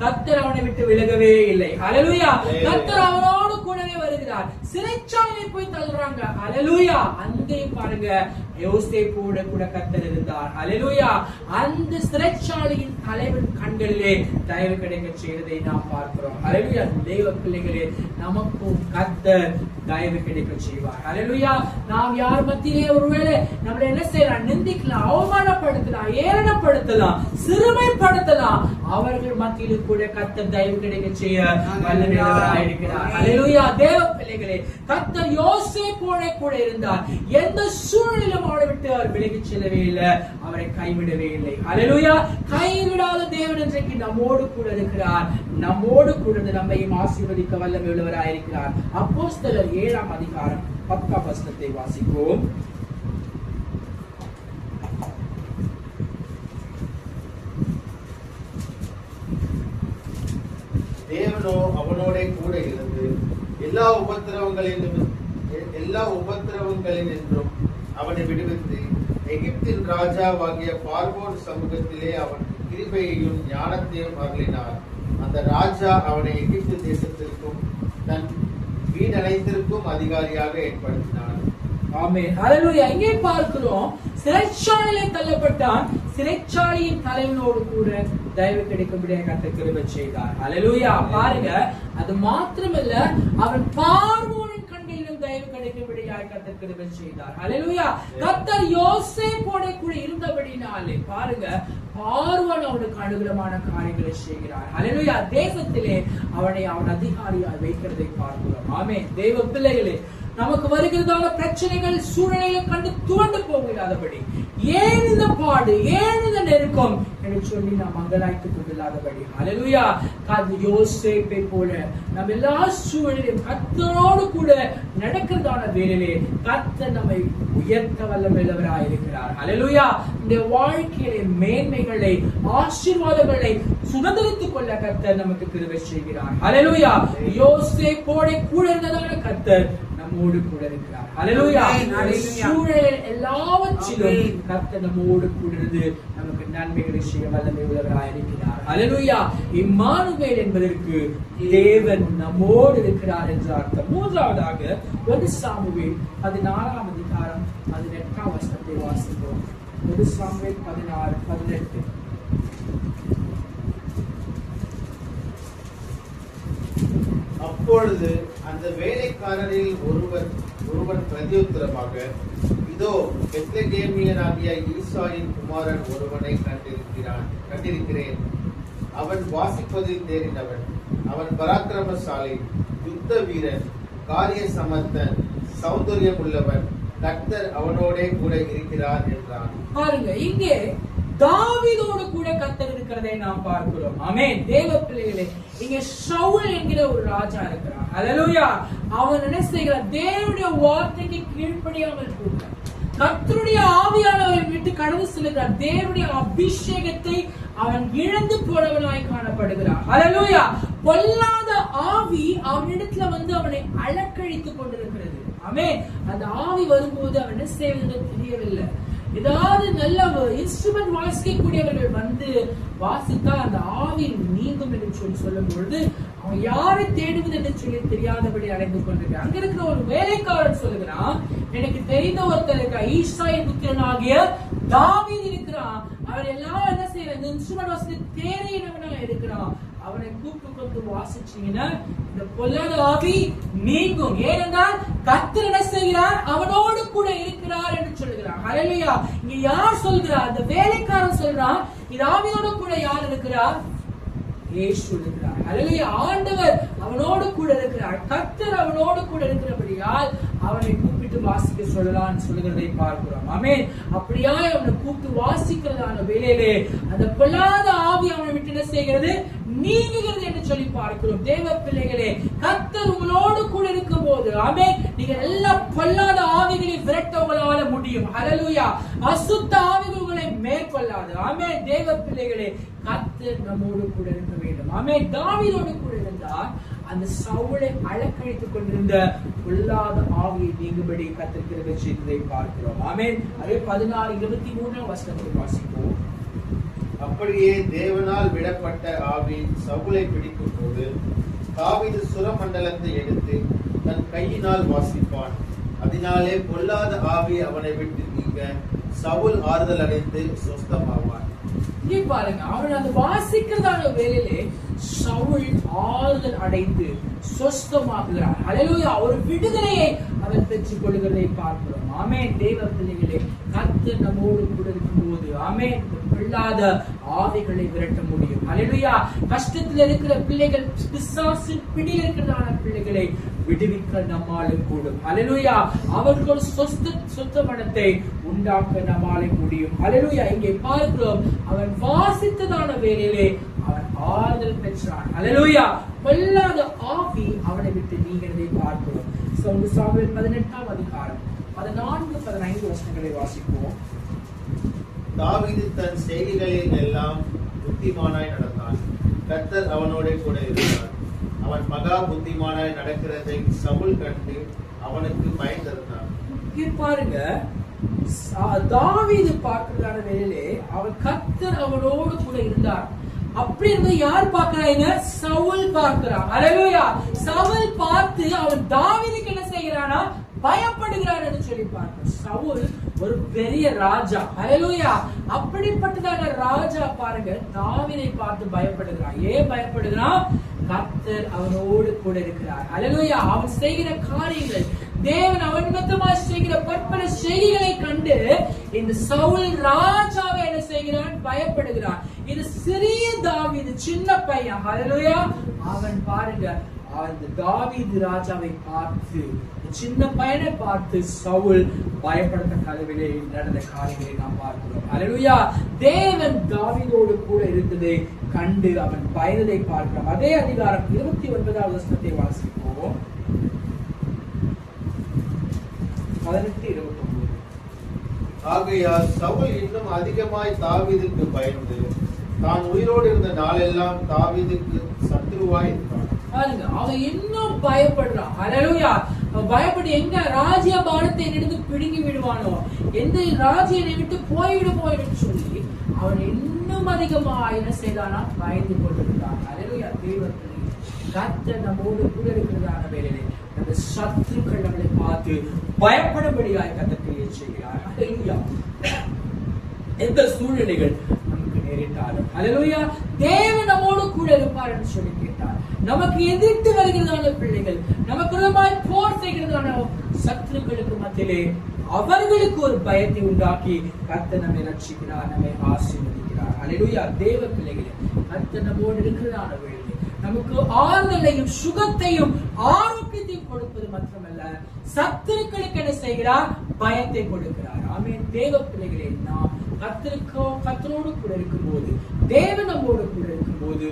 G: கர்த்தர் அவனை விட்டு விலகவே இல்லை. ஹல்லேலூயா. கர்த்தர் அவனோடு கூடவே வருகிறார். சிறைச்சாலையை போய் தள்ளுறாங்க. ஹல்லேலூயா. அங்கே பாருங்க, யோசேப்போடு கூட கர்த்தர் இருந்தார். ஹல்லேலூயா. அந்த சிறைச்சாலையின் தலைவன் கண்களிலே தயவு கிடைக்க செய்வதை நாம் பார்க்கிறோம். ஹல்லேலூயா. தேவ பிள்ளைகளே, நமக்கும் கர்த்தர் தயவு கிடைக்க செய்வார். ஹல்லேலூயா. நாம் யார் மத்தியிலே ஒருவேளை நம்மளை என்ன செய்யலாம்? நிந்திக்கலாம், அவமானப்படுத்தலாம், ஏளனப்படுத்தலாம், சிறுமைப்படுத்தலாம். அவர்கள் மத்தியிலும் கூட கர்த்தர் தயவு கிடைக்க செய்ய வல்லமையுள்ளவராய் இருக்கிறார். ஹல்லேலூயா. தேவ பிள்ளைகளே, கர்த்தர் யோசேப்போடு கூட இருந்தார். எந்த சூழ்நிலையும் அவரை விட்டு அவர் விலகிச் செல்லவே இல்லை, அவரை கைவிடவே இல்லை. ஹல்லேலூயா. கைவிடாத தேவன் இன்றைக்கு நம்மோடு கூட இருக்கிறார். நம்மோடு கூட நம்மையும் ஆசீர்வதிக்க வல்லமையுள்ளவராய் இருக்கிறார். அப்போஸ்தலர் 7ஆம் அதிகாரம் 10ஆம் வசனத்தை வாசிப்போம்.
A: தேவனோ அவனோட கூட இருந்து எல்லா உபத்திரவங்களினின்றும் அவனை விடுவித்து எகிப்தின் ராஜாவாகிய பார்வோன் சமூகத்திலே அவன் கிருபையையும் ஞானத்தையும் அருளினார். அந்த ராஜா அவனை எகிப்து தேசத்திற்கும் தன் வீடனைத்திற்கும் அதிகாரியாக ஏற்படுத்தினார்.
G: ஆமென். ஹல்லேலூயா. இங்கே பார்க்கிறோம், சிறைச்சாலையிலே தள்ளப்பட்டான், சிறைச்சாலையின் தலைவனோடு கூட தயவு கிடைக்கும்படியாக கர்த்தர் கிருபை செய்தார். ஹல்லேலூயா. பாருங்க, அது மாத்திரமல்ல, அவன் பார்வோனின் கண்களிலும் தயவு கிடைக்கும்படியாக கர்த்தர் கிருபை செய்தார். ஹல்லேலூயா. கர்த்தர் யோசேப்போடு கூட இருந்தபடினாலே பாருங்க, பார்வோன் அவனுக்கு அனுகூலமான காரியங்களை செய்கிறார். ஹல்லேலூயா. தேசத்திலே அவனை அவன் அதிகாரியாக வைக்கிறதை பார்க்கிறோம். ஆமென். தேவ பிள்ளைகளே, நமக்கு வருகிறதான பிரச்சனைகள் சூழ்நிலையை கண்டு துவண்டு போகிறாதபடி, ஏன் இந்த பாடு, ஏன் இந்த நெருக்கம் என்று சொல்லி நாம் அங்கலாய்த்துக் கொண்டில்லாதபடி, ஹல்லேலூயா, யோசேப்பை போல நம்ம எல்லா சூழலிலும் கர்த்தரோடு கூட நடக்கிறதான வேளையிலே கர்த்தர் நம்மை உயர்த்த வல்லமையுள்ளவராய் இருக்கிறார். ஹல்லேலூயா. இந்த வாழ்க்கையிலே மேன்மைகளை, ஆசீர்வாதங்களை சுதந்திரித்துக் கொள்ள கர்த்தர் நமக்கு கிருபை செய்கிறார். ஹல்லேலூயா. யோசேப்போட கூட இருந்ததான கர்த்தர் நம்மோடு கூட இருக்கிறார். ஹல்லேலூயா. சூழல் எல்லாவற்றிலும் கர்த்தர் நம்மோடு கூட இருந்து நமக்கு நன்மைகளை செய்ய வல்லமை உள்ளவராய் இருக்கிறார். ஹல்லேலூயா. இம்மானுவேல் என்பதற்கு தேவன் நம்மோடு இருக்கிறார் என்ற அர்த்தம். மூன்றாவதாக 1 சாமுவேல் 14ஆம் அதிகாரம் 18ஆம் வசனத்தை வாசிப்போம். 1 சாமுவேல் 16:18.
A: அப்பொழுது அந்த வேலைக்காரரில் ஒருவன் பிரதியுத்தரமாக, இதோ பெத்லகேமியனாகிய ஈசாயின் குமாரன் ஒருவனை கண்டிருக்கிறேன். அவன் வாசிப்பதில் தேறினவன், அவன் பராக்கிரமசாலி, யுத்த வீரன், காரிய சமர்த்தன், சௌந்தரியம் உள்ளவன், கர்த்தர் அவனோடே கூட இருக்கிறார் என்றான்.
G: பாருங்க, இங்கே தாவீதோடு கூட கர்த்தர் இருக்கிறதை நாம் பார்க்கிறோம். ஆமென். தேவ பிள்ளைகளே, இங்க சவுல் என்கிற ஒரு ராஜா இருக்கிறான். ஹல்லேலூயா. அவன் என்ன செய்கிறான்? தேவனுடைய வார்த்தைக்கு கீழ்ப்படியாமல் போகிறான். கர்த்தருடைய ஆவியானவரை விட்டு கடந்து செல்கிறார். தேவனுடைய அபிஷேகத்தை அவன் இழந்து போனவனாய் காணப்படுகிறான். ஹல்லேலூயா. பொல்லாத ஆவி அவனிடத்துல வந்து அவனை அலக்கழித்துக் கொண்டிருக்கிறது. ஆமென். அந்த ஆவி வரும்போது அவன் என்ன செய்வது தெரியவில்லை. ஏதாவது நல்ல இன்ஸ்ட்ருமெண்ட் வாசிக்கக்கூடியவர்கள் வந்து வாசித்தா அந்த ஆவி நீங்கும் என்று சொல்லி சொல்லும் பொழுது அவன் யாரை தேடுவது என்று சொல்லி தெரியாதபடி அடைந்து கொண்டிருக்கிறான். அங்க இருக்கிற ஒரு வேலைக்காரன் சொல்லுகிறான், எனக்கு தெரிந்த ஒருத்தர் இருக்கிறார், ஈசாயின் புத்திரனாகிய தாவீது இருக்கிறான். அவன் எல்லாம் என்ன செய்யற இன்ஸ்ட்ருமெண்ட் வாசித்து தேரையினவனா இருக்கிறான். அவனை கூப்பிட்டு கொண்டு வாசிச்சீங்கன்னா இந்த பொல்லாத ஆவி நீங்கும். ஏனென்றால் கர்த்தர் என்ன செய்கிறார்? அவனோடு கூட இருக்கிறார் என்று சொல்லுகிறார். ஹல்லேலூயா. இங்க யார் சொல்கிறார்? அந்த வேலைக்காரன் சொல்றான். இது ஆவியோடு கூட யார் இருக்கிறார்? இயேசு இருக்கிறார். ஹல்லேலூயா. ஆண்டவர் அவனோடு கூட இருக்கிறார். கர்த்தர் அவனோடு கூட இருக்கிறபடியால் அவனை கூப்பிட்டு வாசிக்க சொல்லலாம்னு சொல்லுகிறதை பார்க்கிறோம். ஆமென். அப்படியாய் அவனை கூப்பிட்டு வாசிக்கிறதான வேளையிலே அந்த பொல்லாத ஆவி அவனை விட்டு என்ன செய்கிறது? நீங்குகிறது என்று சொல்லி பார்க்கிறோம். தேவ பிள்ளைகளே, கர்த்தர் உங்களோடு கூட இருக்கும் போது, ஆமென், நீங்க எல்லா பொல்லாத ஆவிகளை விரட்ட உங்களால முடியும். ஹல்லேலூயா. அசுத்த ஆவிகள் உங்களை மேற்கொள்ளாது. ஆமென். தேவ பிள்ளைகளே, கர்த்தர் நம்மோடு கூட இருக்க வேண்டும். ஆமென். தாவீதோடு கூட இருந்தார். அந்த சவுலை அலக்கழித்துக் கொண்டிருந்த பொல்லாத ஆவியை நீங்கும்படி கர்த்தர் கிருபை செய்ததை பார்க்கிறோம். ஆமென். அதே 16:23 வசனத்தை வாசிப்போம்.
A: அப்படியே தேவனால் விடப்பட்ட ஆவி சவுலை பிடிக்கும் போது தாவீது சுரமண்டலத்தை எடுத்து தன் கையினால் வாசிப்பான். அதனாலே பொல்லாத ஆவி அவனை விட்டு நீங்க சவுல் ஆறுதல் அடைந்து சொஸ்தமாவான்.
G: இங்கே பாருங்க, அவன் அந்த வாசிக்கிறதான வேளையிலே சவுல் ஆறுதல் அடைந்து சொஸ்தமாகிறான். ஹல்லேலூயா. ஒரு விடுதலையை அவன் பெற்றுக் கொள்கிறதை பார்க்கிறோம். ஆமென். தேவ பிள்ளைகளே, கர்த்தர் நம்மோடு கூட இருக்கும்போது, ஆமென், பொல்லாத ஆவிகளை விரட்ட முடியும். ஹல்லேலூயா. கஷ்டத்தில் இருக்கிற பிள்ளைகள், பிசாசின் பிடியில் இருக்கிறதான பிள்ளைகளை விடுவிக்க நம்மாலும் கூடும். ஹல்லேலூயா. அவர்கள் சொந்த மனத்தை உண்டாக்க நம்மாலே முடியும். ஹல்லேலூயா. இங்கே பார்க்கிறோம், அவன் வாசித்ததான வேளையிலே அவன் ஆறுதல் பெற்றான். ஹல்லேலூயா. பொல்லாத ஆவி அவனை விட்டு நீங்கிறதை பார்க்கிறோம். 1 சாமுவேல் 18ஆம் அதிகாரம் 14-15 வசனங்களை வாசிப்போம்.
A: தாவீது தன் செய்திகளில் எல்லாம் புத்திமானாய் நடந்தான். கர்த்தர் அவனோட கூட இருந்தார். அவன் மகா புத்திமானாய் நடக்கிறதை சவுல் கண்டு அவனுக்கு பயந்திருந்தான்.
G: பாருங்க, தாவீது பார்க்கிறதான வேளையிலே அவன் கர்த்தர் அவனோடு கூட இருந்தார். அப்படி இருந்து யார் பார்க்கிறாங்க? சவுல் பார்க்கிறான். ஹல்லேலூயா. சவுல் பார்த்து அவன் தாவீதுக்கு என்ன செய்கிறானா? பயப்படுகிறார் என்று சொல்லி பார்க்கிறான். சவுல் ஒரு பெரிய ராஜா. ஹல்லேலூயா. அப்படிப்பட்டதான ராஜா பாருங்க தாவீதை பார்த்து பயப்படுகிறான். ஏன் பயப்படுகிறான்? கர்த்தர் அவனோடு கூட இருக்கிறார். ஹல்லேலூயா. அவன் செய்கிற காரியங்கள், தேவன் அவன் நிமித்தமாய் செய்கிற பற்பல செய்திகளை கண்டு இந்த சவுல் ராஜாவை என்ன செய்கிறான்? பயப்படுகிறான். இது சிறிய தாவீது, சின்ன பையன். ஹல்லேலூயா. அவன் பாருங்க அந்த தாவீது ராஜாவை பார்த்து, சின்ன பையனை பார்த்து சவுல் பயப்படத்தக்க அளவிலே நடந்த காரியங்களை நாம் பார்க்கிறோம். அல்லேலூயா. தேவன் தாவீதோடு கூட இருந்ததை கண்டு அவன் பயந்ததை பார்க்கிறோம். அதே அதிகாரம் 29வது வசனத்தை வாசிப்போம். 18-29.
A: ஆகையால் சவுல் இன்னும் அதிகமாய் தாவீதுக்கு பயந்து தான் உயிரோடு இருந்த நாளெல்லாம் தாவீதுக்கு சத்ருவாய் இருந்தான்.
G: பாருங்க, அவன் இன்னும் பயப்படுறான். அல்லேலூயா. பயப்படி எங்க ராஜ்யபாரத்தை எடுத்து பிடுங்கி விடுவானோ, எந்த ராஜ்யனை விட்டு போய்விடுமோ என்று சொல்லி அவன் இன்னும் அதிகமா என்ன செய்தானா, பயந்து கொண்டிருந்தான். அல்லேலூயா. தேவனே, கர்த்தர் நம்மோடு கூட இருக்கிறதான வேளையிலே அந்த சத்துருக்கள் நம்மளை பார்த்து பயப்படும்படியாய் கர்த்தர் கிரியை செய்கிறார். அல்லேலூயா. எந்த சூழ்நிலைகள் நமக்கு நேரிட்டாலும் அல்லேலூயா, தேவன் நம்மோடு கூட இருப்பார் என்று சொல்லி கேட்டார். நமக்கு எதிர்த்து வருகிறதான பிள்ளைகள், நமக்கு விரோதமாய் போர் செய்கிறதான சத்துருக்களுக்கு மத்தியிலே அவர்களுக்கு ஒரு பயத்தை உண்டாக்கி கர்த்தர் நம்மை ரட்சிக்கிறார், நம்மை ஆசீர்வதிக்கிறார். அல்லேலூயா. தேவ பிள்ளைகளே, கர்த்தர் நம்மோடு இருக்கிறதான வேளையிலே நமக்கு ஆறுதலையும் சுகத்தையும் ஆரோக்கியத்தையும் கொடுப்பது மட்டுமல்ல, சத்துருக்களுக்கு என்ன செய்கிறார், பயத்தை கொடுக்கிறார். ஆமென். தேவ பிள்ளைகளே, நாம் கர்த்தரோடு கூட இருக்கும்போது, தேவன் நம்மோடு கூட இருக்கும்போது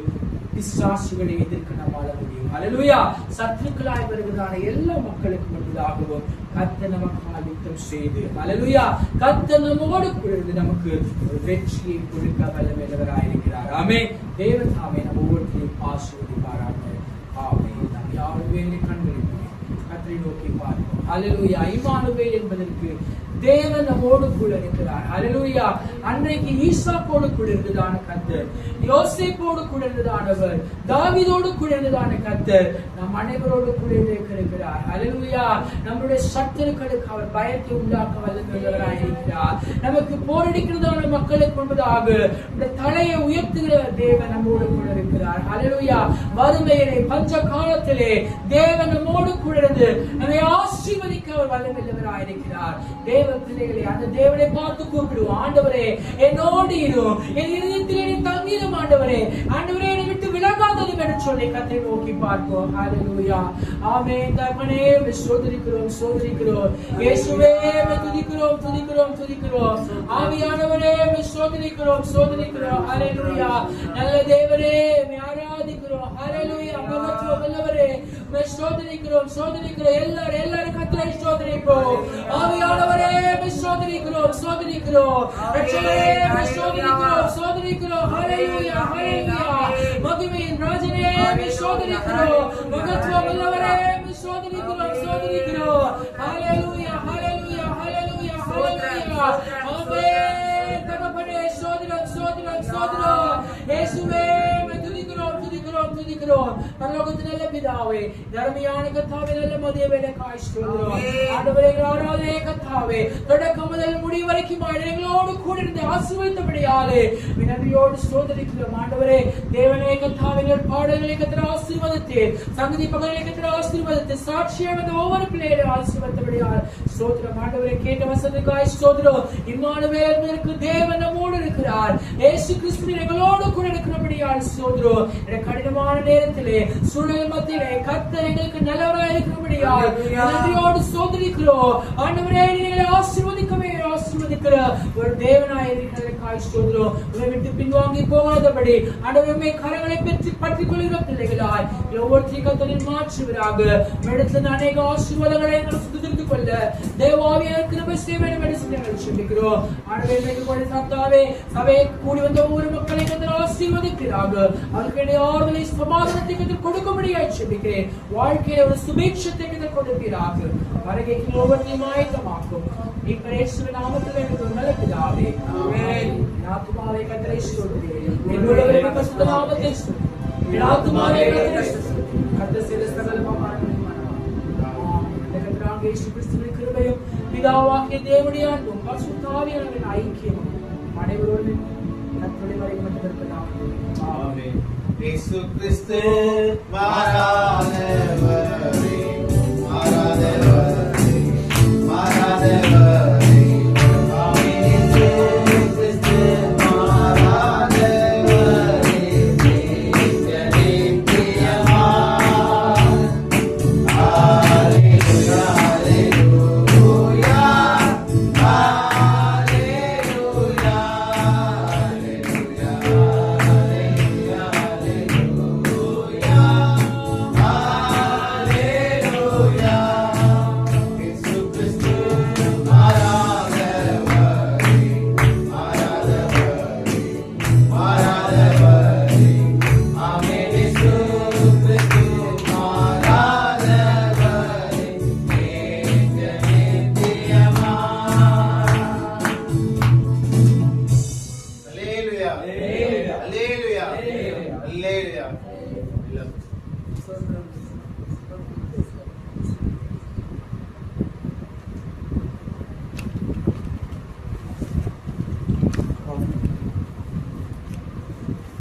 G: பிசாசுகளை எதிர்க்க நம்மால முடியும். அல்லேலூயா. சத்துருக்களாய் வருகிறதான எல்லா மக்களுக்கு முன்பதாகவும் கர்த்தர் நமக்காக யுத்தம் செய்து, அல்லேலூயா, கர்த்தர் நம்மோடு கூட இருந்து நமக்கு ஒரு வெற்றியை கொடுக்க வல்லவராயிருக்கிறார். ஆமென். தேவன் தாமே நம்ம ஒவ்வொருவரையும் ஆசீர்வதிப்பாராக. ஆமென். நாம் யாருமே கண்களில் கர்த்தரை நோக்கி பார்ப்போம். அல்லேலூயா. இம்மானுவேல் என்பதற்கு தேவன் நம்மோடு கூட இருக்கிறார். அல்லேலூயா. அன்றைக்கு ஈசாக்கோடு கூட இருந்ததான கர்த்தர், யோசேப்போடு கூட இருந்ததானவர், தாவீதோடு கூட இருந்ததான கர்த்தர் நம் அனைவரோடு கூட இருக்கிறார். அல்லேலூயா. நம்முடைய சத்துருக்களுக்கு அவர் பயத்தை உண்டாக்க வல்லவராய் இருக்கிறார். நமக்கு போரடிக்கிறதான மக்களுக்கு முன்பதாக இந்த தலையை உயர்த்துகிற தேவன் நம்மோடு கூட இருக்கிறார். அல்லேலூயா. வறுமையிலே பஞ்ச காலத்திலே தேவன் நம்மோடு கூட இருந்து நம்மை ஆசீர்வதிக்க அவர் வல்லவராய் இருக்கிறார். தேவ பிள்ளைகளே, அந்த தேவனை பார்த்து கூப்பிடுவோம். ஆண்டவரே, என்னோடு இரும், என் இதயத்திலே நீ தங்கிடும். ஆண்டவரே, ஆண்டவரே, என்னை விட்டு விலகாததும் என்று சொல்லி கர்த்தரை நோக்கி பார்ப்போம். ஹல்லேலூயா. ஆமென். தகப்பனே, சோதரிக்கிறோம், சோதரிக்கிறோம். இயேசுவே, துதிக்கிறோம், துதிக்கிறோம், துதிக்கிறோம். ஆவியானவரே, சோதரிக்கிறோம், சோதரிக்கிறோம். ஹல்லேலூயா. நல்ல தேவரே, ஆராதிக்கிறோம். ஹல்லேலூயா. மகத்துவ வல்லவரே, சோதரிக்கிறோம், சோதரிக்கிறோம். எல்லாரும் கர்த்தரை சோதரிப்போம். ஆவியானவரே, சோதரிக்கிறோம், சோதரிக்கிறோம். ரட்சகரே, சோதரிக்கிறோம், சோதரிக்கிறோம். ஹல்லேலூயா, ஹல்லேலூயா. மகிமையின் ராஜனே, சோதரிக்கிறோம். மகத்துவ வல்லவரே, சோதரிக்கிறோம், சோதரிக்கிறோம். ஹல்லேலூயா, ஹல்லேலூயா, ஹல்லேலூயா, ஹல்லேலூயா. ஆமென். தகப்பனே, சோதரம், சோதரம், சோதரம். இயேசுவே, துதிக்கிறோம், துதிக்கிறோம், துதிக்கிறோம். பரலோகத்தின் நல்ல பிதாவே, தர்மியான கர்த்தாவே, நல்ல மதிய வேலைக்காய் ஸ்தோத்திரம். ஆண்டவரே, ஆராதனை கர்த்தாவே, தொடக்கம் முதல் முடிவு வரைக்கும் எங்களோடு கூட இருந்து ஆசீர்வதித்தபடியாலே நன்றியோடு ஸ்தோத்திரிக்கிறோம். ஆண்டவரே, தேவனே கர்த்தாவே, பாடல்களை கர்த்தர் ஆசீர்வதித்து, சங்கதி பகலை கர்த்தர் ஆசீர்வதித்து, சாட்சியாக வந்த ஒவ்வொரு பிள்ளைகளையும் ஆசீர்வதித்தபடியால் ஸ்தோத்திரம். ஆண்டவரே, கேட்ட வசனத்துக்காய் ஸ்தோத்திரம். இம்மானுவேல் என்பதற்கு தேவன் நம்மோடு இருக்கிறார். இயேசு கிறிஸ்து எங்களோடு கூட இருக்கிறபடியால் ஸ்தோத்திரம். கடினமான நேரத்திலே சூழல் மத்தியிலே கர்த்தர் எங்களுக்கு நல்லவராய் இருக்கிறபடியால் நன்றியோடு ஸ்தோத்திரிக்கிறோம். ஆண்டவரே, நீங்களை ஆசீர்வதிக்கவே ஆசீர்வதிக்கிற ஒரு தேவனாய் இருக்கிறதற்காய் ஸ்தோத்திரம். உங்களை விட்டு பின்வாங்கி போகாதபடி ஆண்டவரே, கரங்களை பற்றிக் கொள்கிற பிள்ளைகளாய் ஒவ்வொருத்தரையும் கர்த்தர் மாற்றுவராக. இடத்துல அநேக ஆசீர்வாதங்களை சுத்திரித்துக் கொள்ள தேவாவியான கிருபை செய்ய வேண்டும் என்று சொல்லி சொல்லிக்கிறோம். ஆண்டவரே, கர்த்தாவே, சபையை கூடி வந்த ஒவ்வொரு மக்களை கர்த்தர் ஆசீர்வதிக்கிறாங்க. அவர்களுடைய ஆறுதலை சமாதானத்தை கர்த்தர் கொடுக்கும்படியாய் சொல்லிக்கிறேன். வாழ்க்கையில ஒரு சுபீட்சத்தை கர்த்தர் கொடுப்பீராக. வருகைக்கு ஒவ்வொருத்தையும் ஆயத்தமாக்கும். இயேசுவின் நாமத்தில் எனக்கு நல்ல பிதாவே, ஆமென். ஆத்துமாவே கர்த்தரை ஸ்தோத்திரிக்கிறேன். என்னுடைய பரிசுத்த நாமத்தை ஸ்தோத்திரிக்கிறேன். ஆத்துமாவே கர்த்தரை ஸ்தோத்திரிக்கிறேன். கர்த்தர் செய்த சகல உபகாரங்களையும் கர்த்தராகிய இயேசு கிறிஸ்துவின் கிருபையும் பிதாவாகிய தேவனுடைய அன்பும் பரிசுத்த ஆவியானவரின் ஐக்கியமும் அனைவரோடும் கர்த்தருடைய வரைக்கும் இருப்பதாக.
A: ஆமென். இயேசு கிறிஸ்து மாறாதவரே,